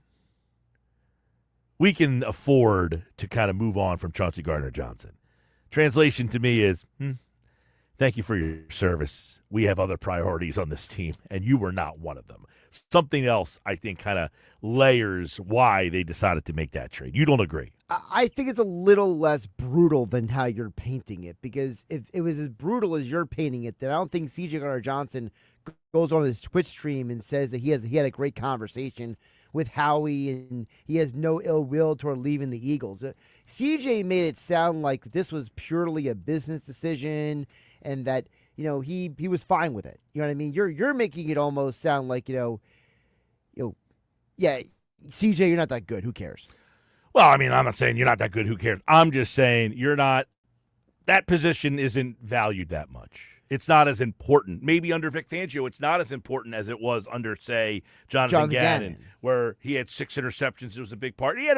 A: We can afford to kind of move on from Chauncey Gardner-Johnson. Translation to me is, thank you for your service. We have other priorities on this team, and you were not one of them. Something else, I think, kind of layers why they decided to make that trade. You don't agree?
B: I think it's a little less brutal than how you're painting it, because if it was as brutal as you're painting it, then I don't think C.J. Gardner-Johnson goes on his Twitch stream and says that he had a great conversation with Howie and he has no ill will toward leaving the Eagles. CJ made it sound like this was purely a business decision and that, you know, he was fine with it. You know what I mean? You're making it almost sound like, yeah, CJ, you're not that good. Who cares?
A: Well, I mean, I'm not saying you're not that good. Who cares? I'm just saying you're not – that position isn't valued that much. It's not as important. Maybe under Vic Fangio, it's not as important as it was under, say, Jonathan Gannon, where he had 6 interceptions. It was a big part. He had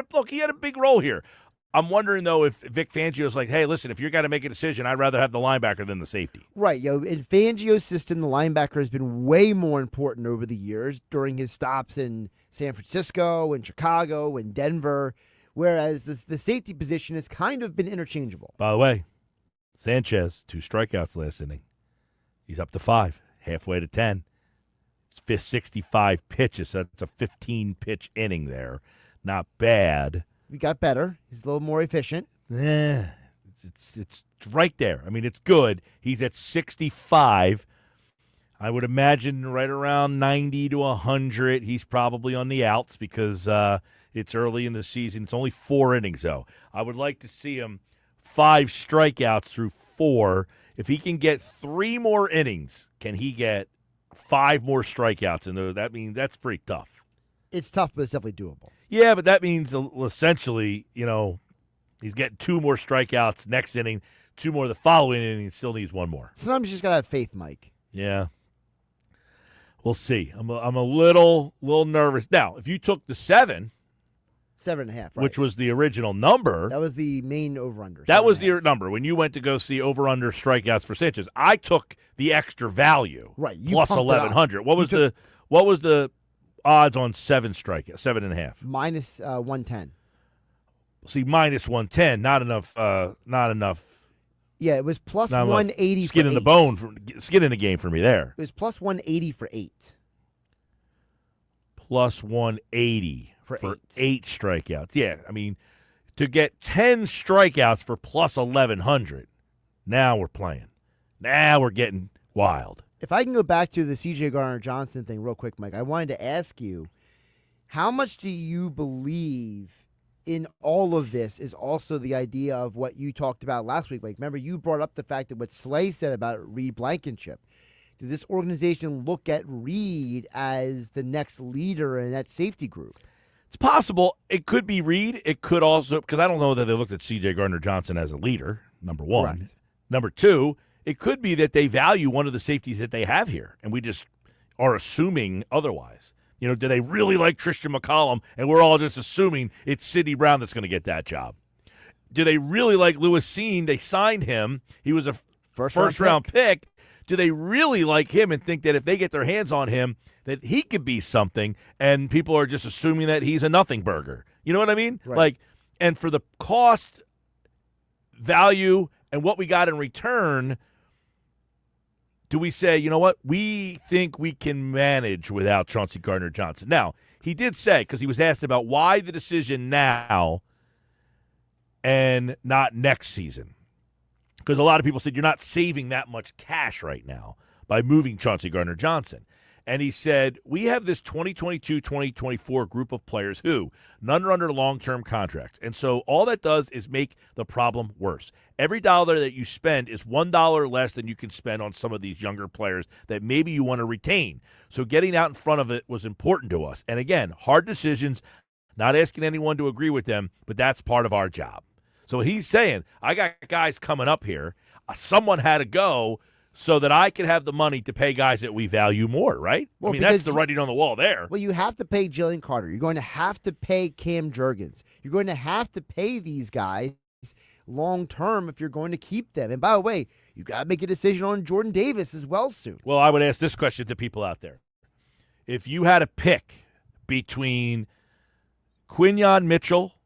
A: a big role here. I'm wondering, though, if Vic Fangio's like, hey, listen, if you're going to make a decision, I'd rather have the linebacker than the safety.
B: Right. In Fangio's system, the linebacker has been way more important over the years during his stops in San Francisco and Chicago and Denver, whereas the safety position has kind of been interchangeable.
A: By the way, Sanchez, 2 strikeouts last inning. He's up to 5, halfway to 10. It's 65 pitches. So that's a 15-pitch inning there. Not bad.
B: We got better. He's a little more efficient.
A: Yeah, it's right there. I mean, it's good. He's at 65. I would imagine right around 90 to 100. He's probably on the outs because it's early in the season. It's only 4 innings, though. I would like to see him 5 strikeouts through 4. If he can get 3 more innings, can he get 5 more strikeouts? And that means that's pretty tough.
B: It's tough, but it's definitely doable.
A: Yeah, but that means essentially, he's getting 2 more strikeouts next inning, 2 more the following inning, and still needs 1 more.
B: Sometimes you just got to have faith, Mike.
A: Yeah. We'll see. I'm a little nervous. Now, if you took the 7,
B: 7.5, right.
A: which was the original number.
B: That was the main over-under.
A: That was the number when you went to go see over-under strikeouts for Sanchez. I took the extra value,
B: right?
A: Plus 1,100. What was the odds on 7 strikeouts? 7.5.
B: Minus 110.
A: See, minus 110. Not enough. Not enough.
B: Yeah, it was plus 180.
A: Skin in the bone. Skin in the game for me there.
B: It was plus 180 for 8.
A: Plus 180
B: for
A: 8 strikeouts. Yeah, I mean, to get 10 strikeouts for plus 1,100, now we're playing. Now we're getting wild.
B: If I can go back to the C.J. Gardner-Johnson thing real quick, Mike, I wanted to ask you, how much do you believe in all of this is also the idea of what you talked about last week? Like, remember, you brought up the fact that what Slay said about Reed Blankenship. Does this organization look at Reed as the next leader in that safety group?
A: It's possible. It could be Reed. It could also, because I don't know that they looked at C.J. Gardner-Johnson as a leader, number 1.
B: Correct.
A: Number 2, it could be that they value one of the safeties that they have here, and we just are assuming otherwise. Do they really like Christian McCollum, and we're all just assuming it's Sidney Brown that's going to get that job? Do they really like Lewis Seen? They signed him. He was a first-round pick. Do they really like him and think that if they get their hands on him, that he could be something, and people are just assuming that he's a nothing burger? You know what I mean?
B: Right.
A: And for the cost, value, and what we got in return, do we say, you know what, we think we can manage without Chauncey Gardner-Johnson? Now, he did say, because he was asked about why the decision now and not next season. Because a lot of people said you're not saving that much cash right now by moving Chauncey Gardner-Johnson. And he said, we have this 2022-2024 group of players who, none are under long-term contracts. And so all that does is make the problem worse. Every dollar that you spend is $1 less than you can spend on some of these younger players that maybe you want to retain. So getting out in front of it was important to us. And again, hard decisions, not asking anyone to agree with them, but that's part of our job. So he's saying, I got guys coming up here. Someone had to go so that I can have the money to pay guys that we value more, right?
B: Well,
A: I mean, that's the writing on the wall there.
B: Well, you have to pay Jalen Carter. You're going to have to pay Cam Jurgens. You're going to have to pay these guys long-term if you're going to keep them. And by the way, you got to make a decision on Jordan Davis as well soon.
A: Well, I would ask this question to people out there. If you had a pick between Quinyon Mitchell,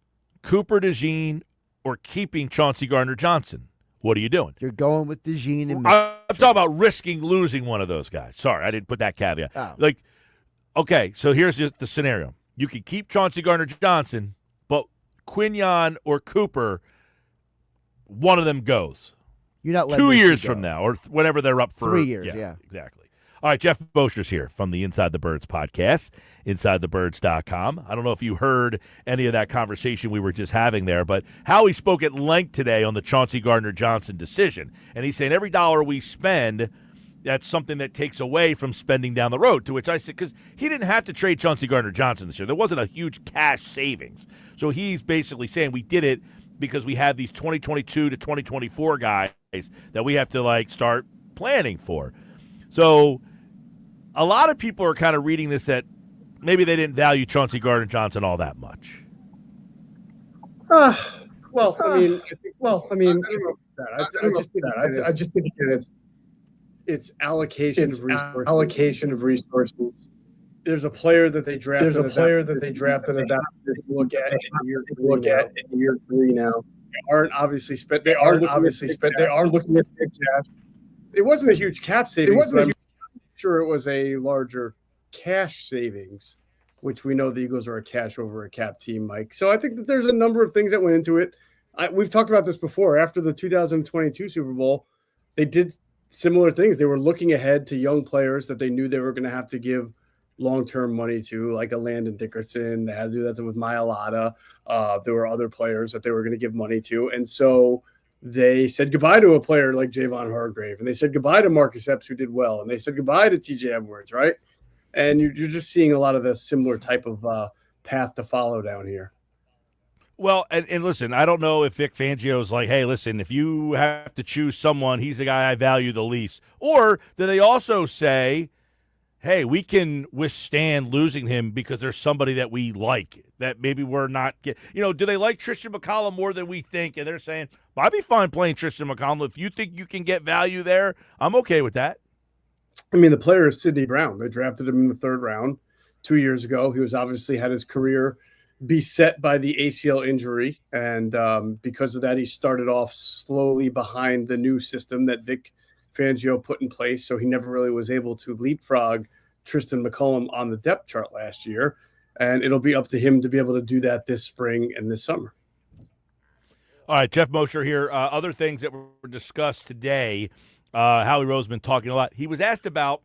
A: Cooper DeJean, or keeping Chauncey Gardner-Johnson, what are you doing?
B: You're going with DeJean and Mitchell.
A: I'm talking about risking losing one of those guys. Sorry, I didn't put that caveat.
B: Oh.
A: Okay, so here's the scenario. You can keep Chauncey Gardner-Johnson, but Quinyon or Cooper, one of them goes.
B: You're not letting
A: 2 years
B: go.
A: from now or whenever they're up for
B: 3 years, yeah.
A: Exactly. All right, Jeff Boscher's here from the Inside the Birds podcast, InsideTheBirds.com. I don't know if you heard any of that conversation we were just having there, but Howie spoke at length today on the Chauncey Gardner-Johnson decision, and he's saying every dollar we spend, that's something that takes away from spending down the road, to which I said, because he didn't have to trade Chauncey Gardner-Johnson this year. There wasn't a huge cash savings. So he's basically saying we did it because we have these 2022 to 2024 guys that we have to, start planning for. So a lot of people are kind of reading this that maybe they didn't value Chauncey Gardner-Johnson all that much.
F: I just think that it's allocation of resources. There's a player that they drafted. Look at in year 3 now. They aren't obviously spent. They are looking at spend cash. It wasn't a huge cap savings. I'm sure it was a larger cash savings, which we know the Eagles are a cash over a cap team, Mike. So I think that there's a number of things that went into it. We've talked about this before. After the 2022 Super Bowl, they did similar things. They were looking ahead to young players that they knew they were going to have to give long-term money to, like a Landon Dickerson. They had to do that with Mailata. There were other players that they were going to give money to. And so they said goodbye to a player like Javon Hargrave, and they said goodbye to Marcus Epps, who did well, and they said goodbye to TJ Edwards, right? And you're just seeing a lot of the similar type of path to follow down here.
A: Well, and listen, I don't know if Vic Fangio's like, hey, listen, if you have to choose someone, he's the guy I value the least. Or do they also say, hey, we can withstand losing him because there's somebody that we like that maybe we're not do they like Tristan McCollum more than we think? And they're saying, well, I'd be fine playing Tristan McCollum. If you think you can get value there, I'm okay with that.
F: I mean, the player is Sidney Brown. They drafted him in the 3rd round 2 years ago. He was obviously had his career beset by the ACL injury. And because of that, he started off slowly behind the new system that Vic Fangio put in place. So he never really was able to leapfrog Tristan McCollum on the depth chart last year. And it'll be up to him to be able to do that this spring and this summer.
A: All right, Jeff Mosher here. Other things that were discussed today, Howie Roseman talking a lot. He was asked about,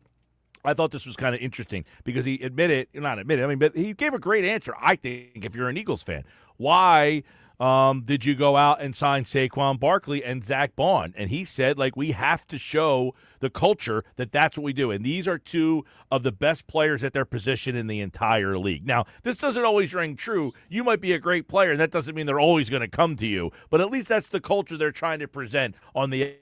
A: I thought this was kind of interesting because he but he gave a great answer, I think, if you're an Eagles fan. Why did you go out and sign Saquon Barkley and Zach Bond? And he said, we have to show the culture that that's what we do. And these are two of the best players at their position in the entire league. Now, this doesn't always ring true. You might be a great player, and that doesn't mean they're always going to come to you. But at least that's the culture they're trying to present on the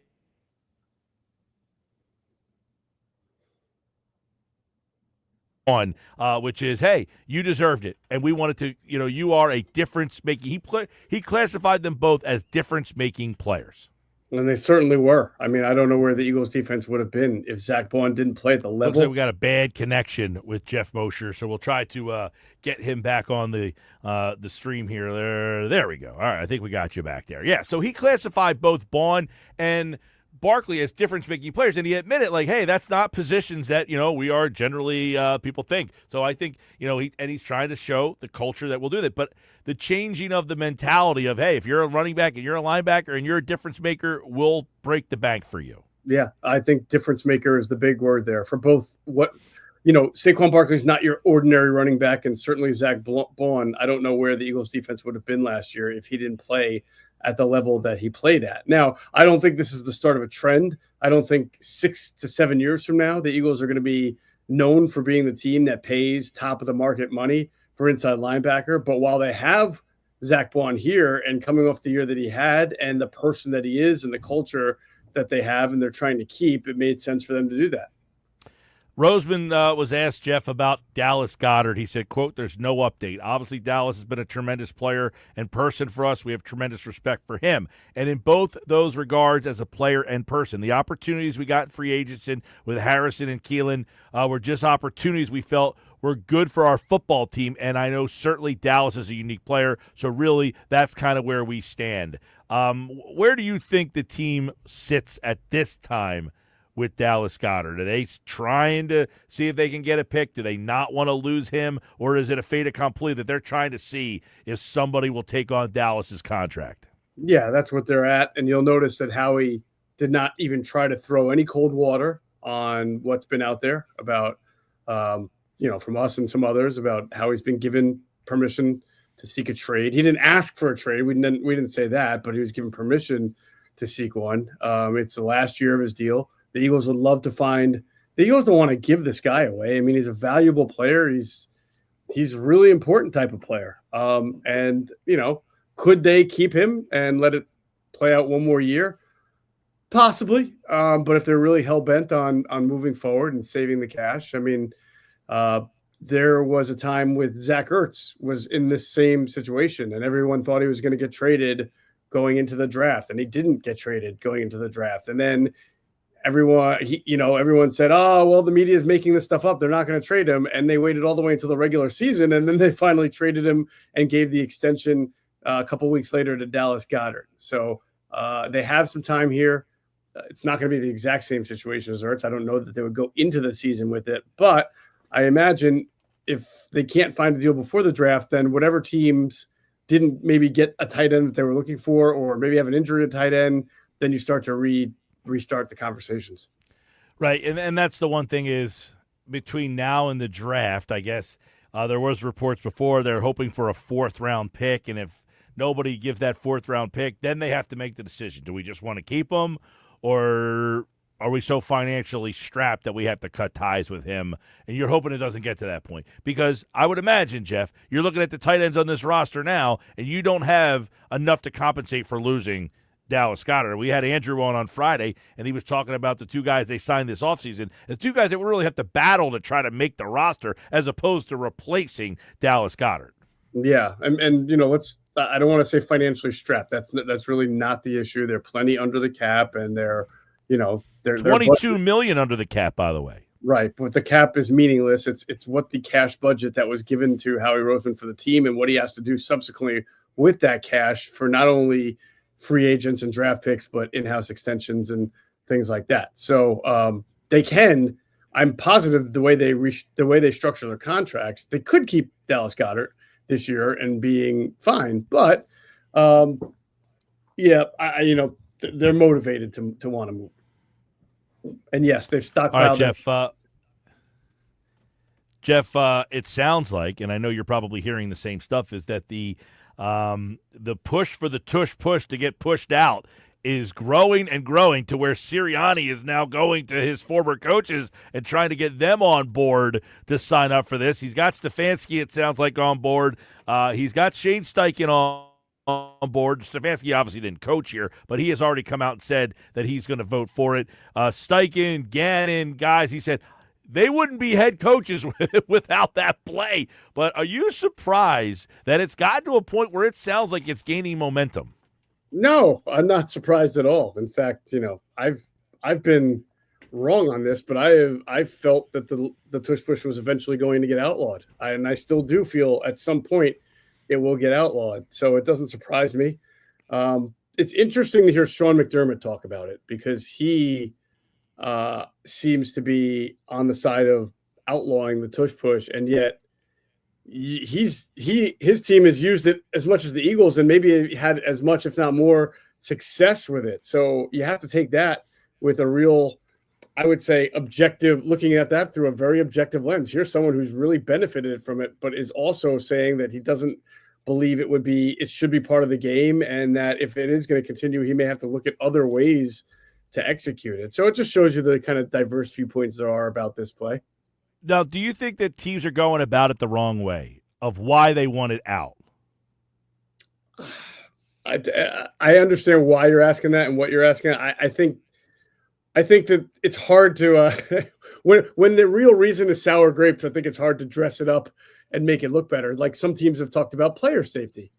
A: which is, hey, you deserved it, and we wanted to, you are a difference-making. He classified them both as difference-making players.
F: And they certainly were. I mean, I don't know where the Eagles defense would have been if Zach Bond didn't play at the level.
A: Looks like we got a bad connection with Jeff Mosher, so we'll try to get him back on the stream here. There we go. All right, I think we got you back there. Yeah, so he classified both Bond and Barkley as difference-making players, and he admitted, hey, that's not positions that, we are generally people think. So I think, he's trying to show the culture that will do that. But the changing of the mentality of, hey, if you're a running back and you're a linebacker and you're a difference maker, we'll break the bank for you.
F: Yeah, I think difference maker is the big word there for both Saquon Barkley is not your ordinary running back, and certainly Zach Bond, I don't know where the Eagles defense would have been last year if he didn't play at the level that he played at. Now, I don't think this is the start of a trend. I don't think 6 to 7 years from now, the Eagles are going to be known for being the team that pays top of the market money for inside linebacker. But while they have Zach Bond here and coming off the year that he had and the person that he is and the culture that they have and they're trying to keep, it made sense for them to do that.
A: Roseman was asked, Jeff, about Dallas Goedert. He said, quote, there's no update. Obviously, Dallas has been a tremendous player and person for us. We have tremendous respect for him. And in both those regards, as a player and person, the opportunities we got in free agency with Harrison and Keelan were just opportunities we felt were good for our football team. And I know certainly Dallas is a unique player. So really, that's kind of where we stand. Where do you think the team sits at this time with Dallas Goedert? Are they trying to see if they can get a pick? Do they not want to lose him? Or is it a fait accompli that they're trying to see if somebody will take on Dallas's contract?
F: Yeah, that's what they're at. And you'll notice that Howie did not even try to throw any cold water on what's been out there about, from us and some others about how he's been given permission to seek a trade. He didn't ask for a trade. We didn't say that, but he was given permission to seek one. It's the last year of his deal. The Eagles would love to find – the Eagles don't want to give this guy away. I mean, he's a valuable player. He's a really important type of player. Could they keep him and let it play out one more year? Possibly. But if they're really hell-bent on moving forward and saving the cash, I mean, there was a time with Zach Ertz was in this same situation, and everyone thought he was going to get traded going into the draft, and he didn't get traded going into the draft. And then – everyone said, oh, well, the media is making this stuff up. They're not going to trade him. And they waited all the way until the regular season. And then they finally traded him and gave the extension a couple weeks later to Dallas Goedert. So they have some time here. It's not going to be the exact same situation as Ertz. I don't know that they would go into the season with it, but I imagine if they can't find a deal before the draft, then whatever teams didn't maybe get a tight end that they were looking for, or maybe have an injury to tight end, then you start to restart the conversations.
A: Right, and that's the one thing is between now and the draft, I guess there was reports before they're hoping for a 4th-round pick, and if nobody gives that 4th-round pick, then they have to make the decision. Do we just want to keep him, or are we so financially strapped that we have to cut ties with him? And you're hoping it doesn't get to that point. Because I would imagine, Jeff, you're looking at the tight ends on this roster now, and you don't have enough to compensate for losing Dallas Goedert. We had Andrew on Friday, and he was talking about the 2 guys they signed this offseason. The 2 guys that would really have to battle to try to make the roster as opposed to replacing Dallas Goedert.
F: Yeah, and I don't want to say financially strapped. That's really not the issue. They're plenty under the cap, and they're
A: $22 million under the cap, by the way.
F: Right, but the cap is meaningless. It's what the cash budget that was given to Howie Roseman for the team and what he has to do subsequently with that cash for not only free agents and draft picks, but in-house extensions and things like that. So they can. I'm positive the way they structure their contracts, they could keep Dallas Goedert this year and being fine. But they're motivated to want to move. And yes, they've stockpiled.
A: All right, Jeff. It sounds like, and I know you're probably hearing the same stuff, is that the push for the Tush Push to get pushed out is growing and growing to where Sirianni is now going to his former coaches and trying to get them on board to sign up for this. He's got Stefanski, it sounds like, on board. He's got Shane Steichen on board. Stefanski obviously didn't coach here, but he has already come out and said that he's going to vote for it. Steichen, Gannon, guys, he said they wouldn't be head coaches without that play. But are you surprised that it's gotten to a point where it sounds like it's gaining momentum?
F: No, I'm not surprised at all. In fact, I've been wrong on this, but I've felt that the Tush Push was eventually going to get outlawed, and I still do feel at some point it will get outlawed. So it doesn't surprise me. It's interesting to hear Sean McDermott talk about it because he seems to be on the side of outlawing the Tush Push, and yet his team has used it as much as the Eagles and maybe had as much, if not more, success with it. So you have to take that with a real, I would say, objective, looking at that through a very objective lens. Here's someone who's really benefited from it, but is also saying that he doesn't believe it should be part of the game, and that if it is going to continue, he may have to look at other ways to execute it. So it just shows you the kind of diverse viewpoints there are about this play.
A: Now, do you think that teams are going about it the wrong way of why they want it out?
F: I understand why you're asking that and what you're asking. I think that it's hard to when the real reason is sour grapes. I think it's hard to dress it up and make it look better. Like some teams have talked about player safety,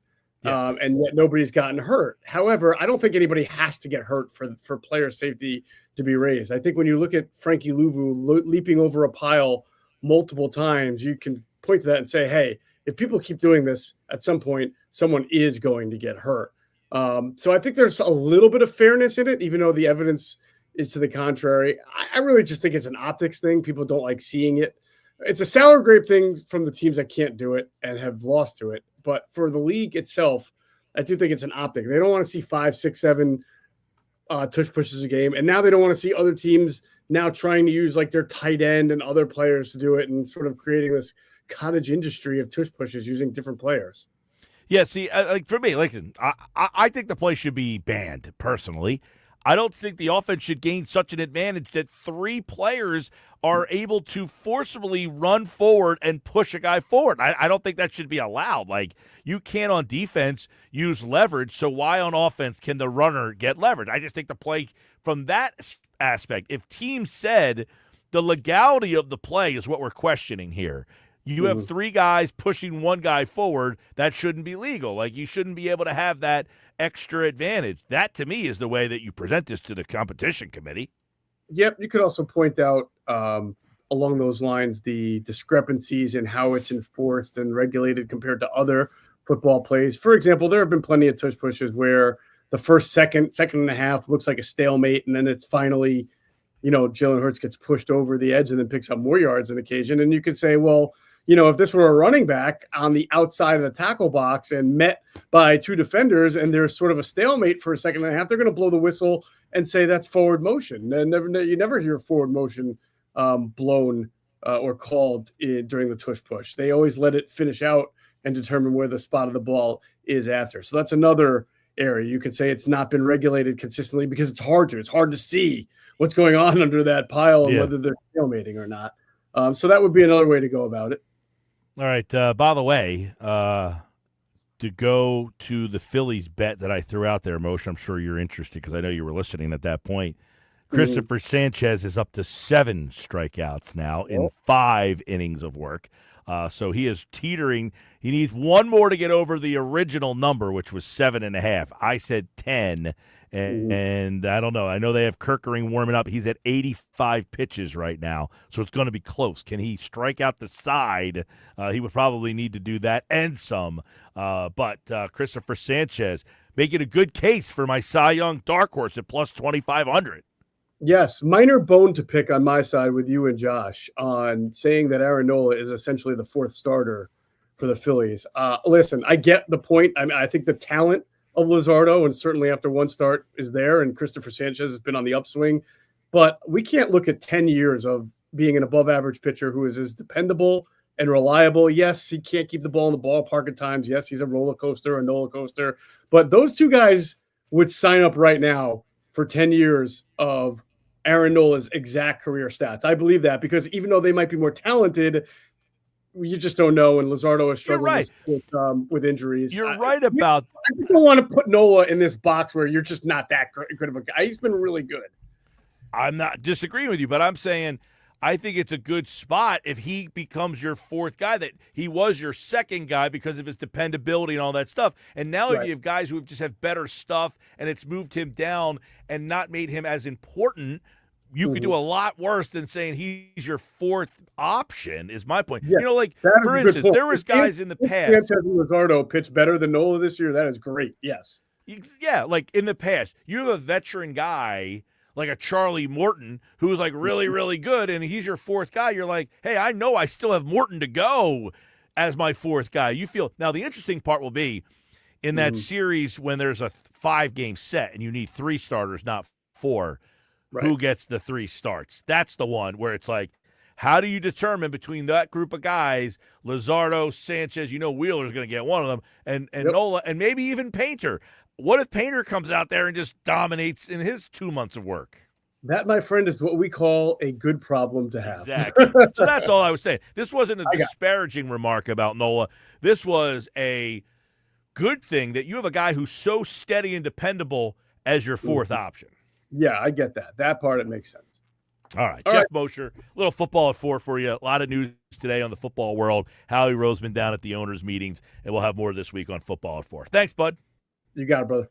F: yes. And yet nobody's gotten hurt. However, I don't think anybody has to get hurt for player safety to be raised. I think when you look at Frankie Louvu leaping over a pile multiple times, you can point to that and say, hey, if people keep doing this, at some point, someone is going to get hurt. So I think there's a little bit of fairness in it, even though the evidence is to the contrary. I really just think it's an optics thing. People don't like seeing it. It's a sour grape thing from the teams that can't do it and have lost to it. But for the league itself, I do think it's an optic. They don't want to see 5, 6, 7 Tush Pushes a game. And now they don't want to see other teams now trying to use like their tight end and other players to do it and sort of creating this cottage industry of Tush Pushes using different players.
A: Yeah, see, like for me, listen, I think the play should be banned, personally. I don't think the offense should gain such an advantage that 3 players are able to forcibly run forward and push a guy forward. I don't think that should be allowed. Like, you can't on defense use leverage, so why on offense can the runner get leverage? I just think the play from that aspect, if teams said the legality of the play is what we're questioning here. You have 3 guys pushing 1 guy forward. That shouldn't be legal. Like, you shouldn't be able to have that extra advantage. That, to me, is the way that you present this to the competition committee.
F: Yep. You could also point out along those lines the discrepancies in how it's enforced and regulated compared to other football plays. For example, there have been plenty of tush pushes where the first second and a half looks like a stalemate, and then it's finally, Jalen Hurts gets pushed over the edge and then picks up more yards on occasion. And you could say, well, if this were a running back on the outside of the tackle box and met by two defenders and there's sort of a stalemate for a second and a half, they're going to blow the whistle and say that's forward motion. And you never hear forward motion blown or called during the tush push. They always let it finish out and determine where the spot of the ball is after. So that's another area. You could say it's not been regulated consistently because it's hard to see what's going on under that pile and whether they're stalemating or not. So that would be another way to go about it.
A: All right. By the way, to go to the Phillies bet that I threw out there, Moshe, I'm sure you're interested because I know you were listening at that point. Christopher Sanchez is up to 7 strikeouts now in 5 innings of work. So he is teetering. He needs one more to get over the original number, which was 7.5. I said 10, and I don't know. I know they have Kirkering warming up. He's at 85 pitches right now, so it's going to be close. Can he strike out the side? He would probably need to do that and some. But Christopher Sanchez making a good case for my Cy Young dark horse at plus 2,500.
F: Yes, minor bone to pick on my side with you and Josh on saying that Aaron Nola is essentially the 4th starter for the Phillies. Listen, I get the point. I mean, I think the talent of Luzardo, and certainly after one start, is there, and Christopher Sanchez has been on the upswing. But we can't look at 10 years of being an above-average pitcher who is as dependable and reliable. Yes, he can't keep the ball in the ballpark at times. Yes, he's a roller coaster, a Nola coaster. But those two guys would sign up right now for 10 years of Aaron Nola's exact career stats. I believe that because even though they might be more talented, you just don't know. And Luzardo is struggling with injuries.
A: You're right about.
F: I don't want to put Nola in this box where you're just not that good of a guy. He's been really good.
A: I'm not disagreeing with you, but I'm saying I think it's a good spot if he becomes your 4th guy, that he was your 2nd guy because of his dependability and all that stuff. And now if you have guys who have just have better stuff and it's moved him down and not made him as important, you could do a lot worse than saying he's your 4th option, is my point.
F: Yeah,
A: for instance, there was guys in the past.
F: Sanchez and Luzardo pitched better than Nola this year. That is great. Yes.
A: Yeah, like in the past, you have a veteran guy like a Charlie Morton who's like really, really good, and he's your 4th guy. You're like, hey, I know I still have Morton to go as my 4th guy. You feel now the interesting part will be in that series when there's a 5-game set and you need 3 starters, not 4. Who gets the 3 starts? That's the one where it's like, how do you determine between that group of guys, Luzardo, Sanchez, Wheeler's going to get one of them, and Nola, and maybe even Painter. What if Painter comes out there and just dominates in his 2 months of work?
F: That, my friend, is what we call a good problem to have.
A: Exactly. So that's all I was saying. This wasn't a disparaging remark about Nola. This was a good thing that you have a guy who's so steady and dependable as your 4th option.
F: Yeah, I get that. That part, it makes sense.
A: All right, Jeff Mosher, little football at 4 for you. A lot of news today on the football world. Howie Roseman down at the owners' meetings, and we'll have more this week on football at 4. Thanks, bud.
F: You got it, brother.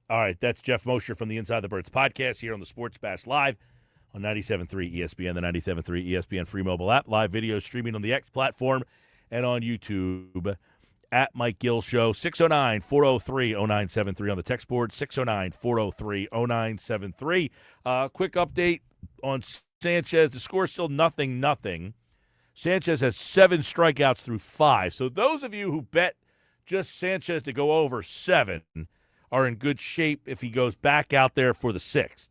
A: All right, that's Jeff Mosher from the Inside the Birds podcast here on the Sports Bash Live on 97.3 ESPN, the 97.3 ESPN free mobile app, live video streaming on the X platform and on YouTube at Mike Gill Show, 609-403-0973 on the text board, 609-403-0973. Quick update on Sanchez. The score is still 0-0. Sanchez has 7 strikeouts through 5. So those of you who bet just Sanchez to go over 7 are in good shape if he goes back out there for the 6th.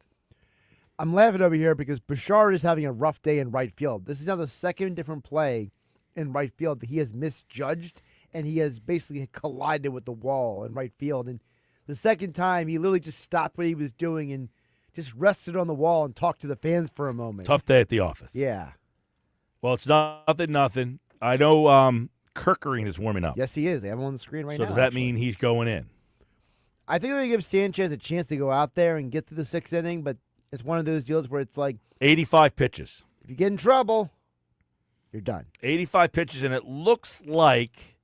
B: I'm laughing over here because Bouchard is having a rough day in right field. This is now the 2nd different play in right field that he has misjudged, and he has basically collided with the wall in right field. And the 2nd time, he literally just stopped what he was doing and just rested on the wall and talked to the fans for a moment.
A: Tough day at the office.
B: Yeah.
A: Well, it's 0-0. I know Kirkering is warming up.
B: Yes, he is. They have him on the screen right now.
A: So does that mean he's going in?
B: I think they're going to give Sanchez a chance to go out there and get to the 6th inning, but it's one of those deals where it's like
A: 85 pitches.
B: If you get in trouble, you're done.
A: 85 pitches, and it looks like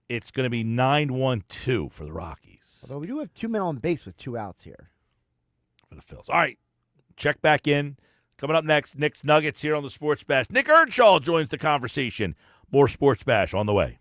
A: it's going to be 9-1-2 for the Rockies.
B: Although we do have 2 men on base with 2 outs here.
A: For the Phils. All right, check back in. Coming up next, Knicks Nuggets here on the Sports Bash. Nick Earnshaw joins the conversation. More Sports Bash on the way.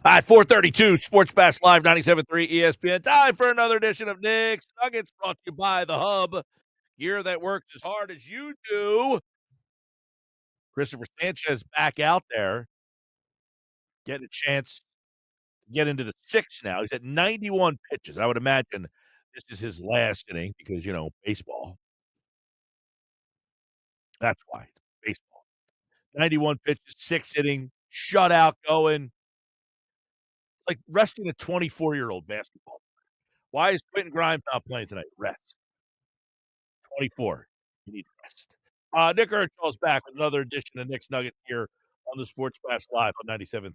A: All right, 432 Sports Bash Live 97.3 ESPN. Time for another edition of Nick's Nuggets, brought to you by The Hub. Gear that works as hard as you do. Christopher Sanchez back out there, getting a chance to get into the sixth now. He's at 91 pitches. I would imagine this is his last inning because, baseball. That's why. Baseball. 91 pitches, sixth inning, shutout going. Like resting a 24-year-old basketball. Why is Quentin Grimes not playing tonight? Rest. 24. You need rest. Nick Earnshaw's back with another edition of Nick's Nuggets here on the Sports Pass Live on 97.3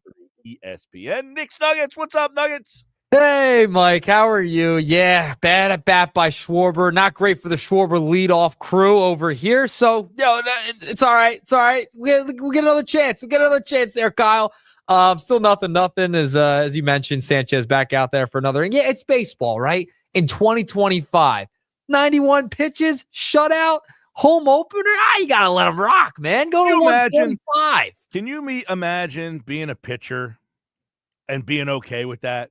A: ESPN. Nick's Nuggets. What's up, Nuggets?
G: Hey, Mike. How are you? Yeah, bad at bat by Schwarber. Not great for the Schwarber leadoff crew over here. So, it's all right. It's all right. We'll get another chance. We'll get another chance there, Kyle. Still nothing. As you mentioned, Sanchez back out there for another. And yeah, it's baseball, right? In 2025, 91 pitches, shutout, home opener. You got to let him rock, man. Go to 145.
A: Can you imagine being a pitcher and being okay with that?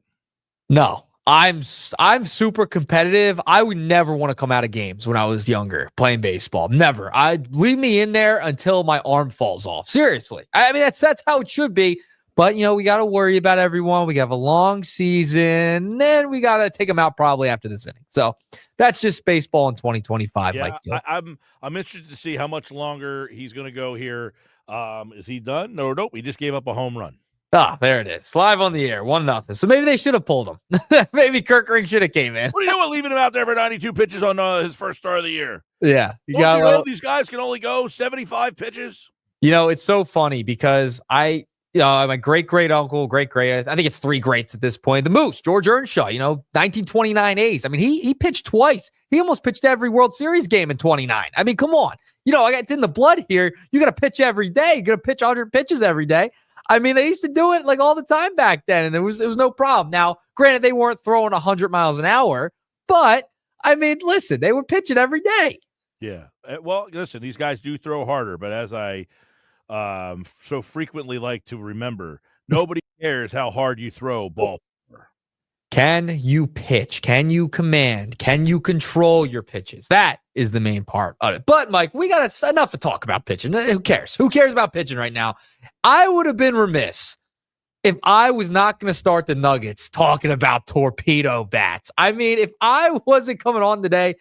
G: No, I'm super competitive. I would never want to come out of games when I was younger playing baseball. Never. I'd leave me in there until my arm falls off. Seriously. I mean, that's how it should be. But, we got to worry about everyone. We have a long season, and then we got to take them out probably after this inning. So that's just baseball in 2025.
A: Yeah,
G: Mike.
A: I'm interested to see how much longer he's going to go here. Is he done? No, nope. He just gave up a home run.
G: There it is. Live on the air, 1-0. So maybe they should have pulled him. Maybe Kirk Ring should have came in.
A: What are you doing leaving him out there for 92 pitches on his first start of the year?
G: Yeah.
A: These guys can only go 75 pitches?
G: It's so funny because my great uncle, I think it's three greats at this point. The Moose, George Earnshaw, 1929 A's. I mean, he pitched twice. He almost pitched every World Series game in 29. I mean, come on. It's in the blood here. You got to pitch every day. You got to pitch 100 pitches every day. I mean, they used to do it like all the time back then, and it was no problem. Now, granted, they weren't throwing 100 miles an hour, but I mean, listen, they were pitching every day.
A: Yeah. Well, listen, these guys do throw harder, but as I so frequently like to remember, nobody cares how hard you throw ball.
G: Can you pitch? Can you command? Can you control your pitches? That is the main part of it. But, Mike, we got enough to talk about pitching. Who cares? Who cares about pitching right now? I would have been remiss if I was not going to start the Nuggets talking about torpedo bats. I mean, if I wasn't coming on today,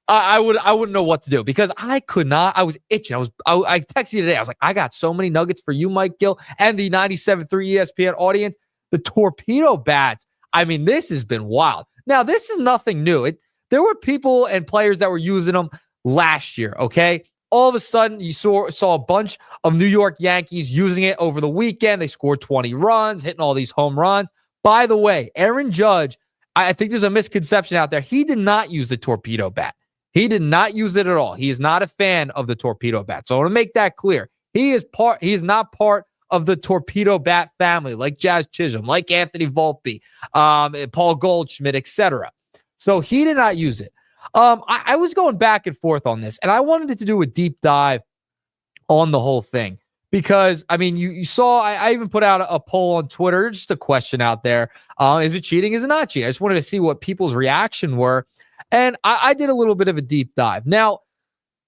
G: I wouldn't know what to do because I could not. I was itching. I texted you today. I was like, I got so many Nuggets for you, Mike Gill, and the 97.3 ESPN audience. The torpedo bats. I mean, this has been wild. Now, this is nothing new. There were people and players that were using them last year, okay? All of a sudden, you saw a bunch of New York Yankees using it over the weekend. They scored 20 runs, hitting all these home runs. By the way, Aaron Judge, I think there's a misconception out there. He did not use the torpedo bat. He did not use it at all. He is not a fan of the torpedo bat. So I want to make that clear. He is not part of the torpedo bat family, like Jazz Chisholm, like Anthony Volpe, Paul Goldschmidt, etc. So he did not use it. I was going back and forth on this, and I wanted to do a deep dive on the whole thing because, I mean, you saw, I even put out a poll on Twitter, just a question out there. Is it cheating? Is it not cheating? I just wanted to see what people's reaction were, and I did a little bit of a deep dive. Now,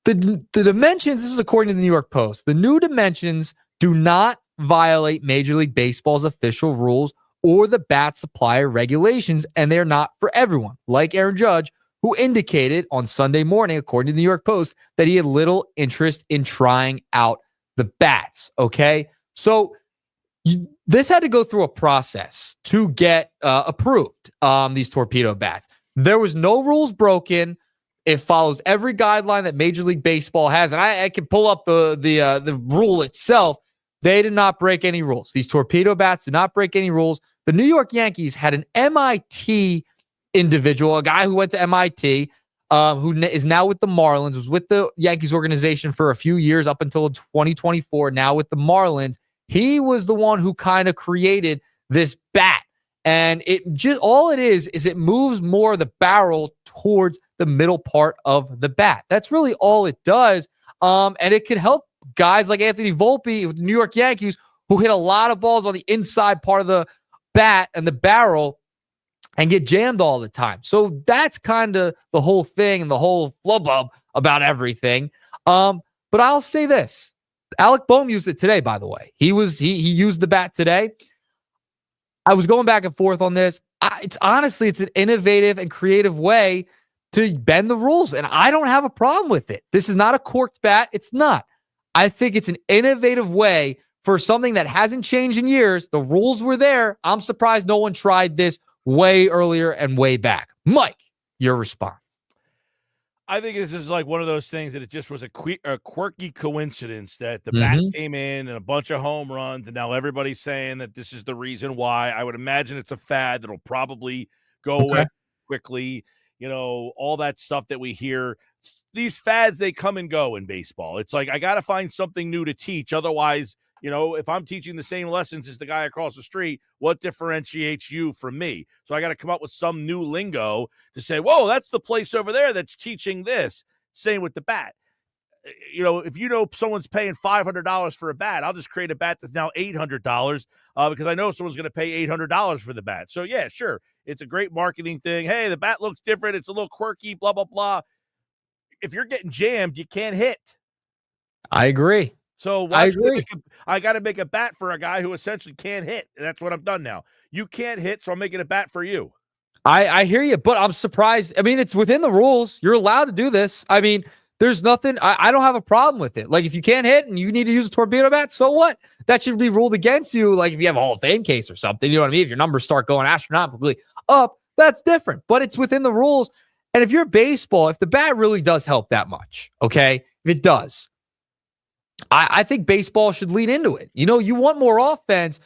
G: the dimensions, this is according to the New York Post, the new dimensions do not violate Major League Baseball's official rules or the bat supplier regulations, and they're not for everyone. Like Aaron Judge, who indicated on Sunday morning, according to the New York Post, that he had little interest in trying out the bats, okay? So this had to go through a process to get approved, these torpedo bats. There was no rules broken. It follows every guideline that Major League Baseball has, and I can pull up the rule itself. They did not break any rules. These torpedo bats did not break any rules. The New York Yankees had an MIT individual, a guy who went to MIT, who is now with the Marlins, was with the Yankees organization for a few years up until 2024, now with the Marlins. He was the one who kind of created this bat. And all it is it moves more the barrel towards the middle part of the bat. That's really all it does. And it can help guys like Anthony Volpe with the New York Yankees who hit a lot of balls on the inside part of bat and the barrel and get jammed all the time. So that's kind of the whole thing and the whole flubub about everything. But I'll say this. Alec Boehm used it today, by the way. He used the bat today. I was going back and forth on this. It's an innovative and creative way to bend the rules, and I don't have a problem with it. This is not a corked bat. It's not. I think it's an innovative way for something that hasn't changed in years. The rules were there. I'm surprised no one tried this way earlier and way back. Mike, your response.
A: I think this is like one of those things that it just was a quirky coincidence that the bat came in and a bunch of home runs, and now everybody's saying that this is the reason why. I would imagine it's a fad that'll probably go away quickly. You know, all that stuff that we hear. These fads, they come and go in baseball. It's like I got to find something new to teach. Otherwise, you know, if I'm teaching the same lessons as the guy across the street, what differentiates you from me? So I got to come up with some new lingo to say, whoa, that's the place over there that's teaching this. Same with the bat. You know, if you know someone's paying $500 for a bat, I'll just create a bat that's now $800 because I know someone's going to pay $800 for the bat. So, yeah, sure. It's a great marketing thing. Hey, the bat looks different. It's a little quirky, blah, blah, blah. If you're getting jammed, you can't hit.
G: I agree.
A: So I got to make a bat for a guy who essentially can't hit. And that's what I've done now. You can't hit, so I'm making a bat for you.
G: I hear you, but I'm surprised. I mean, it's within the rules. You're allowed to do this. I mean, there's nothing. I don't have a problem with it. Like, if you can't hit and you need to use a torpedo bat, so what? That should be ruled against you. Like, if you have a Hall of Fame case or something, you know what I mean? If your numbers start going astronomically up, that's different. But it's within the rules. And if you're baseball, if the bat really does help that much, okay, if it does, I think baseball should lean into it. You know, you want more offense.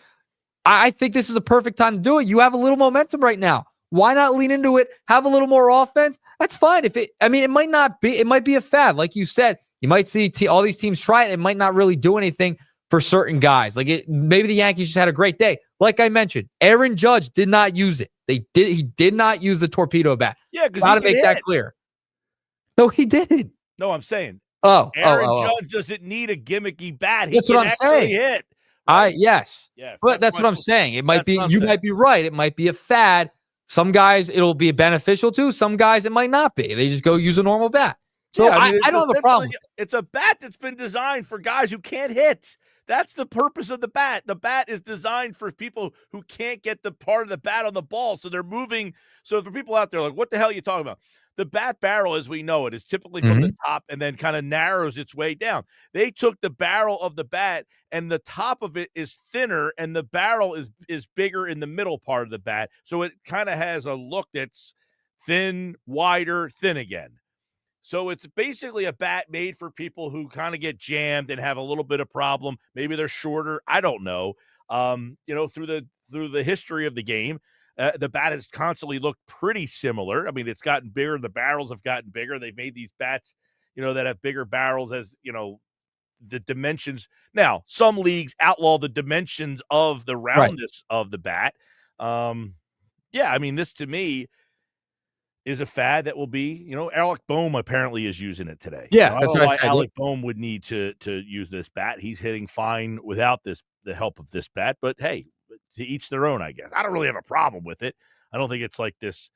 G: I think this is a perfect time to do it. You have a little momentum right now. Why not lean into it? Have a little more offense. That's fine. It might not be. It might be a fad, like you said. You might see all these teams try it. It might not really do anything for certain guys. Like maybe the Yankees just had a great day. Like I mentioned, Aaron Judge did not use it. He did not use the torpedo bat.
A: Yeah, because
G: got to make that clear. No, he didn't.
A: No, I'm saying.
G: Aaron
A: Judge doesn't need a gimmicky bat.
G: That's what I'm saying.
A: Hit.
G: Right? Yes. But that's what I'm saying. It might be. You might be right. It might be a fad. Some guys it'll be beneficial to. Some guys it might not be. They just go use a normal bat. So I don't have a problem.
A: It's a bat that's been designed for guys who can't hit. That's the purpose of the bat. The bat is designed for people who can't get the part of the bat on the ball. So they're moving. So for people out there, like, what the hell are you talking about? The bat barrel, as we know it, is typically from the top and then kind of narrows its way down. They took the barrel of the bat and the top of it is thinner and the barrel is bigger in the middle part of the bat. So it kind of has a look that's thin, wider, thin again. So it's basically a bat made for people who kind of get jammed and have a little bit of problem. Maybe they're shorter. I don't know. You know, through the history of the game, the bat has constantly looked pretty similar. I mean, it's gotten bigger. The barrels have gotten bigger. They've made these bats, you know, that have bigger barrels as, you know, the dimensions. Now, some leagues outlaw the dimensions of the roundness of the bat. Yeah, I mean, this to me is a fad that will be, you know, Alec Boehm apparently is using it today.
G: Yeah,
A: that's what I said. Alec Boehm would need to use this bat. He's hitting fine without the help of this bat, but hey, to each their own, I guess. I don't really have a problem with it. I don't think it's like this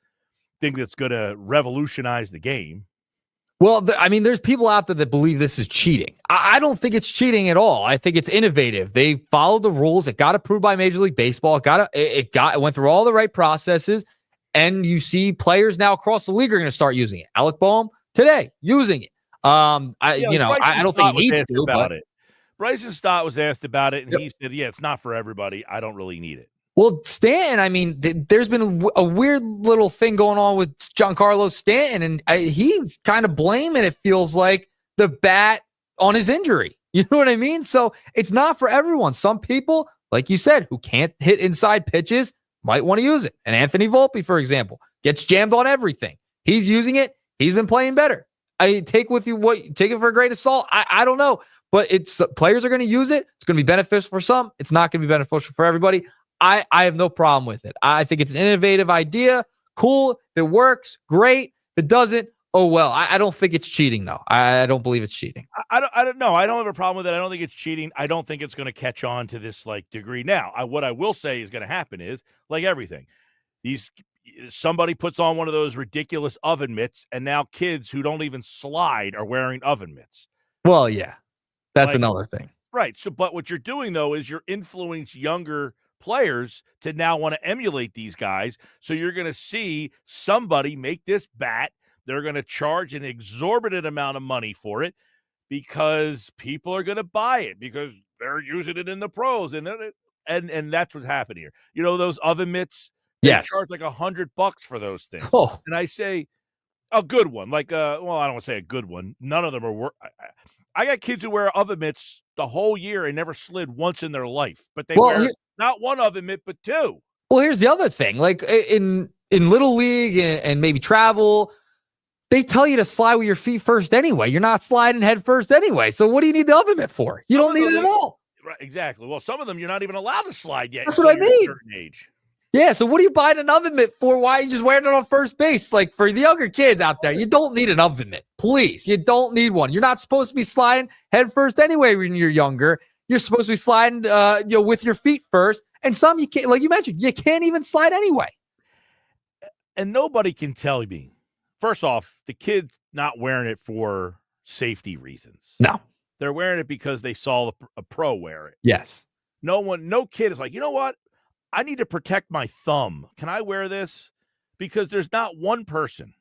A: thing that's going to revolutionize the game.
G: Well, I mean, there's people out there that believe this is cheating. I don't think it's cheating at all. I think it's innovative. They followed the rules. It got approved by Major League Baseball. It went through all the right processes. And you see players now across the league are going to start using it. Alec Boehm today using it. I don't think he needs to. About it.
A: Bryson Stott was asked about it, and he said, "Yeah, it's not for everybody. I don't really need it."
G: Well, Stanton, I mean, there's been a weird little thing going on with Giancarlo Stanton, and he's kind of blaming, it feels like, the bat on his injury. You know what I mean? So it's not for everyone. Some people, like you said, who can't hit inside pitches might want to use it. And Anthony Volpe, for example, gets jammed on everything. He's using it. He's been playing better. Take it for a grain of salt. I don't know, but players are going to use it. It's going to be beneficial for some. It's not going to be beneficial for everybody. I have no problem with it. I think it's an innovative idea. Cool. If it works, great. If it doesn't, oh well. I don't think it's cheating though. I don't believe it's cheating.
A: I don't know. I don't have a problem with it. I don't think it's cheating. I don't think it's going to catch on to this degree. Now, what I will say is going to happen is, like everything, somebody puts on one of those ridiculous oven mitts, and now kids who don't even slide are wearing oven mitts.
G: Well, yeah, that's another thing.
A: Right. So, but what you're doing though is you're influencing younger players to now want to emulate these guys. So you're going to see somebody make this bat. They're going to charge an exorbitant amount of money for it because people are going to buy it because they're using it in the pros, and that's what's happening here. You know those oven mitts? They charge like $100 for those things.
G: Oh.
A: And I say a good one, well, I don't want to say a good one. None of them are. I got kids who wear oven mitts the whole year and never slid once in their life, but they wear not one oven mitt but two.
G: Well, here's the other thing. Like in Little League and maybe travel, they tell you to slide with your feet first anyway. You're not sliding head first anyway. So what do you need the oven mitt for? You don't need it at all.
A: Right, exactly. Well, some of them you're not even allowed to slide yet.
G: That's what I mean.
A: A certain age.
G: Yeah, so what are you buying an oven mitt for? Why are you just wearing it on first base? Like for the younger kids out there, you don't need an oven mitt. Please, you don't need one. You're not supposed to be sliding head first anyway when you're younger. You're supposed to be sliding with your feet first. And some you can't, like you mentioned, you can't even slide anyway.
A: And nobody can tell me. First off, the kid's not wearing it for safety reasons.
G: No.
A: They're wearing it because they saw a pro wear it.
G: Yes.
A: No kid is like, you know what? I need to protect my thumb. Can I wear this? Because there's not one person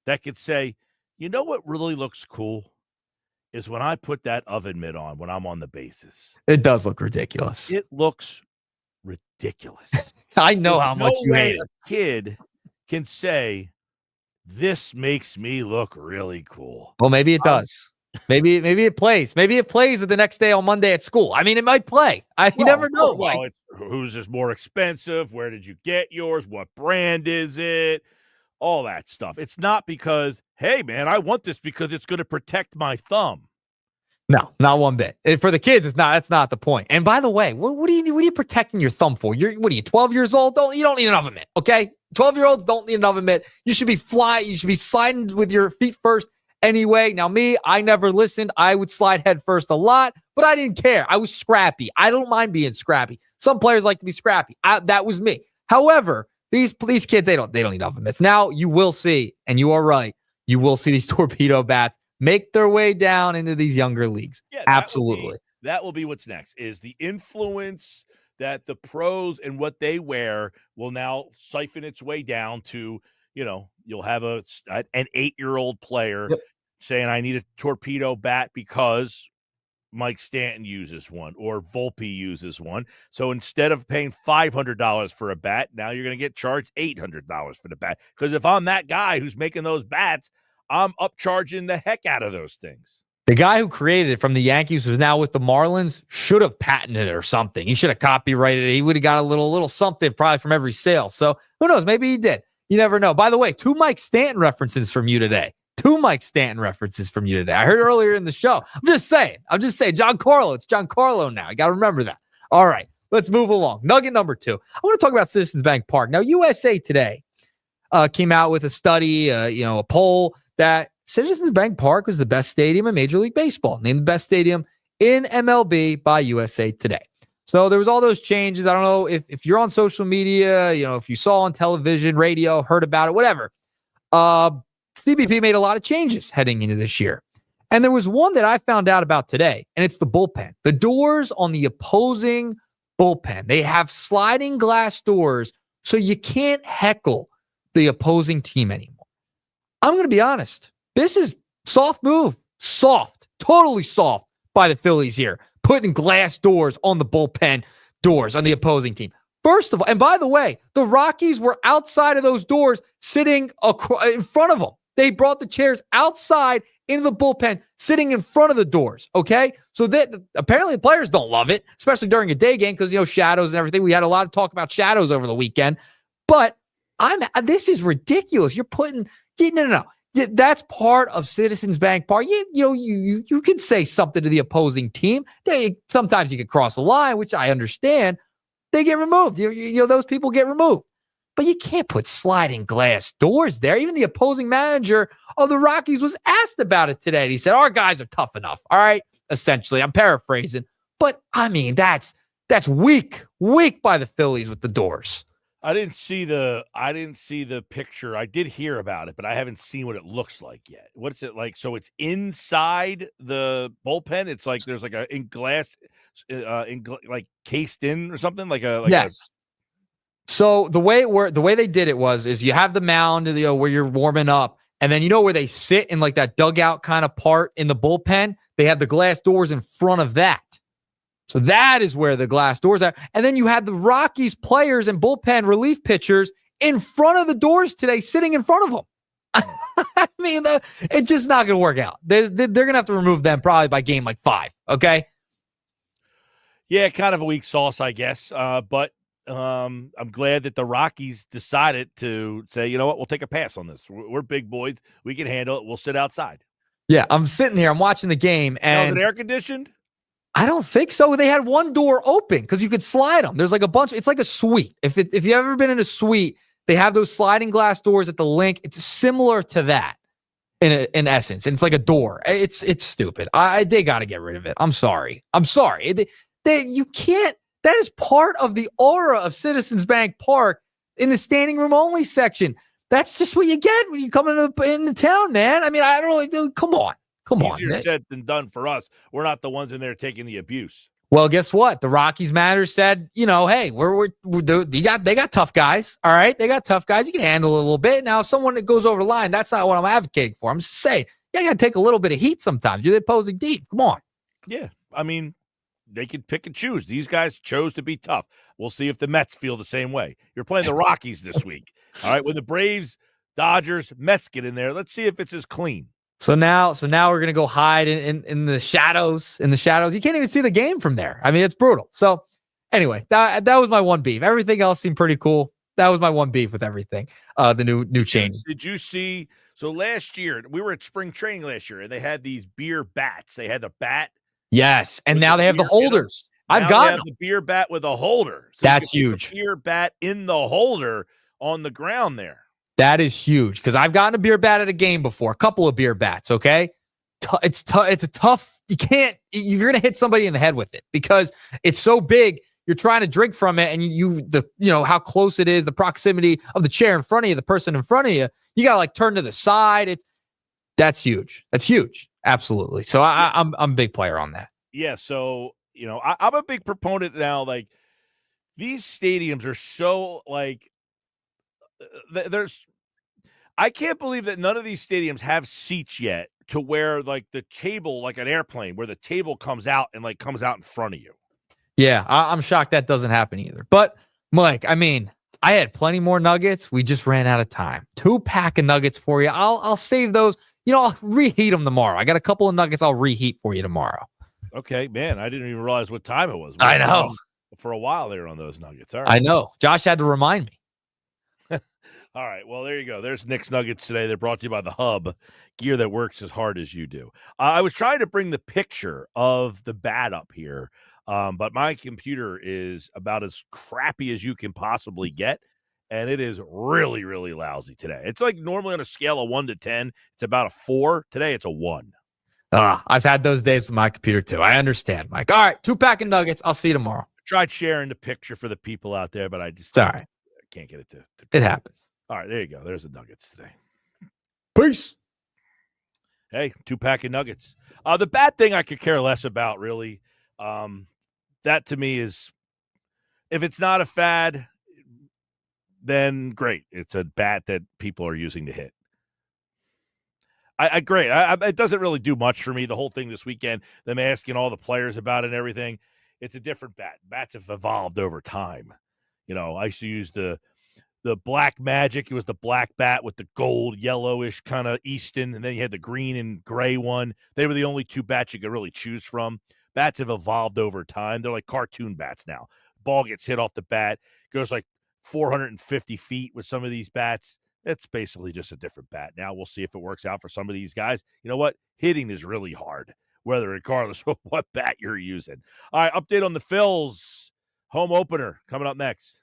A: that could say, you know what really looks cool is when I put that oven mitt on when I'm on the bases.
G: It does look ridiculous.
A: It looks ridiculous.
G: I know how much you hate it.
A: A kid can say, this makes me look really cool.
G: Well, maybe it does. Maybe it plays. Maybe it plays the next day on Monday at school. I mean, it might play. You never know.
A: Well, it's whose is more expensive? Where did you get yours? What brand is it? All that stuff. It's not because, hey, man, I want this because it's going to protect my thumb.
G: No, not one bit. For the kids, it's not. That's not the point. And by the way, what are you protecting your thumb for? What are you, 12 years old? You don't need an oven mitt, okay? 12-year-olds don't need an oven mitt. You should be You should be sliding with your feet first anyway. Now, me, I never listened. I would slide head first a lot, but I didn't care. I was scrappy. I don't mind being scrappy. Some players like to be scrappy. That was me. However, these kids, they don't need oven mitts. Now you will see, and you are right, you will see these torpedo bats make their way down into these younger leagues. Yeah, absolutely.
A: That will be what's next, is the influence that the pros and what they wear will now siphon its way down to, you'll have an 8-year-old player saying, I need a torpedo bat because Mike Stanton uses one or Volpe uses one. So instead of paying $500 for a bat, now you're going to get charged $800 for the bat. Because if I'm that guy who's making those bats, I'm upcharging the heck out of those things.
G: The guy who created it from the Yankees, who's now with the Marlins, should have patented it or something. He should have copyrighted it. He would have got a little something probably from every sale. So who knows? Maybe he did. You never know. By the way, 2 Mike Stanton references from you today. I heard earlier in the show. I'm just saying. Giancarlo. It's Giancarlo now. You got to remember that. All right, let's move along. Nugget number 2. I want to talk about Citizens Bank Park. Now, USA Today came out with a study, a poll that Citizens Bank Park was the best stadium in Major League Baseball, named the best stadium in MLB by USA Today. So there was all those changes. I don't know if you're on social media, if you saw on television, radio, heard about it, whatever. CBP made a lot of changes heading into this year. And there was one that I found out about today, and it's the bullpen. The doors on the opposing bullpen, they have sliding glass doors, so you can't heckle the opposing team anymore. I'm going to be honest. This is soft move. Soft. Totally soft by the Phillies here. Putting glass doors on the bullpen doors on the opposing team. First of all, and by the way, the Rockies were outside of those doors sitting in front of them. They brought the chairs outside into the bullpen, sitting in front of the doors, okay? So apparently the players don't love it, especially during a day game because, shadows and everything. We had a lot of talk about shadows over the weekend. But this is ridiculous. You're putting no. That's part of Citizens Bank Park. You can say something to the opposing team. Sometimes you can cross the line, which I understand. They get removed. Those people get removed. but you can't put sliding glass doors there. Even the opposing manager of the Rockies was asked about it today. He said, our guys are tough enough. All right. Essentially, I'm paraphrasing, but I mean, that's weak by the Phillies with the doors.
A: I didn't see the picture. I did hear about it, but I haven't seen what it looks like yet. What's it like? So it's inside the bullpen. It's like there's like a in glass, like cased in or something.
G: Yes. So the way they did it is you have the mound, where you're warming up, and then where they sit in like that dugout kind of part in the bullpen. They have the glass doors in front of that. So that is where the glass doors are. And then you had the Rockies players and bullpen relief pitchers in front of the doors today, sitting in front of them. I mean, it's just not going to work out. They're going to have to remove them probably by game like 5. Okay.
A: Yeah, kind of a weak sauce, I guess. But I'm glad that the Rockies decided to say, you know what, we'll take a pass on this. We're big boys. We can handle it. We'll sit outside.
G: Yeah, I'm sitting here. I'm watching the game. And
A: was it air conditioned?
G: I don't think so. They had one door open because you could slide them. There's like a bunch. It's like a suite. If you've ever been in a suite, they have those sliding glass doors at the link. It's similar to that in essence. And it's like a door. It's stupid. They got to get rid of it. I'm sorry. You can't. That is part of the aura of Citizens Bank Park in the standing room only section. That's just what you get when you come into town, man. I mean, I don't know. Come on.
A: Easier said than done for us. We're not the ones in there taking the abuse.
G: Well, guess what? The Rockies manager said, hey, they got tough guys. All right. They got tough guys. You can handle it a little bit. Now, if someone that goes over the line, that's not what I'm advocating for. I'm just saying, you got to take a little bit of heat sometimes. You're the opposing team. Come on.
A: Yeah. I mean, they could pick and choose. These guys chose to be tough. We'll see if the Mets feel the same way. You're playing the Rockies this week. All right. When the Braves, Dodgers, Mets get in there, let's see if it's as clean.
G: So now we're gonna go hide in the shadows. In the shadows, you can't even see the game from there. I mean, it's brutal. So anyway, that was my one beef. Everything else seemed pretty cool. That was my one beef with everything. The new changes.
A: Did you see? So last year we were at spring training last year, and they had these beer bats. They had the bat.
G: Yes, and now they have the holders. I've got
A: the beer bat with a holder. So
G: that's huge.
A: The beer bat in the holder on the ground there.
G: That is huge because I've gotten a beer bat at a game before, a couple of beer bats. Okay, it's a tough. You're gonna hit somebody in the head with it because it's so big. You're trying to drink from it, and how close it is, the proximity of the chair in front of you, the person in front of you. You gotta like turn to the side. That's huge. That's huge. Absolutely. So I'm a big player on that.
A: Yeah. So I'm a big proponent now. Like these stadiums are so like. I can't believe that none of these stadiums have seats yet to where like the table, like an airplane, where the table comes out and like comes out in front of you.
G: Yeah, I'm shocked that doesn't happen either. But Mike, I mean, I had plenty more nuggets. We just ran out of time. 2-pack of nuggets for you. I'll save those. I'll reheat them tomorrow. I got a couple of nuggets I'll reheat for you tomorrow.
A: Okay, man. I didn't even realize what time it was.
G: I know.
A: For a while there on those nuggets. All right.
G: I know. Josh had to remind me.
A: All right, well, there you go. There's Nick's Nuggets today. They're brought to you by The Hub, gear that works as hard as you do. I was trying to bring the picture of the bat up here, but my computer is about as crappy as you can possibly get, and it is really, really lousy today. It's like normally on a scale of 1 to 10, it's about a 4. Today, it's a 1.
G: I've had those days with my computer, too. I understand, Mike. All right, 2-pack of nuggets. I'll see you tomorrow.
A: I tried sharing the picture for the people out there, but I just
G: I
A: can't get it to
G: it happens.
A: All right, there you go. There's the Nuggets today.
G: Peace.
A: Hey, 2-pack of Nuggets. The bad thing I could care less about, really. That to me is, if it's not a fad, then great. It's a bat that people are using to hit. Great. It doesn't really do much for me. The whole thing this weekend, them asking all the players about it and everything. It's a different bat. Bats have evolved over time. I used to use the Black Magic. It was the black bat with the gold, yellowish kind of Easton, and then you had the green and gray one. They were the only 2 bats you could really choose from. Bats have evolved over time. They're like cartoon bats now. Ball gets hit off the bat, goes like 450 feet with some of these bats. It's basically just a different bat. Now we'll see if it works out for some of these guys. You know what? Hitting is really hard, regardless of what bat you're using. All right, update on the Phillies Home Opener coming up next.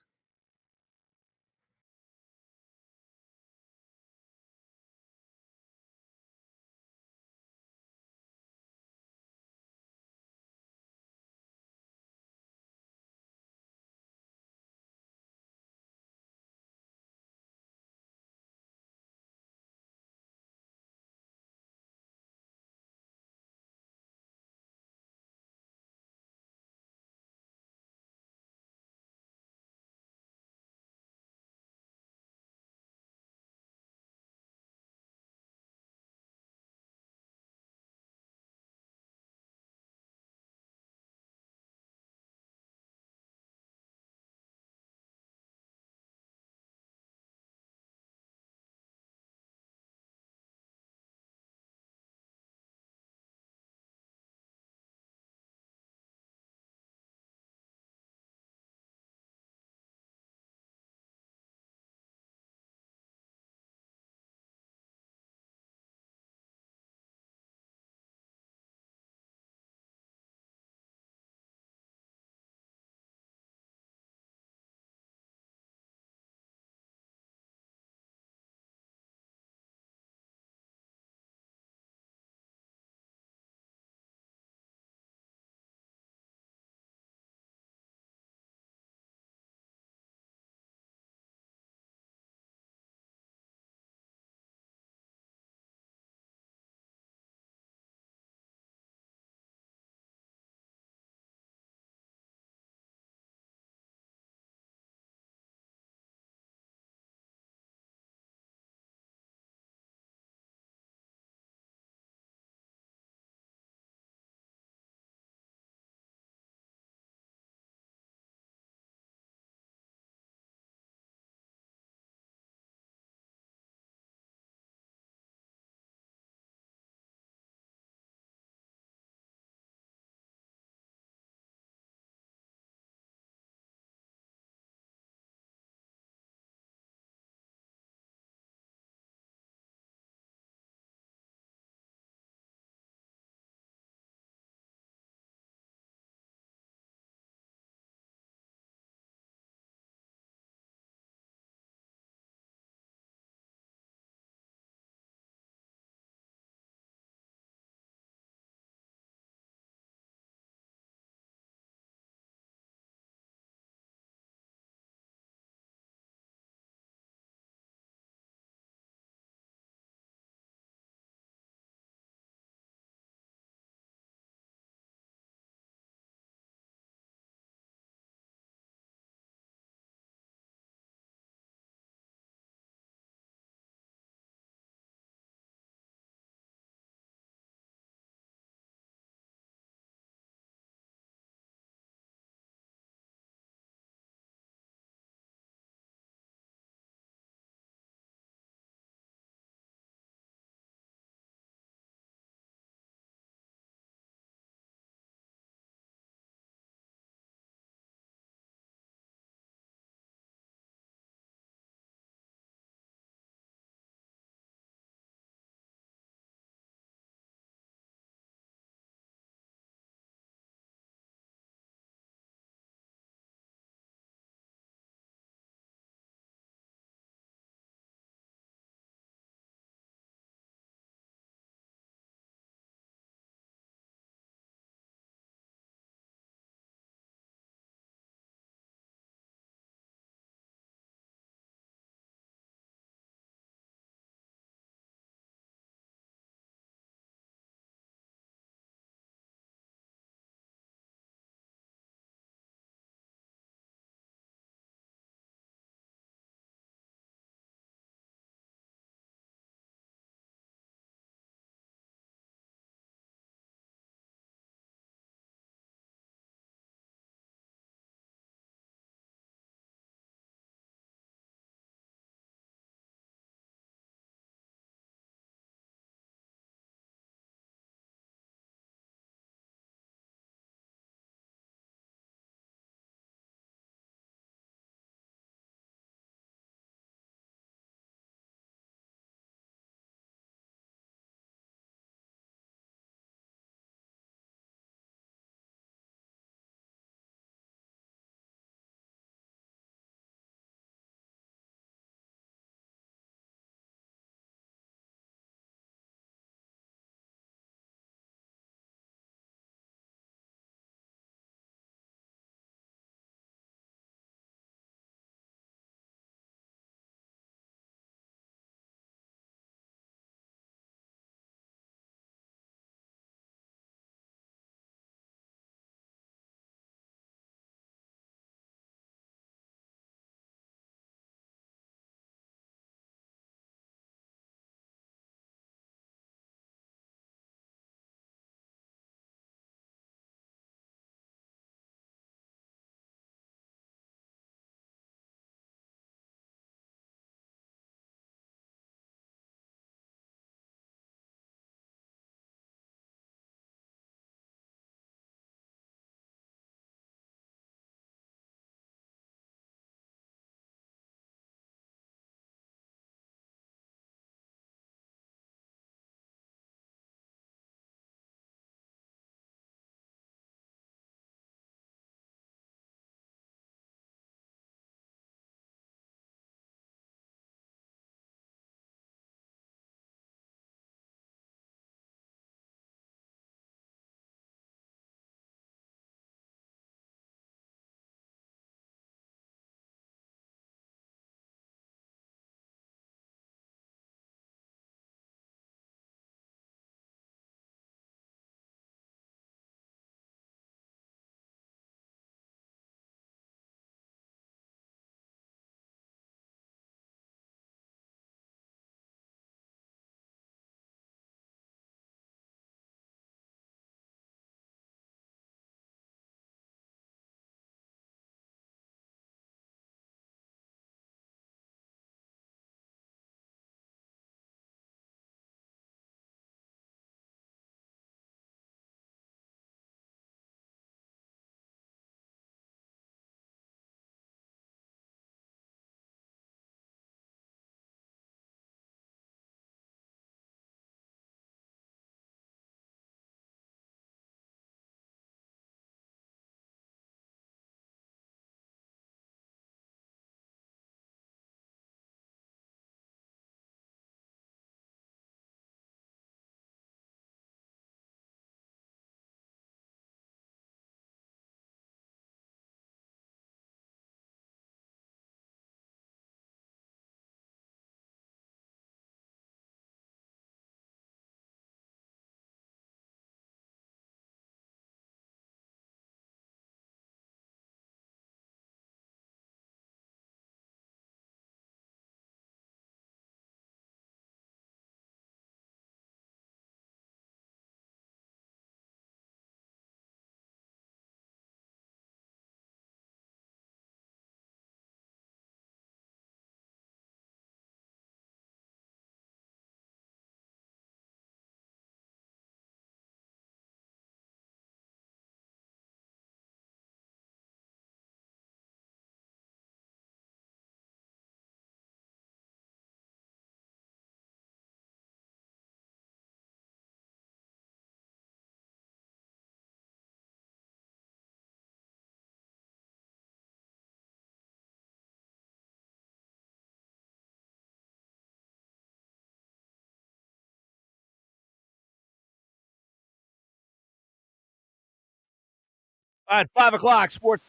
A: All right, 5 o'clock, Sports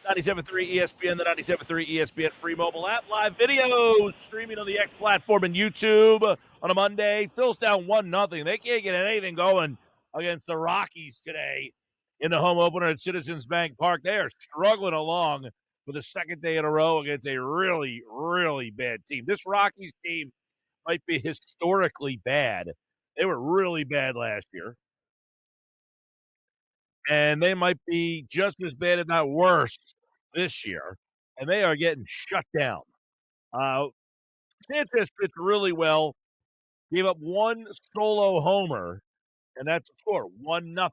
A: 97.3 ESPN, the 97.3 ESPN free mobile app, live video streaming on the X platform and YouTube on a Monday. Phil's down 1-0. They can't get anything going against the Rockies today in the home opener at Citizens Bank Park. They are struggling along for the second day in a row against a really, really bad team. This Rockies team might be historically bad. They were really bad last year. And they might be just as bad, if not worse, this year. And they are getting shut down. Sanchez pitched really well, gave up one solo homer, and that's the score, 1-0.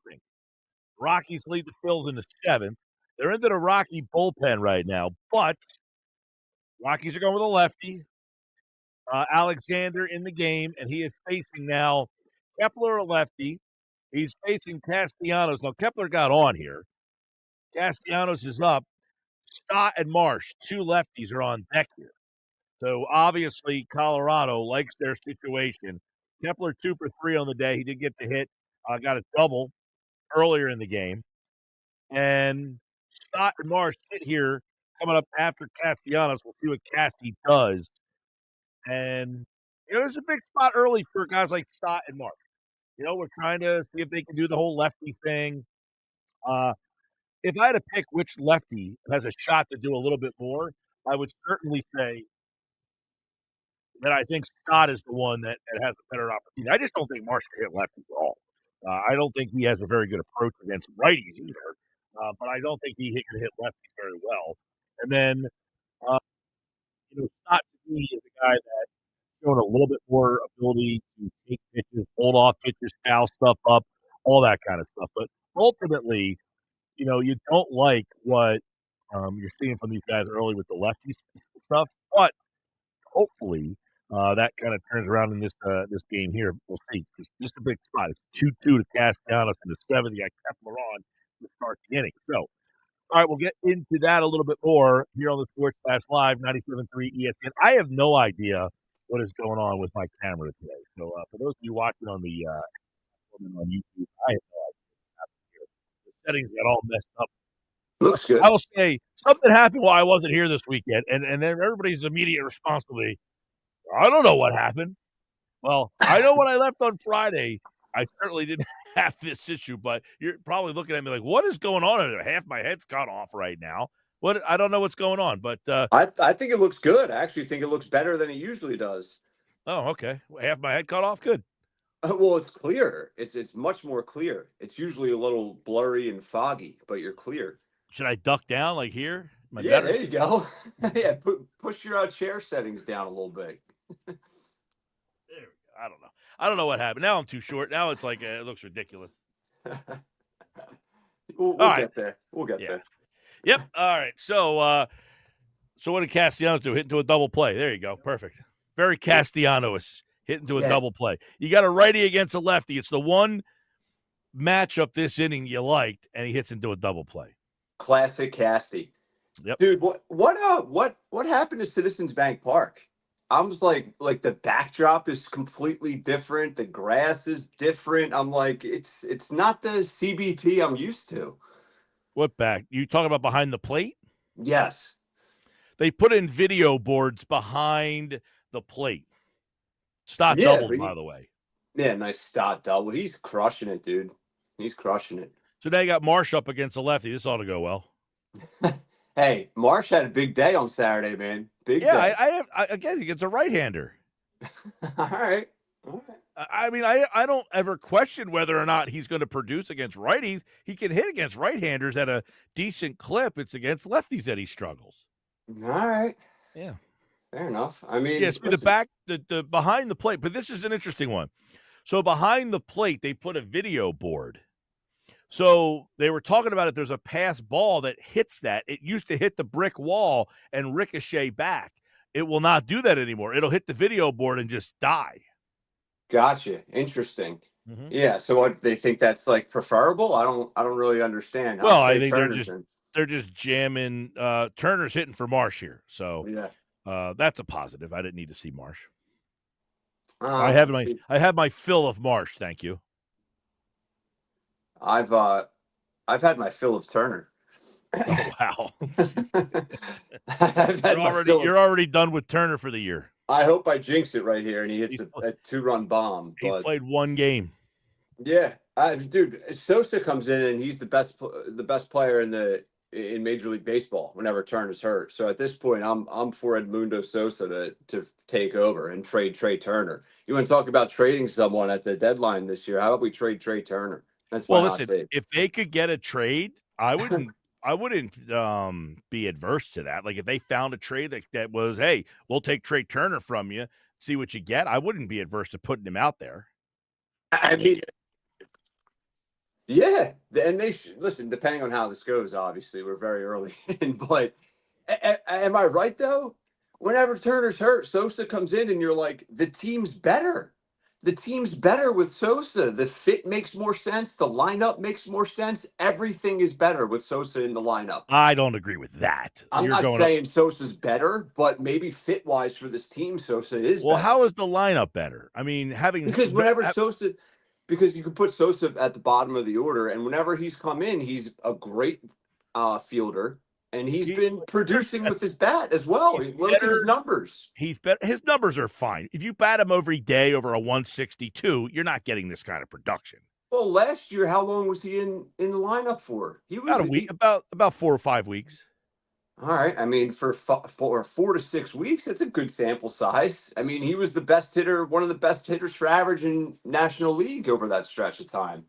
A: Rockies lead the Phils in the seventh. They're into the Rocky bullpen right now, but Rockies are going with a lefty. Alexander in the game, and he is facing now Kepler, a lefty. He's facing Castellanos. Now, Kepler got on here. Castellanos is up. Stott and Marsh, two lefties, are on deck here. So, obviously, Colorado likes their situation. Kepler 2 for 3 on the day. He did get the hit, got a double earlier in the game. And Stott and Marsh sit here coming up after Castellanos. We'll see what Casty does. And, there's a big spot early for guys like Stott and Marsh. We're trying to see if they can do the whole lefty thing. If I had to pick which lefty has a shot to do a little bit more, I would certainly say that I think Scott is the one that has a better opportunity. I just don't think Marsh can hit lefties at all. I don't think he has a very good approach against righties either, but I don't think he can hit lefties very well. And then, Scott to me is a guy that's shown a little bit more ability to take pitches, hold off pitches, foul stuff up, all that kind of stuff. But ultimately, you don't like what you're seeing from these guys early with the lefty stuff, but hopefully that kind of turns around in this game here. We'll see. It's just a big spot. It's 2-2 to Castellanos in the seventh. You got Kepler on to start the inning. So, all right, we'll get into that a little bit more here on the Sports Pass Live, 97.3 ESPN. I have no idea what is going on with my camera today. So, for those of you watching on the on YouTube, I have no idea what's happening here. The settings got all messed up.
H: Looks good.
A: I will say something happened while I wasn't here this weekend, and then everybody's immediate response will be, I don't know what happened. Well, I know when I left on Friday, I certainly didn't have this issue, but you're probably looking at me like, what is going on? Half my head's cut off right now. I don't know what's going on, but
H: I think it looks good. I actually think it looks better than it usually does.
A: Oh, okay. Half my head cut off? Good.
H: Well, it's clear. It's much more clear. It's usually a little blurry and foggy, but you're clear.
A: Should I duck down like here?
H: Yeah, there you go. Yeah, push your chair settings down a little bit.
A: I don't know. I don't know what happened. Now I'm too short. Now it's like it looks ridiculous.
H: We'll get there. We'll get there.
A: Yep. All right. So what did Castellanos do? Hit into a double play. There you go. Perfect. Very Castellanos. Hit into a double play. You got a righty against a lefty. It's the one matchup this inning you liked, and he hits into a double play.
H: Classic Casty.
A: Yep.
H: Dude, what happened to Citizens Bank Park? I was like the backdrop is completely different. The grass is different. I'm like, it's not the CBP I'm used to.
A: What back? You talking about behind the plate?
H: Yes.
A: They put in video boards behind the plate. Stott doubled, by the way.
H: Yeah, nice Stott double. He's crushing it, dude. He's crushing it.
A: So now you got Marsh up against a lefty. This ought to go well.
H: Hey, Marsh had a big day on Saturday, man. Big day.
A: I again, he gets a right-hander.
H: All right.
A: I mean, I don't ever question whether or not he's going to produce against righties. He can hit against right-handers at a decent clip. It's against lefties that he struggles.
H: All right.
A: Yeah.
H: Fair enough. I mean,
A: yes, the behind the plate, but this is an interesting one. So behind the plate, they put a video board. So they were talking about if there's a pass ball that hits that. It used to hit the brick wall and ricochet back. It will not do that anymore. It'll hit the video board and just die.
H: Gotcha. Interesting.
A: Mm-hmm.
H: Yeah. So what they think that's like preferable? I don't really understand.
A: Well, I think they're just jamming. Turner's hitting for Marsh here, so
H: yeah,
A: that's a positive. I didn't need to see Marsh. I have my fill of Marsh. Thank you.
H: I've I've had my fill of Turner.
A: Oh wow.
H: I've had my fill.
A: You're already done with Turner for the year.
H: I hope I jinx it right here and he hits a 2-run bomb.
A: He's
H: But
A: played one game.
H: yeah, dude, Sosa comes in and he's the best player in Major League Baseball whenever Turner's hurt. So at this point, I'm for Edmundo Sosa to take over and trade Trey Turner. You want to talk about trading someone at the deadline this year? How about we trade Trey Turner? That's my hot take.
A: If they could get a trade, I wouldn't be adverse to that. Like if they found a trade that was, hey, we'll take Trey Turner from you, see what you get. I wouldn't be adverse to putting him out there.
H: I mean, yeah, and they listen. Depending on how this goes, obviously we're very early in. But am I right though? Whenever Turner's hurt, Sosa comes in, and you're like, the team's better. The team's better with Sosa. The fit makes more sense. The lineup makes more sense. Everything is better with Sosa in the lineup.
A: I don't agree with that.
H: I'm not saying Sosa's better, but maybe fit-wise for this team, Sosa is better.
A: Well, how is the lineup better? I mean,
H: because you can put Sosa at the bottom of the order, and whenever he's come in, he's a great fielder. And he's been producing with his bat as well. Look at his numbers.
A: He's better. His numbers are fine. If you bat him every day over a 162, you're not getting this kind of production.
H: Well, last year, how long was he in the lineup for? He was
A: about a week, about 4 or 5 weeks.
H: All right. I mean, for 4 to 6 weeks, that's a good sample size. I mean, he was the best hitter, one of the best hitters for average in National League over that stretch of time.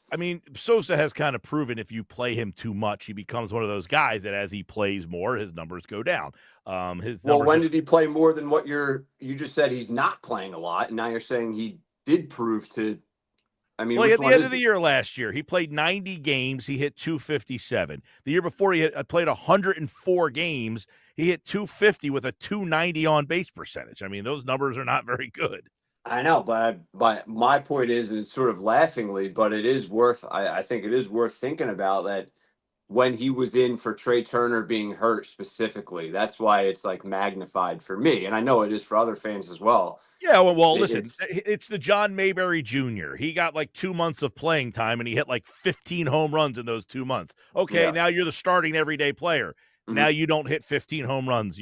A: I mean, Sosa has kind of proven if you play him too much, he becomes one of those guys that as he plays more, his numbers go down.
H: When did he play more than what you just said? He's not playing a lot, and now you're saying he did prove to. I mean,
A: at the end of the year last year, he played 90 games. He hit 257. The year before, he played 104 games. He hit 250 with a 290 on base percentage. I mean, those numbers are not very good.
H: I know, but my point is, and it's sort of laughingly, but it is worth. I think it is worth thinking about that when he was in for Trey Turner being hurt specifically. That's why it's like magnified for me, and I know it is for other fans as well.
A: Yeah, listen, it's the John Mayberry Jr. He got like 2 months of playing time, and he hit like 15 home runs in those 2 months. Okay, yeah. Now you're the starting everyday player. Mm-hmm. Now you don't hit 15 home runs.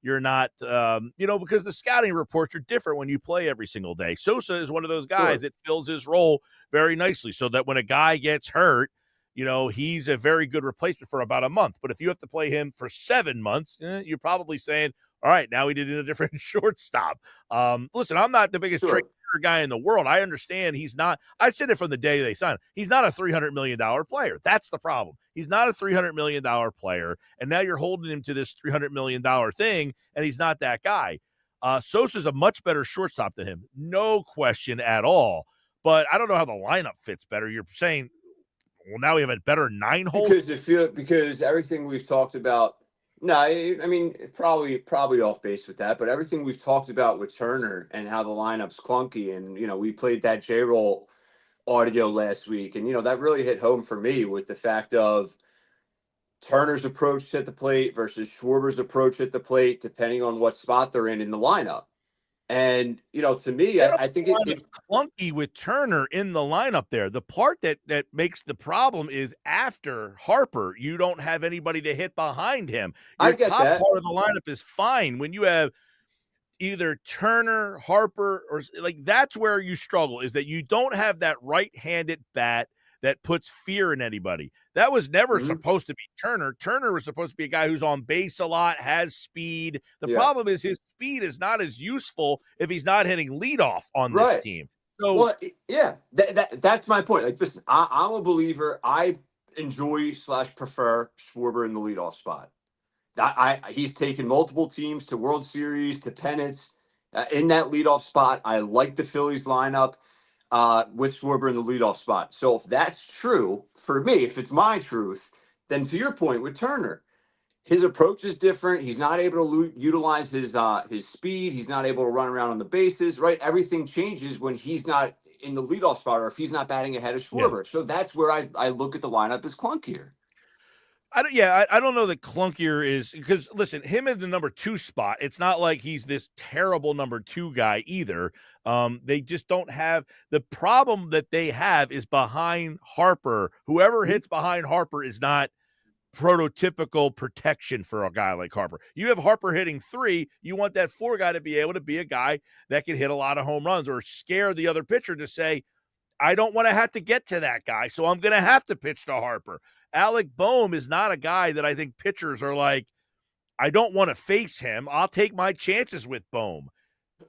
A: You're not, because the scouting reports are different when you play every single day. Sosa is one of those guys that fills his role very nicely so that when a guy gets hurt, he's a very good replacement for about a month. But if you have to play him for 7 months, you're probably saying, all right, now we did a different shortstop. Listen, I'm not the biggest Trey Turner guy in the world. I understand he's not. I said it from the day they signed him. He's not a $300 million player. That's the problem. He's not a $300 million player, and now you're holding him to this $300 million thing, and he's not that guy. Sosa's a much better shortstop than him, no question at all. But I don't know how the lineup fits better. You're saying, well, now we have a better 9-hole?
H: Because everything we've talked about, no, I mean, probably off base with that, but everything we've talked about with Turner and how the lineup's clunky, and, we played that J-roll audio last week, and, that really hit home for me with the fact of Turner's approach at the plate versus Schwarber's approach at the plate, depending on what spot they're in the lineup. And, to me, I think it's
A: clunky with Turner in the lineup there. The part that makes the problem is after Harper, you don't have anybody to hit behind him. Your top part of the lineup is fine. When you have either Turner, Harper, or that's where you struggle, is that you don't have that right-handed bat that puts fear in anybody. That was never supposed to be Turner. Turner was supposed to be a guy who's on base a lot, has speed. The problem is his speed is not as useful if he's not hitting leadoff on this team. So,
H: that's my point. Like, listen, I'm a believer. I enjoy / prefer Schwarber in the leadoff spot. He's taken multiple teams to World Series, to pennants in that leadoff spot. I like the Phillies lineup. With Schwarber in the leadoff spot. So if that's true for me, if it's my truth, then to your point with Turner, his approach is different. He's not able to utilize his speed. He's not able to run around on the bases, right? Everything changes when he's not in the leadoff spot or if he's not batting ahead of Schwarber. So that's where I look at the lineup as clunkier.
A: I don't know that clunkier is because listen, him in the number 2 spot, it's not like he's this terrible number 2 guy either. They just don't have the problem that they have is behind Harper. Whoever hits behind Harper is not prototypical protection for a guy like Harper. You have Harper hitting 3, you want that 4 guy to be able to be a guy that can hit a lot of home runs or scare the other pitcher to say, I don't want to have to get to that guy, so I'm going to have to pitch to Harper. Alec Boehm is not a guy that I think pitchers are like, I don't want to face him. I'll take my chances with Boehm.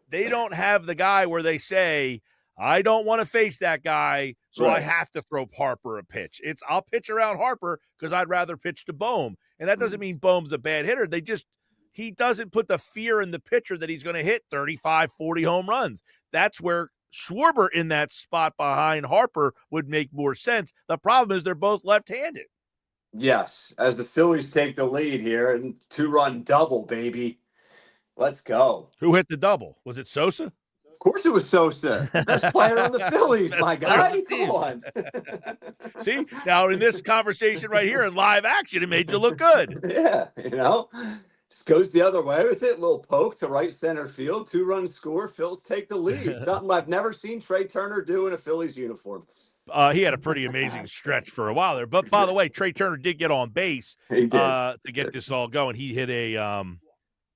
A: They don't have the guy where they say, I don't want to face that guy, so I have to throw Harper a pitch. It's I'll pitch around Harper because I'd rather pitch to Boehm. And that doesn't mean Boehm's a bad hitter. He doesn't put the fear in the pitcher that he's going to hit 35, 40 home runs. That's where Schwarber in that spot behind Harper would make more sense. The problem is they're both left-handed.
H: Yes, as the Phillies take the lead here and 2-run double, baby. Let's go.
A: Who hit the double? Was it Sosa?
H: Of course it was Sosa. Best player on the Phillies, my guy. Come on.
A: See, now in this conversation right here in live action, it made you look good.
H: Yeah, just goes the other way with it. Little poke to right center field. 2-run score. Phils take the lead. Something I've never seen Trey Turner do in a Phillies uniform.
A: He had a pretty amazing stretch for a while there. But by the way, Trey Turner did get on base to get this all going. He hit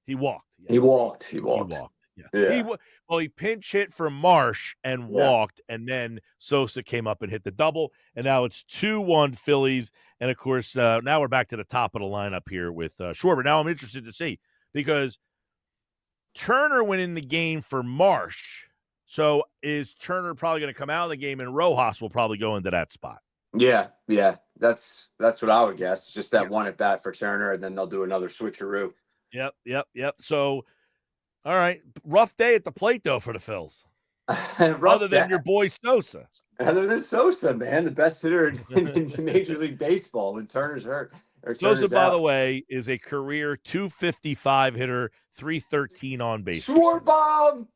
A: he walked. Yes.
H: He walked.
A: Yeah. He pinch hit for Marsh and walked, and then Sosa came up and hit the double, and now it's 2-1 Phillies. And, of course, now we're back to the top of the lineup here with Schwarber. Now I'm interested to see because Turner went in the game for Marsh. So is Turner probably going to come out of the game, and Rojas will probably go into that spot?
H: Yeah. That's what I would guess. Just that one at bat for Turner, and then they'll do another switcheroo.
A: Yep. So, all right, rough day at the plate though for the Phils. Other than your boy Sosa.
H: Other than Sosa, man, the best hitter in Major League Baseball when Turner's hurt.
A: Sosa, by the way, is a career 255 hitter, 313 on base.
H: Sword bomb.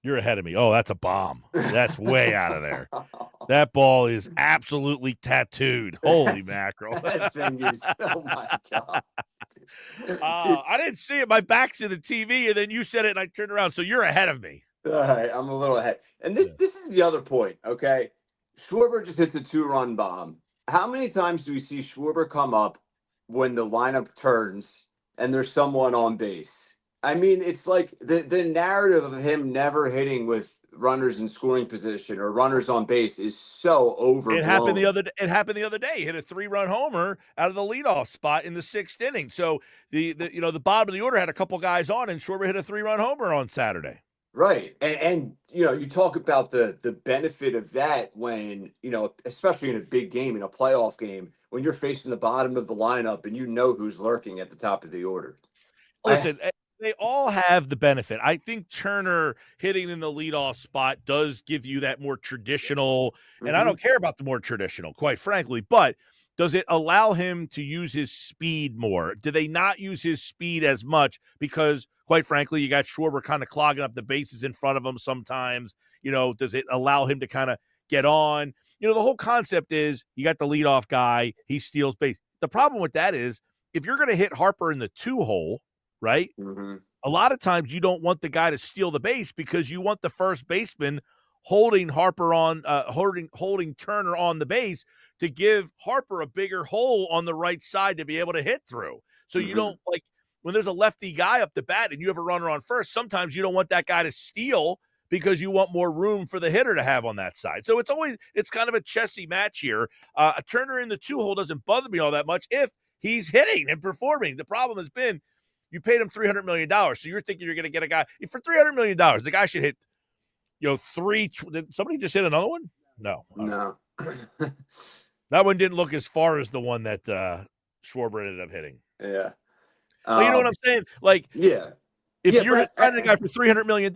A: You're ahead of me. Oh, that's a bomb. That's way out of there. That ball is absolutely tattooed. Holy mackerel.
H: That thing is, oh my God.
A: I didn't see it. My back's to the TV, and then you said it, and I turned around. So you're ahead of me.
H: All right, I'm a little ahead. And this is the other point, okay? Schwarber just hits a 2-run bomb. How many times do we see Schwarber come up when the lineup turns and there's someone on base? I mean, it's like the narrative of him never hitting with runners in scoring position or runners on base is so overblown.
A: It happened the other day. He hit a 3-run homer out of the leadoff spot in the 6th inning. So the bottom of the order had a couple guys on, and Schwarber hit a 3-run homer on Saturday.
H: Right. And you talk about the benefit of that when, especially in a big game, in a playoff game, when you're facing the bottom of the lineup and you know who's lurking at the top of the order.
A: Listen, they all have the benefit. I think Turner hitting in the leadoff spot does give you that more traditional, and I don't care about the more traditional, quite frankly, but does it allow him to use his speed more? Do they not use his speed as much? Because, quite frankly, you got Schwarber kind of clogging up the bases in front of him sometimes. Does it allow him to kind of get on? The whole concept is you got the leadoff guy, he steals base. The problem with that is if you're going to hit Harper in the 2-hole, right? A lot of times you don't want the guy to steal the base because you want the first baseman holding Harper on, holding Turner on the base to give Harper a bigger hole on the right side to be able to hit through. So you don't like when there's a lefty guy up the bat and you have a runner on first, sometimes you don't want that guy to steal because you want more room for the hitter to have on that side. So it's kind of a chessy match here. A Turner in the 2-hole doesn't bother me all that much if he's hitting and performing. The problem has been you paid him $300 million, so you're thinking you're going to get a guy for $300 million. The guy should hit, did somebody just hit another one? No. That one didn't look as far as the one that Schwarber ended up hitting.
H: Yeah.
A: Well, you know what I'm saying? Like,
H: yeah.
A: If you're signing a guy for $300 million,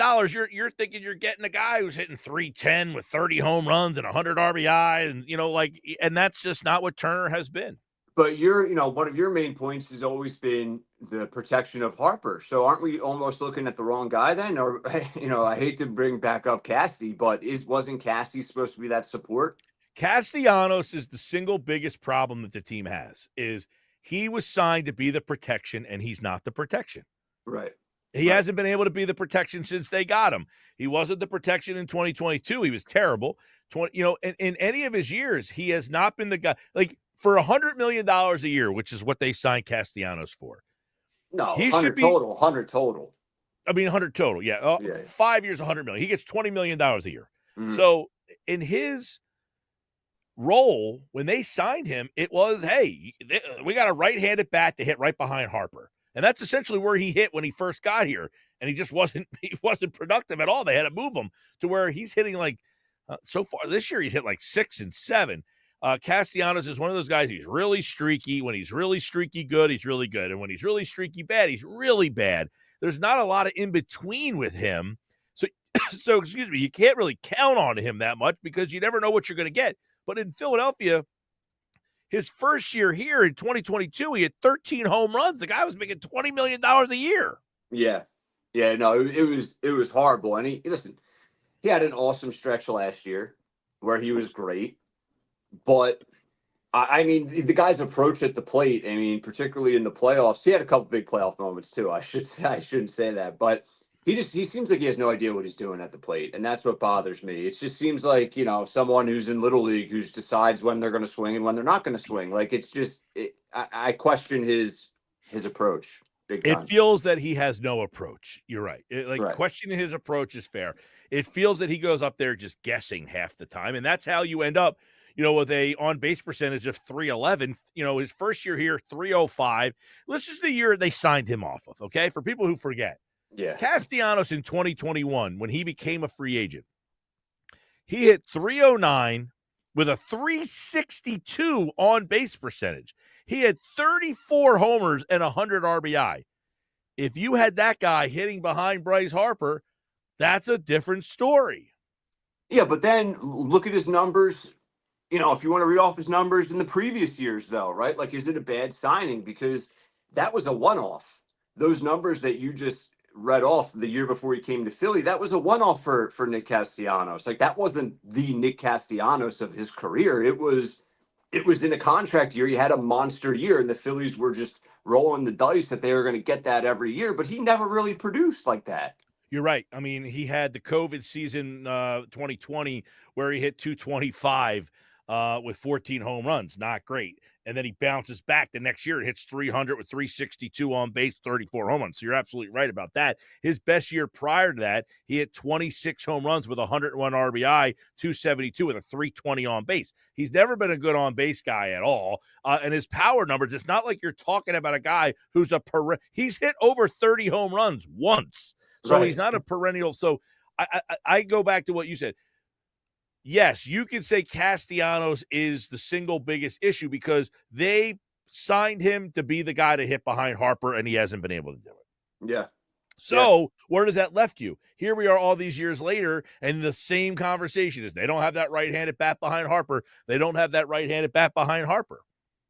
A: you're thinking you're getting a guy who's hitting 310 with 30 home runs and 100 RBI, and and that's just not what Turner has been.
H: But one of your main points has always been the protection of Harper. So aren't we almost looking at the wrong guy then? Or, I hate to bring back up Casty, but wasn't Casty supposed to be that support?
A: Castellanos is the single biggest problem that the team has, is he was signed to be the protection, and he's not the protection.
H: Right.
A: He hasn't been able to be the protection since they got him. He wasn't the protection in 2022. He was terrible. In any of his years, he has not been the guy. Like, for $100 million a year, which is what they signed Castellanos for.
H: No,
A: he
H: 100
A: should be,
H: total. 100 total.
A: I mean, 100 total. Yeah.
H: Yeah.
A: 5 years, $100 million. He gets $20 million a year.
H: Mhm.
A: So in his role, when they signed him, it was, hey, we got a right-handed bat to hit right behind Harper. And that's essentially where he hit when he first got here. And he just wasn't productive at all. They had to move him to where he's hitting so far this year, he's hit like 6 and 7. Castellanos is one of those guys. He's really streaky. When he's really streaky good, he's really good. And when he's really streaky bad, he's really bad. There's not a lot of in between with him. So excuse me, you can't really count on him that much because you never know what you're going to get. But in Philadelphia, his first year here in 2022, he had 13 home runs. The guy was making $20 million a year.
H: Yeah. Yeah, no, it was horrible. And he had an awesome stretch last year where he was great. But I mean, the guy's approach at the plate, I mean, particularly in the playoffs, he had a couple big playoff moments too. I shouldn't say that, but he seems like he has no idea what he's doing at the plate, and that's what bothers me. It just seems like, someone who's in Little League who decides when they're going to swing and when they're not going to swing. Like, it's just I question his approach big time.
A: It feels that he has no approach. You're right.
H: Right.
A: Questioning his approach is fair. It feels that he goes up there just guessing half the time, and that's how you end up, with a on-base percentage of 311. His first year here, 305. This is the year they signed him off of, okay? For people who forget.
H: Yeah.
A: Castellanos in 2021, when he became a free agent, he hit 309 with a 362 on-base percentage. He had 34 homers and 100 RBI. If you had that guy hitting behind Bryce Harper, that's a different story.
H: Yeah, but then look at his numbers. If you want to read off his numbers in the previous years, though, right? Like, is it a bad signing? Because that was a one-off. Those numbers that you just read off the year before he came to Philly, that was a one-off for Nick Castellanos. Like, that wasn't the Nick Castellanos of his career. It was in a contract year. He had a monster year, and the Phillies were just rolling the dice that they were going to get that every year, but he never really produced like that.
A: You're right. I mean, he had the COVID season 2020 where he hit 225 with 14 home runs. Not great. And then he bounces back the next year and hits 300 with 362 on base, 34 home runs. So you're absolutely right about that. His best year prior to that, he hit 26 home runs with 101 RBI, 272 with a 320 on base. He's never been a good on base guy at all. And his power numbers, it's not like you're talking about a guy who's he's hit over 30 home runs once. So
H: Right.
A: He's not a perennial. So I go back to what you said. Yes, you can say Castellanos is the single biggest issue because they signed him to be the guy to hit behind Harper, and he hasn't been able to do it.
H: Yeah.
A: So where does that left you? Here we are all these years later, and the same conversation is they don't have that right-handed bat behind Harper. They don't have that right-handed bat behind Harper.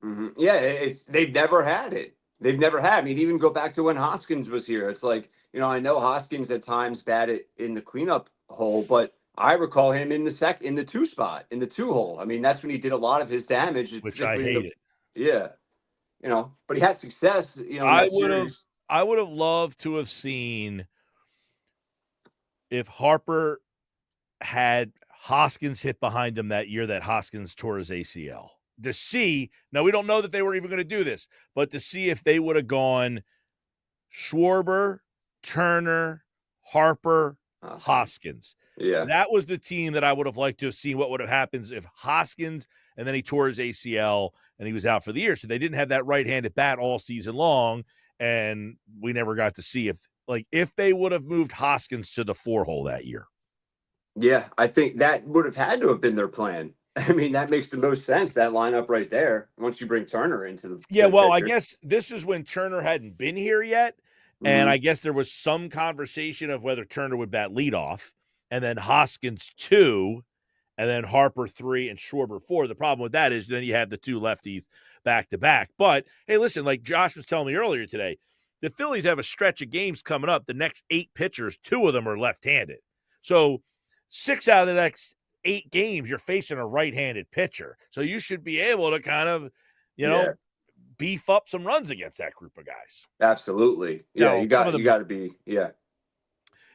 H: Mm-hmm. Yeah, they've never had it. They've never had. I mean, even go back to when Hoskins was here. It's like, I know Hoskins at times batted in the cleanup hole, but I recall him in the 2 spot, in the 2 hole. I mean, that's when he did a lot of his damage.
A: Which I hated.
H: Yeah. But he had success,
A: I would have loved to have seen if Harper had Hoskins hit behind him that year that Hoskins tore his ACL. To see, now we don't know that they were even going to do this, but to see if they would have gone Schwarber, Turner, Harper, Hoskins.
H: Yeah.
A: That was the team that I would have liked to have seen what would have happened if Hoskins, and then he tore his ACL and he was out for the year. So they didn't have that right-handed bat all season long, and we never got to see if they would have moved Hoskins to the 4 hole that year.
H: Yeah, I think that would have had to have been their plan. I mean, that makes the most sense, that lineup right there, once you bring Turner into the
A: Yeah, well,
H: picture.
A: I guess this is when Turner hadn't been here yet, and I guess there was some conversation of whether Turner would bat leadoff, and then Hoskins 2, and then Harper 3, and Schwarber 4. The problem with that is then you have the 2 lefties back-to-back. But, hey, listen, like Josh was telling me earlier today, the Phillies have a stretch of games coming up. The next 8 pitchers, 2 of them are left-handed. So 6 out of the next 8 games, you're facing a right-handed pitcher. So you should be able to kind of,
H: Yeah.
A: beef up some runs against that group of guys.
H: Absolutely. Yeah,
A: Now, some of
H: you
A: them,
H: got to be. Yeah.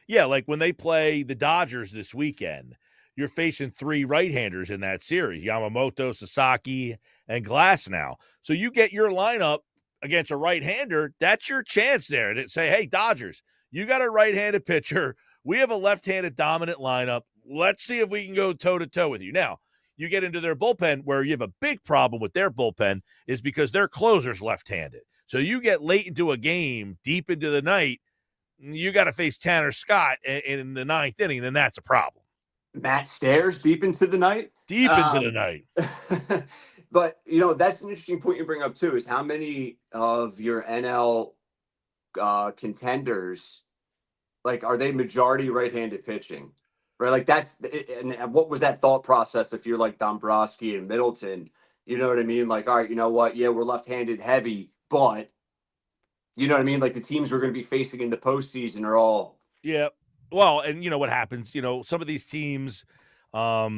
A: yeah, like when they play the Dodgers this weekend, you're facing 3 right-handers in that series, Yamamoto, Sasaki, and Glass now. So you get your lineup against a right-hander, that's your chance there to say, hey, Dodgers, you got a right-handed pitcher. We have a left-handed dominant lineup. Let's see if we can go toe-to-toe with you. Now, you get into their bullpen where you have a big problem with their bullpen is because their closer's left-handed. So you get late into a game, deep into the night, you got to face Tanner Scott in the 9th inning, then that's a problem.
H: Matt Stairs deep into the night.
A: Deep into the night.
H: But, that's an interesting point you bring up, too, is how many of your NL contenders, like, are they majority right-handed pitching? Right? Like, and what was that thought process if you're like Dombrowski and Middleton? You know what I mean? Like, all right, you know what? Yeah, we're left-handed heavy, but, you know what I mean? Like, the teams we're going to be facing in the postseason are all.
A: Yeah. Well, and you know what happens? Some of these teams, their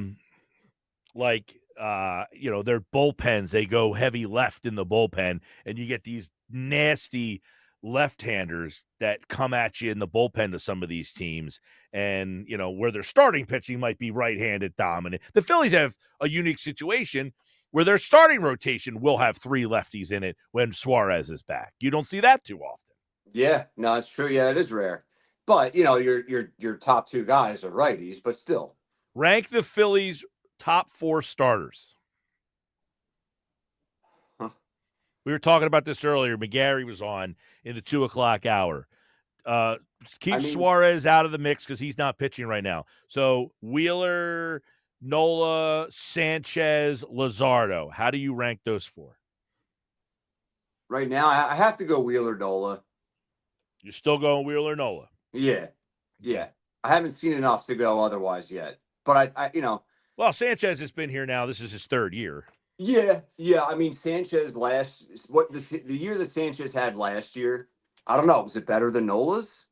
A: bullpens, they go heavy left in the bullpen, and you get these nasty left-handers that come at you in the bullpen to some of these teams, and where their starting pitching might be right-handed dominant. The Phillies have a unique situation where their starting rotation will have 3 lefties in it when Suarez is back. You don't see that too often.
H: Yeah, no, it's true. Yeah, it is rare. But your top 2 guys are righties, but still.
A: Rank the Phillies' top 4 starters.
H: Huh.
A: We were talking about this earlier. McGarry was on in the 2:00 hour. Keep Suarez out of the mix because he's not pitching right now. So Wheeler, Nola, Sanchez, Luzardo. How do you rank those 4?
H: Right now, I have to go Wheeler, Nola.
A: You're still going Wheeler, Nola?
H: Yeah. I haven't seen enough to go otherwise yet. But I
A: Well, Sanchez has been here now. This is his 3rd year.
H: Yeah. I mean, Sanchez the year that Sanchez had last year, I don't know. Was it better than Nola's?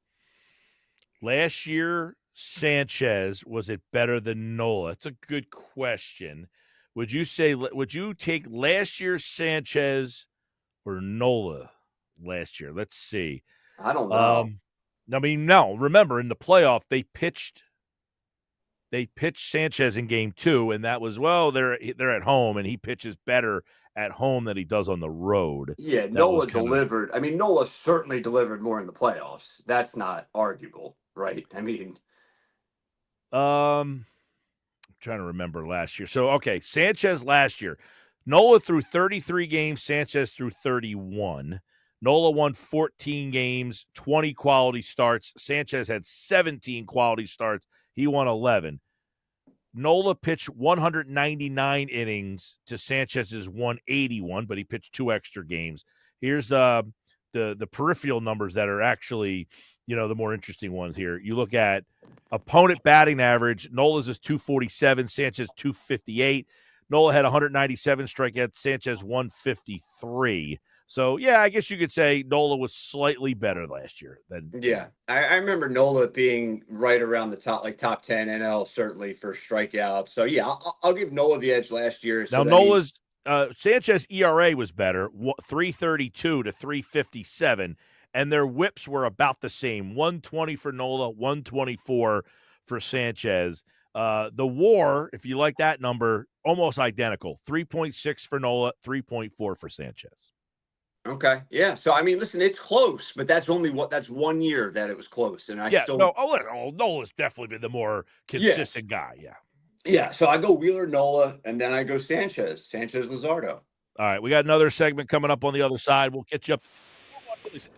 A: Last year, Sanchez, was it better than Nola? That's a good question. Would you take last year's Sanchez or Nola last year? Let's see.
H: I don't know.
A: No. Remember, in the playoff, they pitched Sanchez in game 2, and that was, they're at home, and he pitches better at home than he does on the road.
H: Yeah, Nola delivered. I mean, Nola certainly delivered more in the playoffs. That's not arguable, right? I mean,
A: I'm trying to remember last year. So, okay, Sanchez last year. Nola threw 33 games, Sanchez threw 31. Nola won 14 games, 20 quality starts. Sanchez had 17 quality starts. He won 11. Nola pitched 199 innings to Sanchez's 181, but he pitched 2 extra games. Here's the peripheral numbers that are actually, the more interesting ones here. You look at opponent batting average. Nola's is 247, Sanchez 258. Nola had 197 strikeouts, Sanchez 153. So, yeah, I guess you could say Nola was slightly better last year than.
H: Yeah, I remember Nola being right around the top 10 NL, certainly for strikeouts. So, yeah, I'll give Nola the edge last year.
A: Now, Nola's Sanchez ERA was better, 332 to 357, and their whips were about the same, 120 for Nola, 124 for Sanchez. The WAR, if you like that number, almost identical, 3.6 for Nola, 3.4 for Sanchez.
H: Okay. Yeah. So, I mean, listen, it's close, but that's 1 year that it was close. And
A: Nola's definitely been the more consistent guy. Yeah.
H: Yeah. So I go Wheeler, Nola, and then I go Sanchez, Luzardo.
A: All right. We got another segment coming up on the other side. We'll get you up.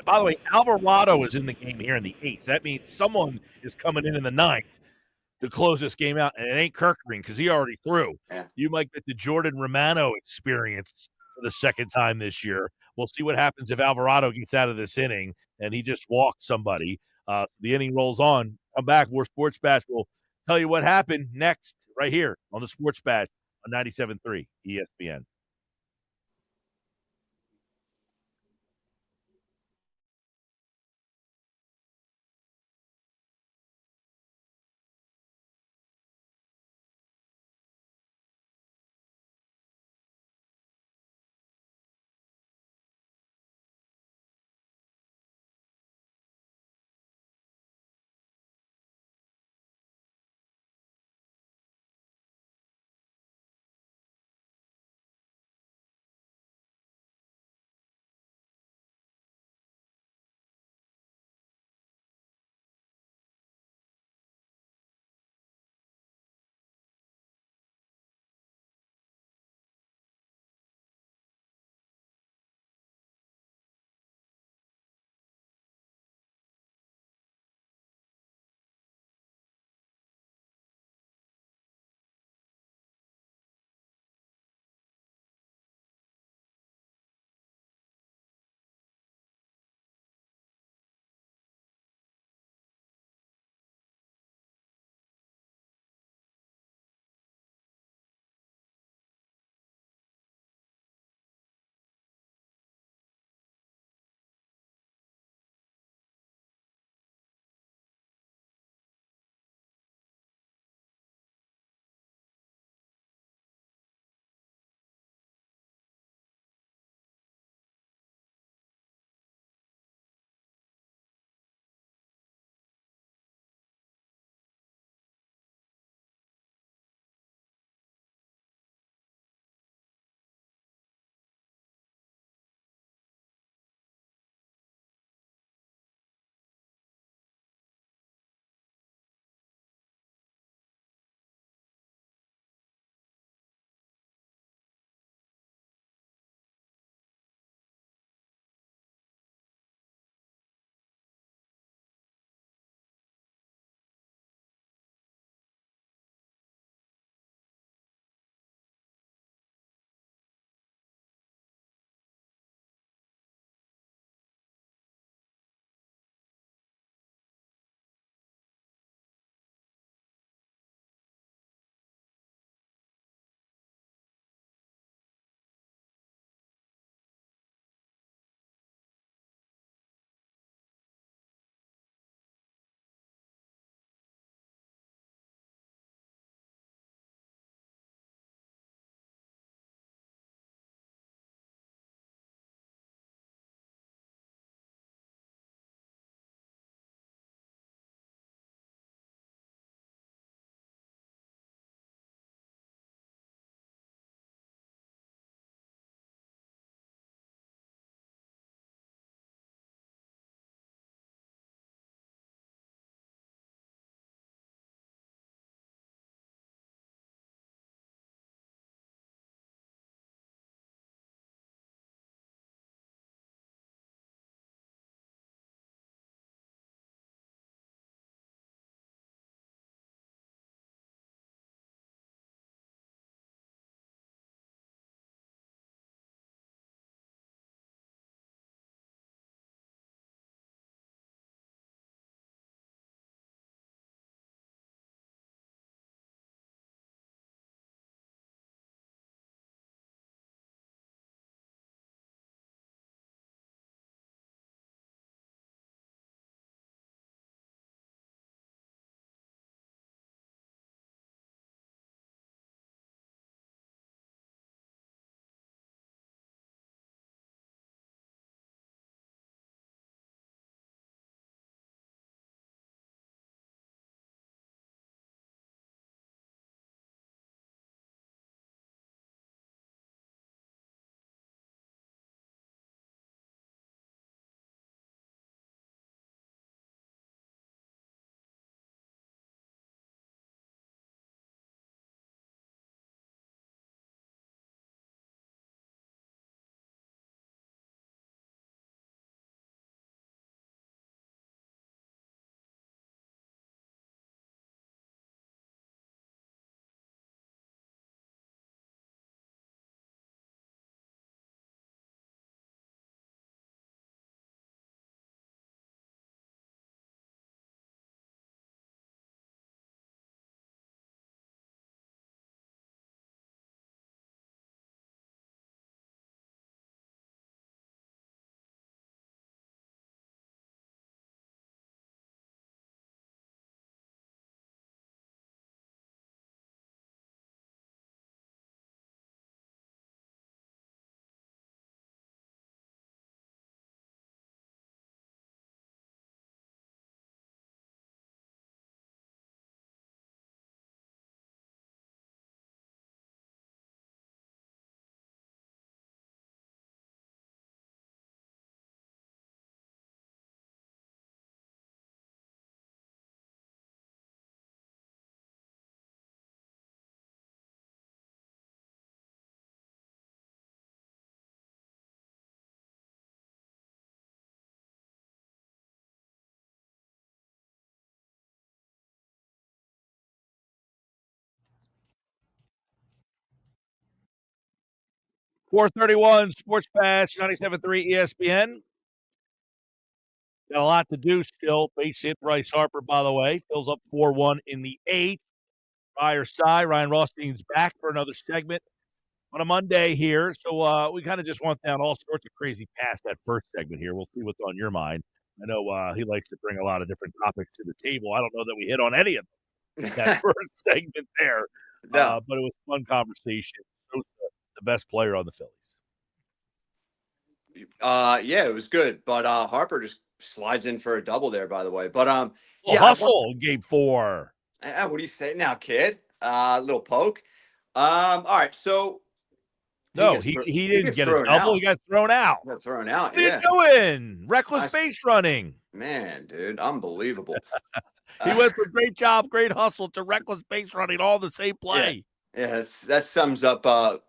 A: By the way, Alvarado is in the game here in the 8th. That means someone is coming in the 9th to close this game out, and it ain't Kirkgreen because he already threw.
H: Yeah.
A: You might get the Jordan Romano experience for the 2nd time this year. We'll see what happens if Alvarado gets out of this inning and he just walked somebody. The inning rolls on. Come back. More Sports Bash. We'll tell you what happened next right here on the Sports Bash on 97.3 ESPN. 431 Sports Pass, 97.3 ESPN. Got a lot to do still. Base hit Bryce Harper, by the way. Fills up 4-1 in the 8th. Fire side. Ryan Rothstein's back for another segment on a Monday here. So we kind of just went down all sorts of crazy past that first segment here. We'll see what's on your mind. I know he likes to bring a lot of different topics to the table. I don't know that we hit on any of them in that first segment there.
H: No.
A: But it was a fun conversation. So the best player on the Phillies.
H: Yeah, it was good. But Harper just slides in for a double there, by the way. But yeah,
A: hustle in game 4.
H: What do you say now, kid? Little poke. All right, so
A: no, he didn't get a double. He got thrown out.
H: Got thrown out.
A: What are you doing? Reckless base running.
H: Man, dude, unbelievable.
A: He went from great job, great hustle to reckless base running, all the same play.
H: Yeah, that sums up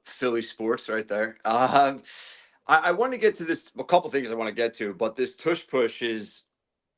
H: Philly sports right there. I want to get to this. A couple things I want to get to, but this tush push is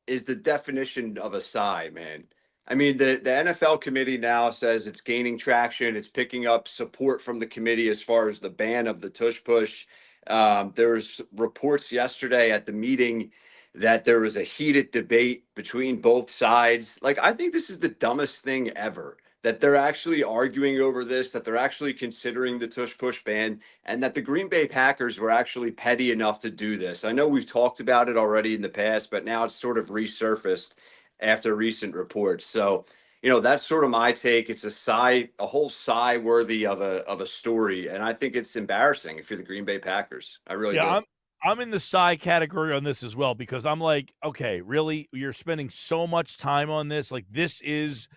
H: the definition of a sigh, man. I mean, the NFL committee now says it's gaining traction. It's picking up support from the committee as far as the ban of the tush push. There was reports yesterday at the meeting that there was a heated debate between both sides. Like, I think this is the dumbest thing ever, that they're actually arguing over this, that they're actually considering the tush push ban, and that the Green Bay Packers were actually petty enough to do this. I know we've talked about it already in the past, but now it's sort of resurfaced after recent reports. So, that's sort of my take. It's a whole sigh worthy of a story. And I think it's embarrassing if you're the Green Bay Packers. I really do.
A: I'm in the sigh category on this as well, because I'm like, okay, really? You're spending so much time on this? Like, this is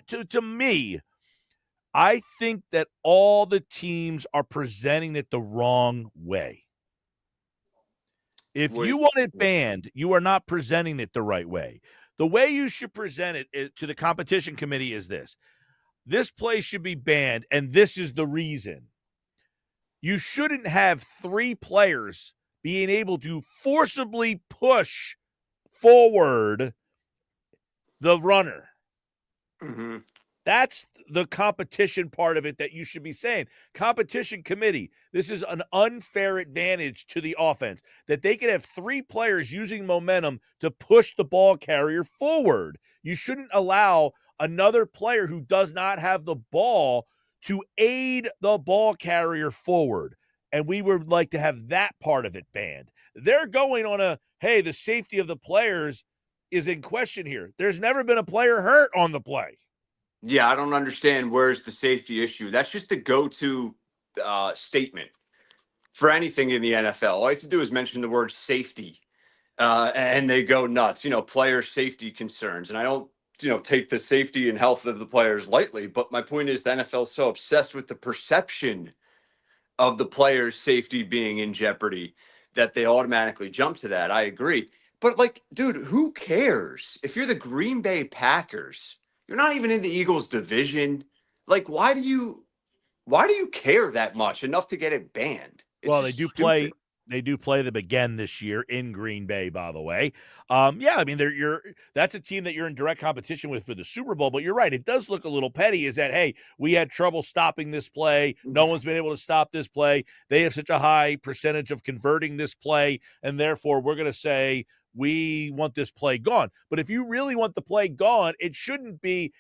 A: to me, I think that all the teams are presenting it the wrong way. If you want it banned, you are not presenting it the right way. The way you should present it to the competition committee is this. This play should be banned, and this is the reason. You shouldn't have 3 players being able to forcibly push forward the runner.
H: Mm-hmm.
A: That's the competition part of it that you should be saying. Competition committee, this is an unfair advantage to the offense, that they can have 3 players using momentum to push the ball carrier forward. You shouldn't allow another player who does not have the ball to aid the ball carrier forward. And we would like to have that part of it banned. They're going on the safety of the players is in question here. There's never been a player hurt on the play.
H: Yeah, I don't understand where's the safety issue. That's just a go-to statement for anything in the NFL. All you have to do is mention the word safety, and they go nuts. Player safety concerns. And I don't, take the safety and health of the players lightly. But my point is the NFL is so obsessed with the perception of the player's safety being in jeopardy that they automatically jump to that. I agree. But, dude, who cares? If you're the Green Bay Packers, you're not even in the Eagles division. Why do you care that much enough to get it banned?
A: Well, they do play. They do play them again this year in Green Bay, by the way. I mean, that's a team that you're in direct competition with for the Super Bowl. But you're right; it does look a little petty. Is that, hey, we had trouble stopping this play. No one's been able to stop this play. They have such a high percentage of converting this play, and therefore we're going to say we want this play gone. But if you really want the play gone, it shouldn't be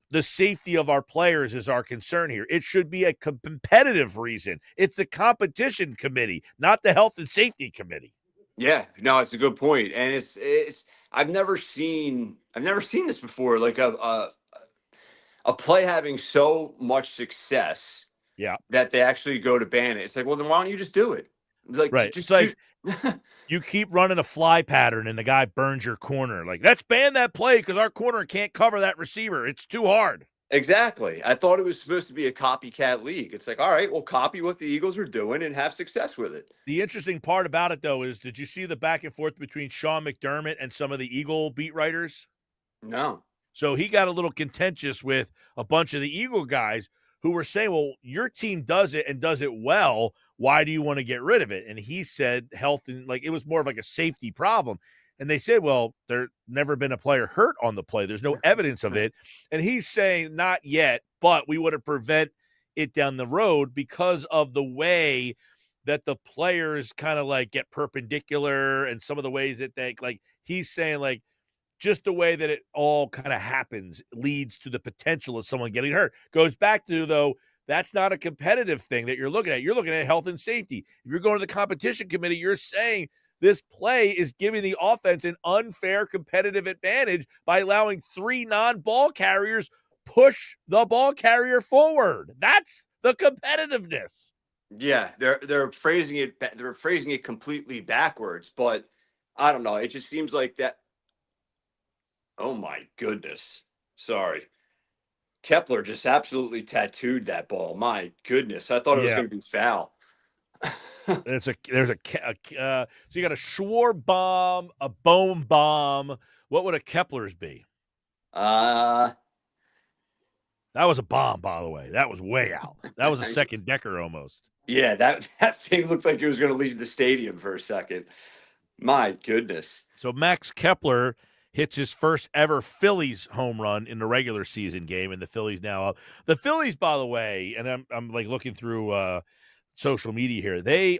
A: the safety of our players is our concern here. It should be a competitive reason. It's the competition committee, not the health and safety committee.
H: Yeah, no, it's a good point. And it's I've never seen this before. Like a play having so much success, that they actually go to ban it. It's like, well, then why don't you just do it?
A: Right. You keep running a fly pattern and the guy burns your corner. Let's ban that play because our corner can't cover that receiver. It's too hard.
H: Exactly. I thought it was supposed to be a copycat league. It's like, all right, well, copy what the Eagles are doing and have success with it.
A: The interesting part about it, though, is did you see the back and forth between Sean McDermott and some of the Eagle beat writers?
H: No.
A: So he got a little contentious with a bunch of the Eagle guys who were saying, well, your team does it and does it well. Why do you want to get rid of it? And he said health and it was more of a safety problem. And they said, well, there's never been a player hurt on the play. There's no evidence of it. And he's saying not yet, but we want to prevent it down the road because of the way that the players kind of like get perpendicular and some of the ways that they like he's saying like just the way that it all kind of happens leads to the potential of someone getting hurt. Goes back to, though, that's not a competitive thing that you're looking at. You're looking at health and safety. If you're going to the competition committee, you're saying this play is giving the offense an unfair competitive advantage by allowing 3 non-ball carriers push the ball carrier forward. That's the competitiveness.
H: Yeah, they're phrasing it completely backwards, but I don't know. It just seems like that. Oh my goodness. Sorry. Kepler just absolutely tattooed that ball. My goodness. I thought it was going to be foul.
A: So you got a Schwarber bomb, a Bohm bomb. What would a Kepler's be?
H: That
A: was a bomb, by the way. That was way out. That was a second decker almost.
H: Yeah, that thing looked like it was going to leave the stadium for a second. My goodness.
A: So Max Kepler hits his first ever Phillies home run in the regular season game, and the Phillies now up. The Phillies, by the way, and I'm like looking through social media here. They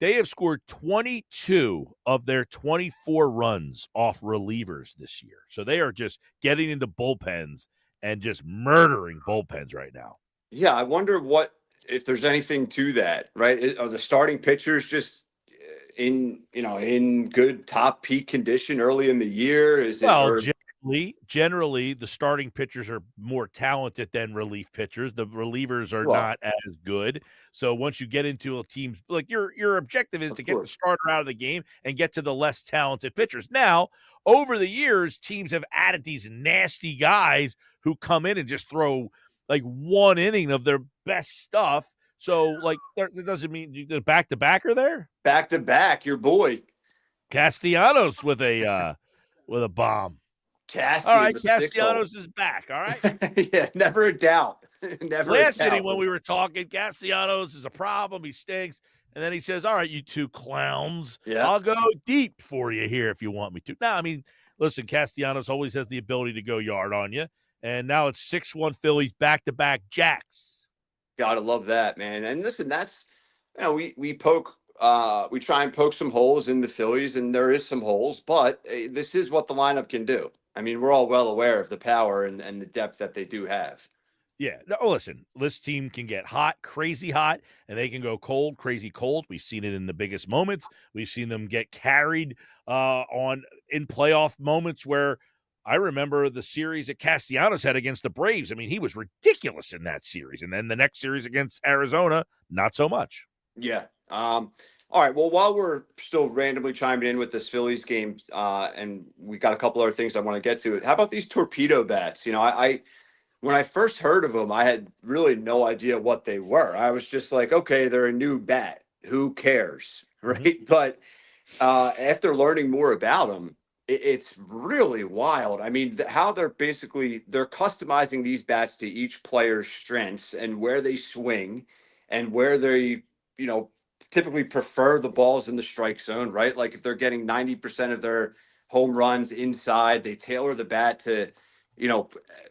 A: have scored 22 of their 24 runs off relievers this year. So they are just getting into bullpens and just murdering bullpens right now.
H: Yeah, I wonder if there's anything to that, right? Are the starting pitchers just in good top peak condition early in the year?
A: Generally, the starting pitchers are more talented than relief pitchers. The relievers are not as good. So once you get into a team's like your objective is to get the starter out of the game and get to the less talented pitchers. Now, over the years, teams have added these nasty guys who come in and just throw like one inning of their best stuff. So like that doesn't mean you back to back are there?
H: Back to back, your boy
A: Castellanos with a bomb. All right, Castellanos is back. All right.
H: Yeah, never a doubt.
A: Last inning when we were talking, Castellanos is a problem. He stinks. And then he says, all right, you two clowns, I'll go deep for you here if you want me to. Now, I mean, listen, Castellanos always has the ability to go yard on you. And now it's 6-1 Phillies, back-to-back Jacks.
H: Gotta love that, man. And listen, that's, we try and poke some holes in the Phillies, and there is some holes, but this is what the lineup can do. I mean, we're all well aware of the power and the depth that they do have.
A: Yeah. No, listen, this team can get hot, crazy hot, and they can go cold, crazy cold. We've seen it in the biggest moments. We've seen them get carried in playoff moments where I remember the series that Castellanos had against the Braves. I mean, he was ridiculous in that series. And then the next series against Arizona, not so much.
H: Yeah. All right. Well, while we're still randomly chiming in with this Phillies game, and we got a couple other things I want to get to. How about these torpedo bats? When I first heard of them, I had really no idea what they were. I was just like, okay, they're a new bat. Who cares, right? Mm-hmm. But after learning more about them, it's really wild. I mean, how they're customizing these bats to each player's strengths and where they swing and where they, typically prefer the balls in the strike zone, right? Like if they're getting 90% of their home runs inside, they tailor the bat to,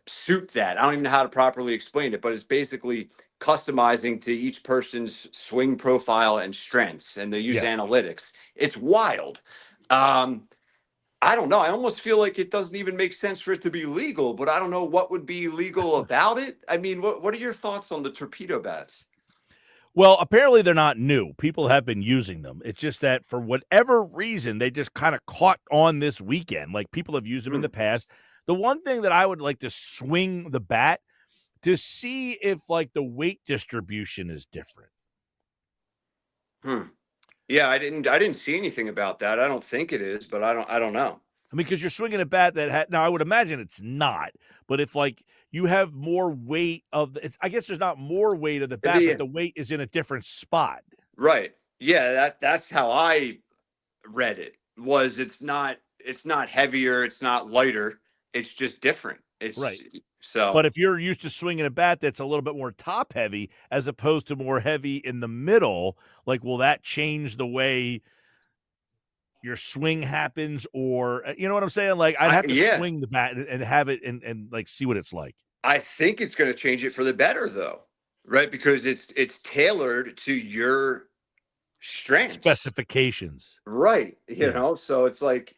H: suit that. I don't even know how to properly explain it, but it's basically customizing to each person's swing profile and strengths, and they use analytics. It's wild. I don't know. I almost feel like it doesn't even make sense for it to be legal, but I don't know what would be legal about it. I mean, what are your thoughts on the torpedo bats?
A: Well, apparently they're not new. People have been using them. It's just that for whatever reason, they just kind of caught on this weekend. Like people have used them in the past. The one thing that I would like to swing the bat to see if like the weight distribution is different.
H: Yeah, I didn't see anything about that. I don't think it is, but I don't know.
A: I mean, because you're swinging a bat that now I would imagine it's not, but if like you have more weight I guess there's not more weight of the bat, but the weight is in a different spot.
H: Right. Yeah, that's how I read it. It's not heavier, it's not lighter, it's just different. It's
A: right.
H: So,
A: but if you're used to swinging a bat that's a little bit more top heavy as opposed to more heavy in the middle, like will that change the way your swing happens, or you know what I'm saying? Like I'd have to swing the bat and have it and like see what it's like.
H: I think it's going to change it for the better, though. Right, because it's tailored to your strengths.
A: Specifications.
H: Right. You
A: Yeah.
H: know, so it's like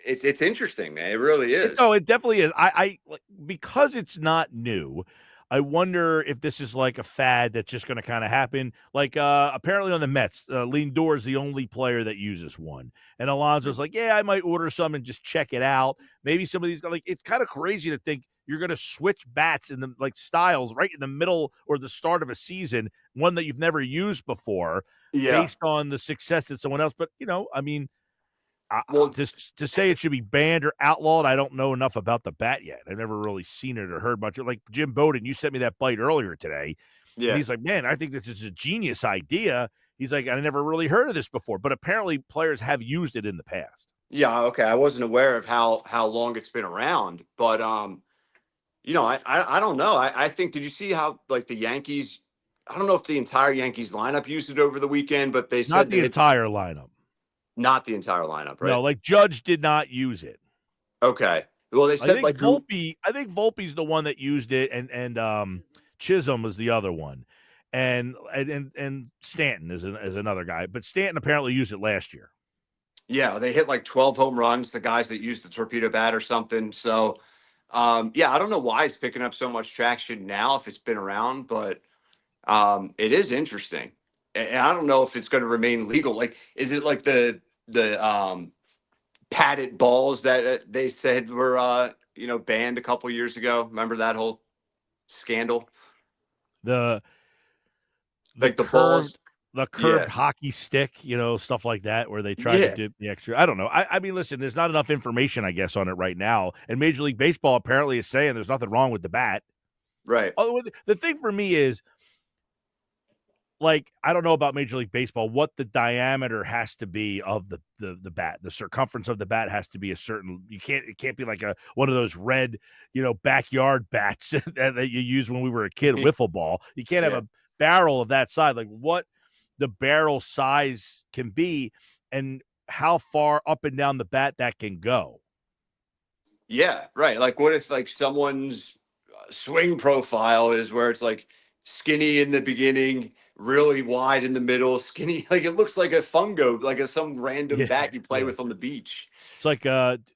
H: it's interesting, man. It really is.
A: No, it definitely is. I like, because it's not new. I wonder if this is like a fad that's just going to kind of happen. Like apparently on the Mets, Lindor is the only player that uses one, and Alonso's like, yeah, I might order some and just check it out. Maybe some of these like it's kind of crazy to think you're going to switch bats in the like styles right in the middle or the start of a season, one that you've never used before,
H: Yeah.
A: based on the success that someone else. But I mean.
H: Well,
A: To say it should be banned or outlawed, I don't know enough about the bat yet. I've never really seen it or heard much. Like Jim Bowden, you sent me that bite earlier today,
H: yeah.
A: and he's like, "Man, I think this is a genius idea." He's like, "I never really heard of this before," but apparently players have used it in the past.
H: Yeah, okay. I wasn't aware of how long it's been around, but I don't know. I think did you see how like the Yankees? I don't know if the entire Yankees lineup used it over the weekend, but they
A: Not
H: said
A: the entire lineup.
H: not the entire lineup, right?
A: No, like Judge did not use it.
H: Okay. Well, they
A: I
H: said
A: think
H: like
A: Volpe. I think Volpe's the one that used it, and Chisholm was the other one, and Stanton is another guy. But Stanton apparently used it last year.
H: Yeah, they hit like 12 home runs, the guys that used the torpedo bat or something. So, yeah, I don't know why it's picking up so much traction now if it's been around, but it is interesting. And I don't know if it's going to remain legal. Like, is it like the padded balls that they said were banned a couple years ago? Remember that whole scandal?
A: The
H: Like the
A: curved
H: balls.
A: the curved
H: Yeah.
A: hockey stick, stuff like that, where they tried to
H: Yeah.
A: do the extra. I don't know. I mean, listen, there's not enough information, I guess, on it right now. And Major League Baseball apparently is saying there's nothing wrong with the bat.
H: Right.
A: Oh, the thing for me is, like, I don't know about Major League Baseball, what the diameter has to be of the bat. The circumference of the bat has to be a certain. It can't be like one of those red, backyard bats that you use when we were a kid, wiffle ball. You can't have
H: Yeah.
A: a barrel of that size. Like what the barrel size can be and how far up and down the bat that can go.
H: Yeah, right. Like, what if like someone's swing profile is where it's like skinny in the beginning, really wide in the middle, skinny, like it looks like a fungo, like some random bat you play with on the beach.
A: It's like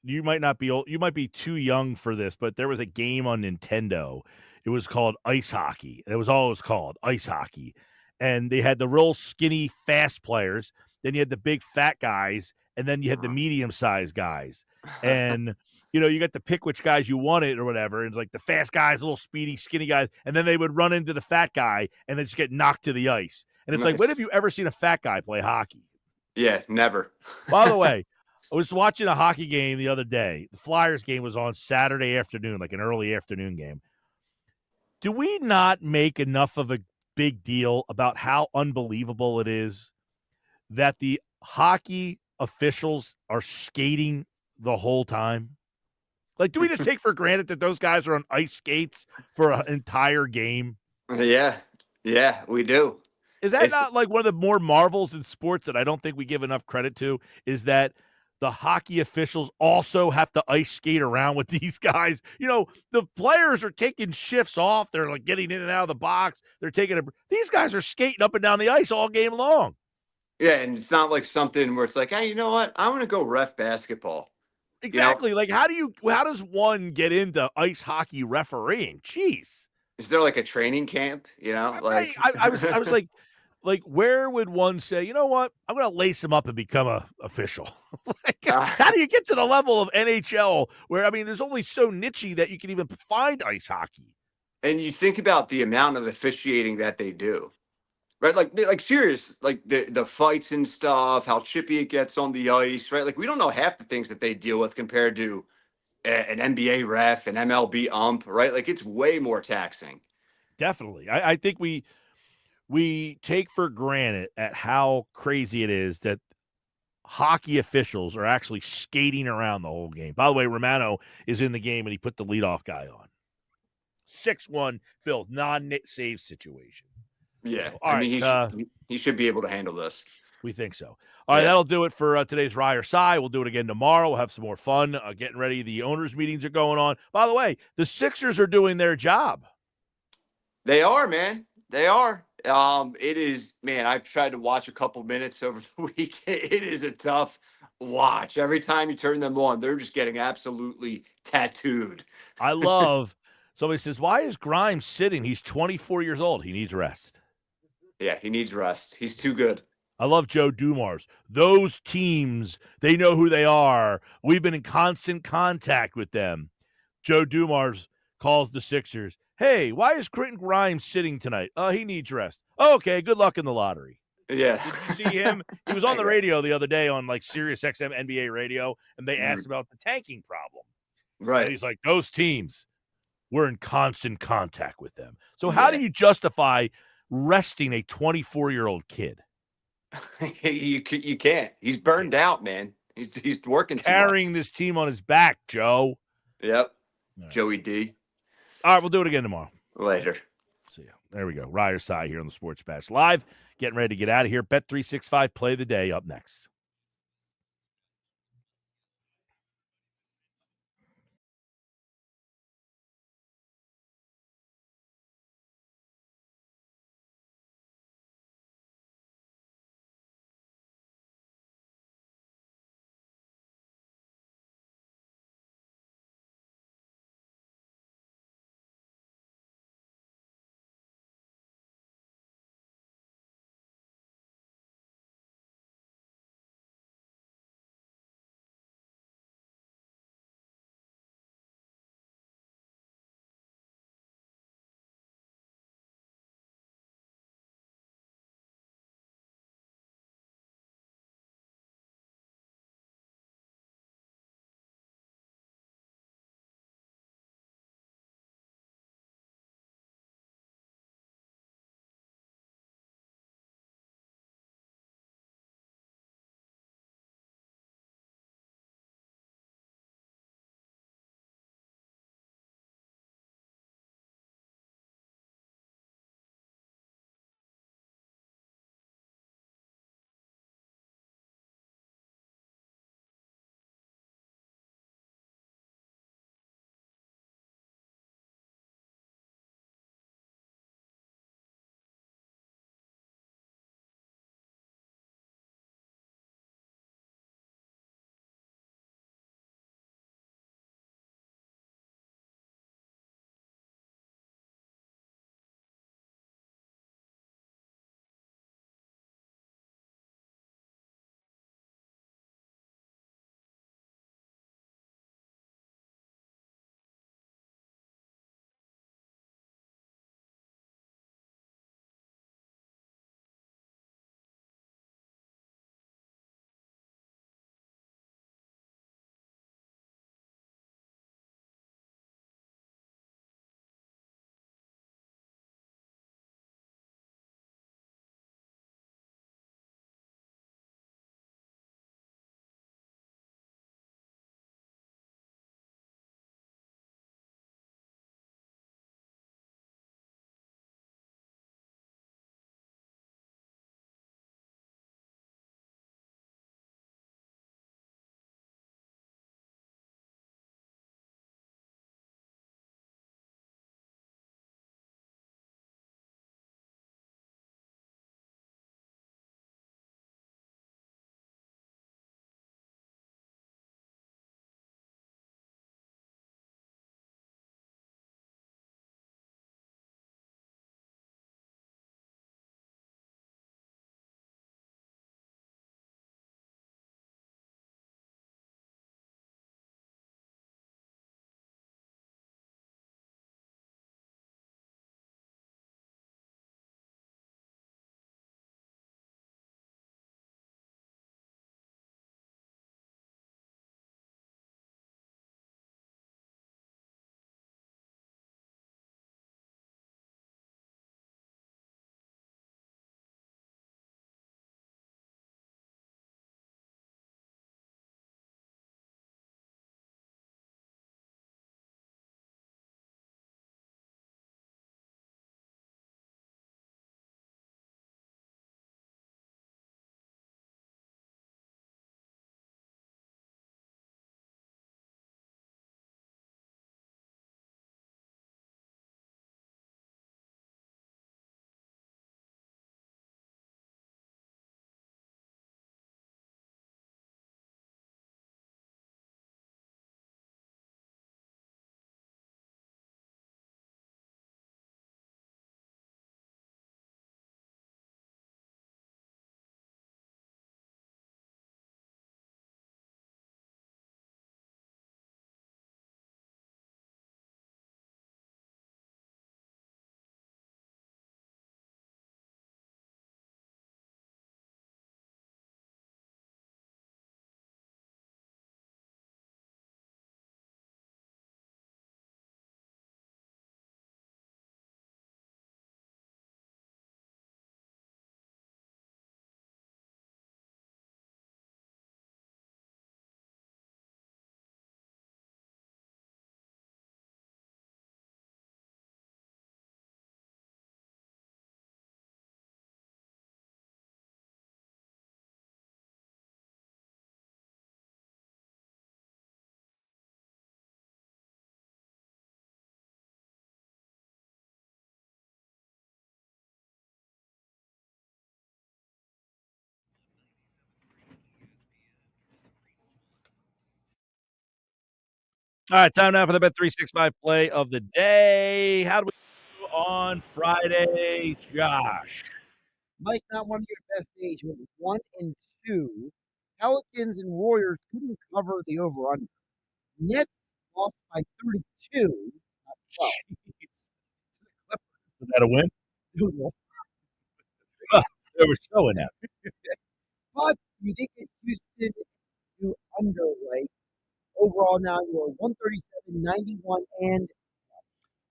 A: you might not be old, you might be too young for this, but there was a game on Nintendo. It was called ice hockey. It was all it was called, ice hockey. And they had the real skinny, fast players. Then you had the big fat guys, and then you had the medium-sized guys. And you got to pick which guys you wanted or whatever. And it's like the fast guys, little speedy, skinny guys, and then they would run into the fat guy and then just get knocked to the ice. And it's like, when have you ever seen a fat guy play hockey?
H: Yeah, never.
A: By the way, I was watching a hockey game the other day. The Flyers game was on Saturday afternoon, like an early afternoon game. Do we not make enough of a big deal about how unbelievable it is that the hockey officials are skating the whole time? Like, do we just take for granted that those guys are on ice skates for an entire game?
H: Yeah, we do.
A: Is that not like one of the more marvels in sports that I don't think we give enough credit to, is that the hockey officials also have to ice skate around with these guys? The players are taking shifts off. They're like getting in and out of the box. They're these guys are skating up and down the ice all game long.
H: Yeah, and it's not like something where it's like, hey, you know what? I'm going to go ref basketball.
A: Exactly. Like, how does one get into ice hockey refereeing? Jeez.
H: Is there like a training camp? Like
A: I was like, where would one say, you know what? I'm going to lace him up and become a official. How do you get to the level of NHL where, I mean, there's only so niche-y that you can even find ice hockey.
H: And you think about the amount of officiating that they do, right? Like serious, like the fights and stuff, how chippy it gets on the ice, right? Like we don't know half the things that they deal with compared to an NBA ref, an MLB ump, right? Like it's way more taxing.
A: Definitely. I think we take for granted at how crazy it is that hockey officials are actually skating around the whole game. By the way, Romano is in the game, and he put the leadoff guy on. 6-1, Phil, non-save situation.
H: Yeah,
A: So,
H: I mean, he should be able to handle this.
A: We think so. All right, that'll do it for today's Rye or Cy. We'll do it again tomorrow. We'll have some more fun getting ready. The owners' meetings are going on. By the way, the Sixers are doing their job.
H: They are, man. They are. It is, man, I've tried to watch a couple minutes over the week. It is a tough watch. Every time you turn them on, they're just getting absolutely tattooed.
A: I love somebody says, why is Grimes sitting? He's 24 years old. He needs rest.
H: Yeah, he needs rest. He's too good.
A: I love Joe Dumars. Those teams, they know who they are. We've been in constant contact with them. Joe Dumars calls the Sixers. Hey, why is Quentin Grimes sitting tonight? He needs rest. Okay, good luck in the lottery.
H: Yeah.
A: Did you see him? He was on the radio the other day on like Sirius XM NBA radio, and they asked about the tanking problem.
H: Right.
A: And he's like, those teams, we're in constant contact with them. So how do you justify resting a 24-year-old kid?
H: you can't. He's burned out, man. He's working
A: carrying this team on his back, Joe.
H: Yep.
A: Right.
H: Joey D.
A: All right, we'll do it again tomorrow.
H: Later.
A: See ya. There we go. Ryer Sai here on the Sports Bash Live. Getting ready to get out of here. Bet365 Play the Day up next. All right, time now for the Bet365 play of the day. How do we do on Friday, Josh?
B: Mike, not one of your best days. You went 1-2. Pelicans and Warriors couldn't cover the over-under. Nets lost by 32. Not 12.
A: Was that a win?
B: It was a
A: They were showing that.
B: but you did get Houston to under right. Overall, now you are 137, 91, and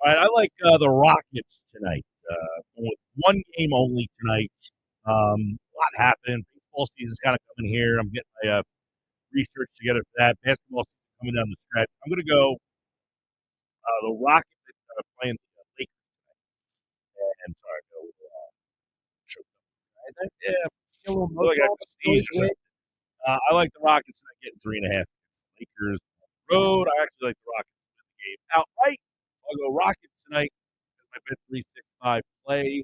A: All right, I like the Rockets tonight. Only one game only tonight. A lot happened. Baseball season's kind of coming here. I'm getting my research together for that. Basketball season coming down the stretch. I'm going to go the Rockets playing the Lakers tonight. And sorry, no, yeah,
B: a little
A: I got
B: emotional.
A: the Seizures. I like the Rockets tonight getting 3.5. Lakers on the road. I actually like the Rockets to win the game outright. I'll go Rockets tonight. My Bet365 play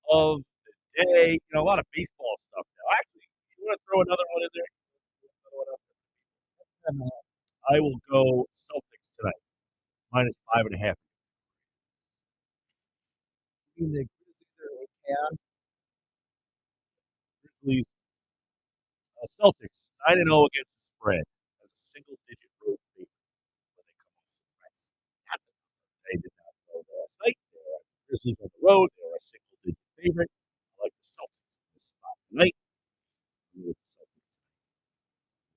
A: of the day. You know, a lot of baseball stuff now. Actually, you want to throw another one in there? I will go Celtics tonight, -5.5.
B: The Grizzlies are in chaos.
A: Grizzlies, Celtics 9-0 against the spread as a single-digit road favorite when they come off the press. That's a number they did not throw last night. They are Grizzlies on the road. They are a single-digit favorite. I like the Celtics in this spot tonight.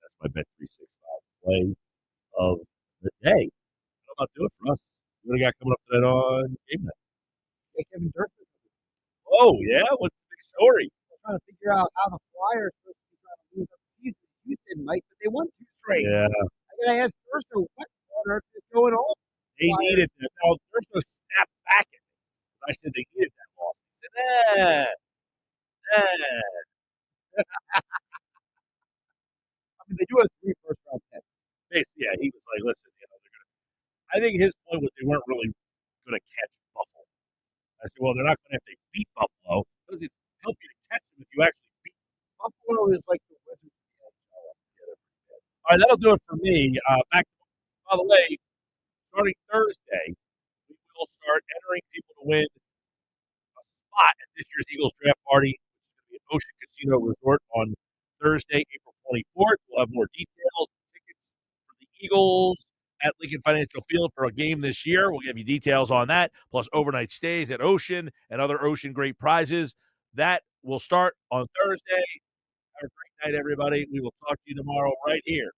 A: That's my Bet365 play of the day. How about do it for us? What do we got coming up tonight on game night?
B: Hey, Kevin Durst is
A: Oh, yeah? What's the big story?
B: trying to figure out how the Flyers are supposed to be trying to lose up the season. Houston, Mike, but they won 2 straight.
A: Yeah.
B: I gotta ask Durso, what on earth is going on?
A: They needed that. Now, there's no snap back at me. I said they needed that loss. He said,
B: I mean, they do have 3 first-round picks.
A: Yeah, he was like, listen, you know, they're going to. I think his point was they weren't really going to catch Buffalo. I said, well, they're not going to have to beat Buffalo. How does it help you to catch them if you actually beat
B: Buffalo is like the Wizards.
A: All right, that'll do it for me. By the way, starting Thursday, we will start entering people to win a spot at this year's Eagles draft party, which is going to be at Ocean Casino Resort on Thursday, April 24th. We'll have more details, tickets for the Eagles at Lincoln Financial Field for a game this year. We'll give you details on that, plus overnight stays at Ocean and other Ocean great prizes. That will start on Thursday. Have a great night, everybody. We will talk to you tomorrow right here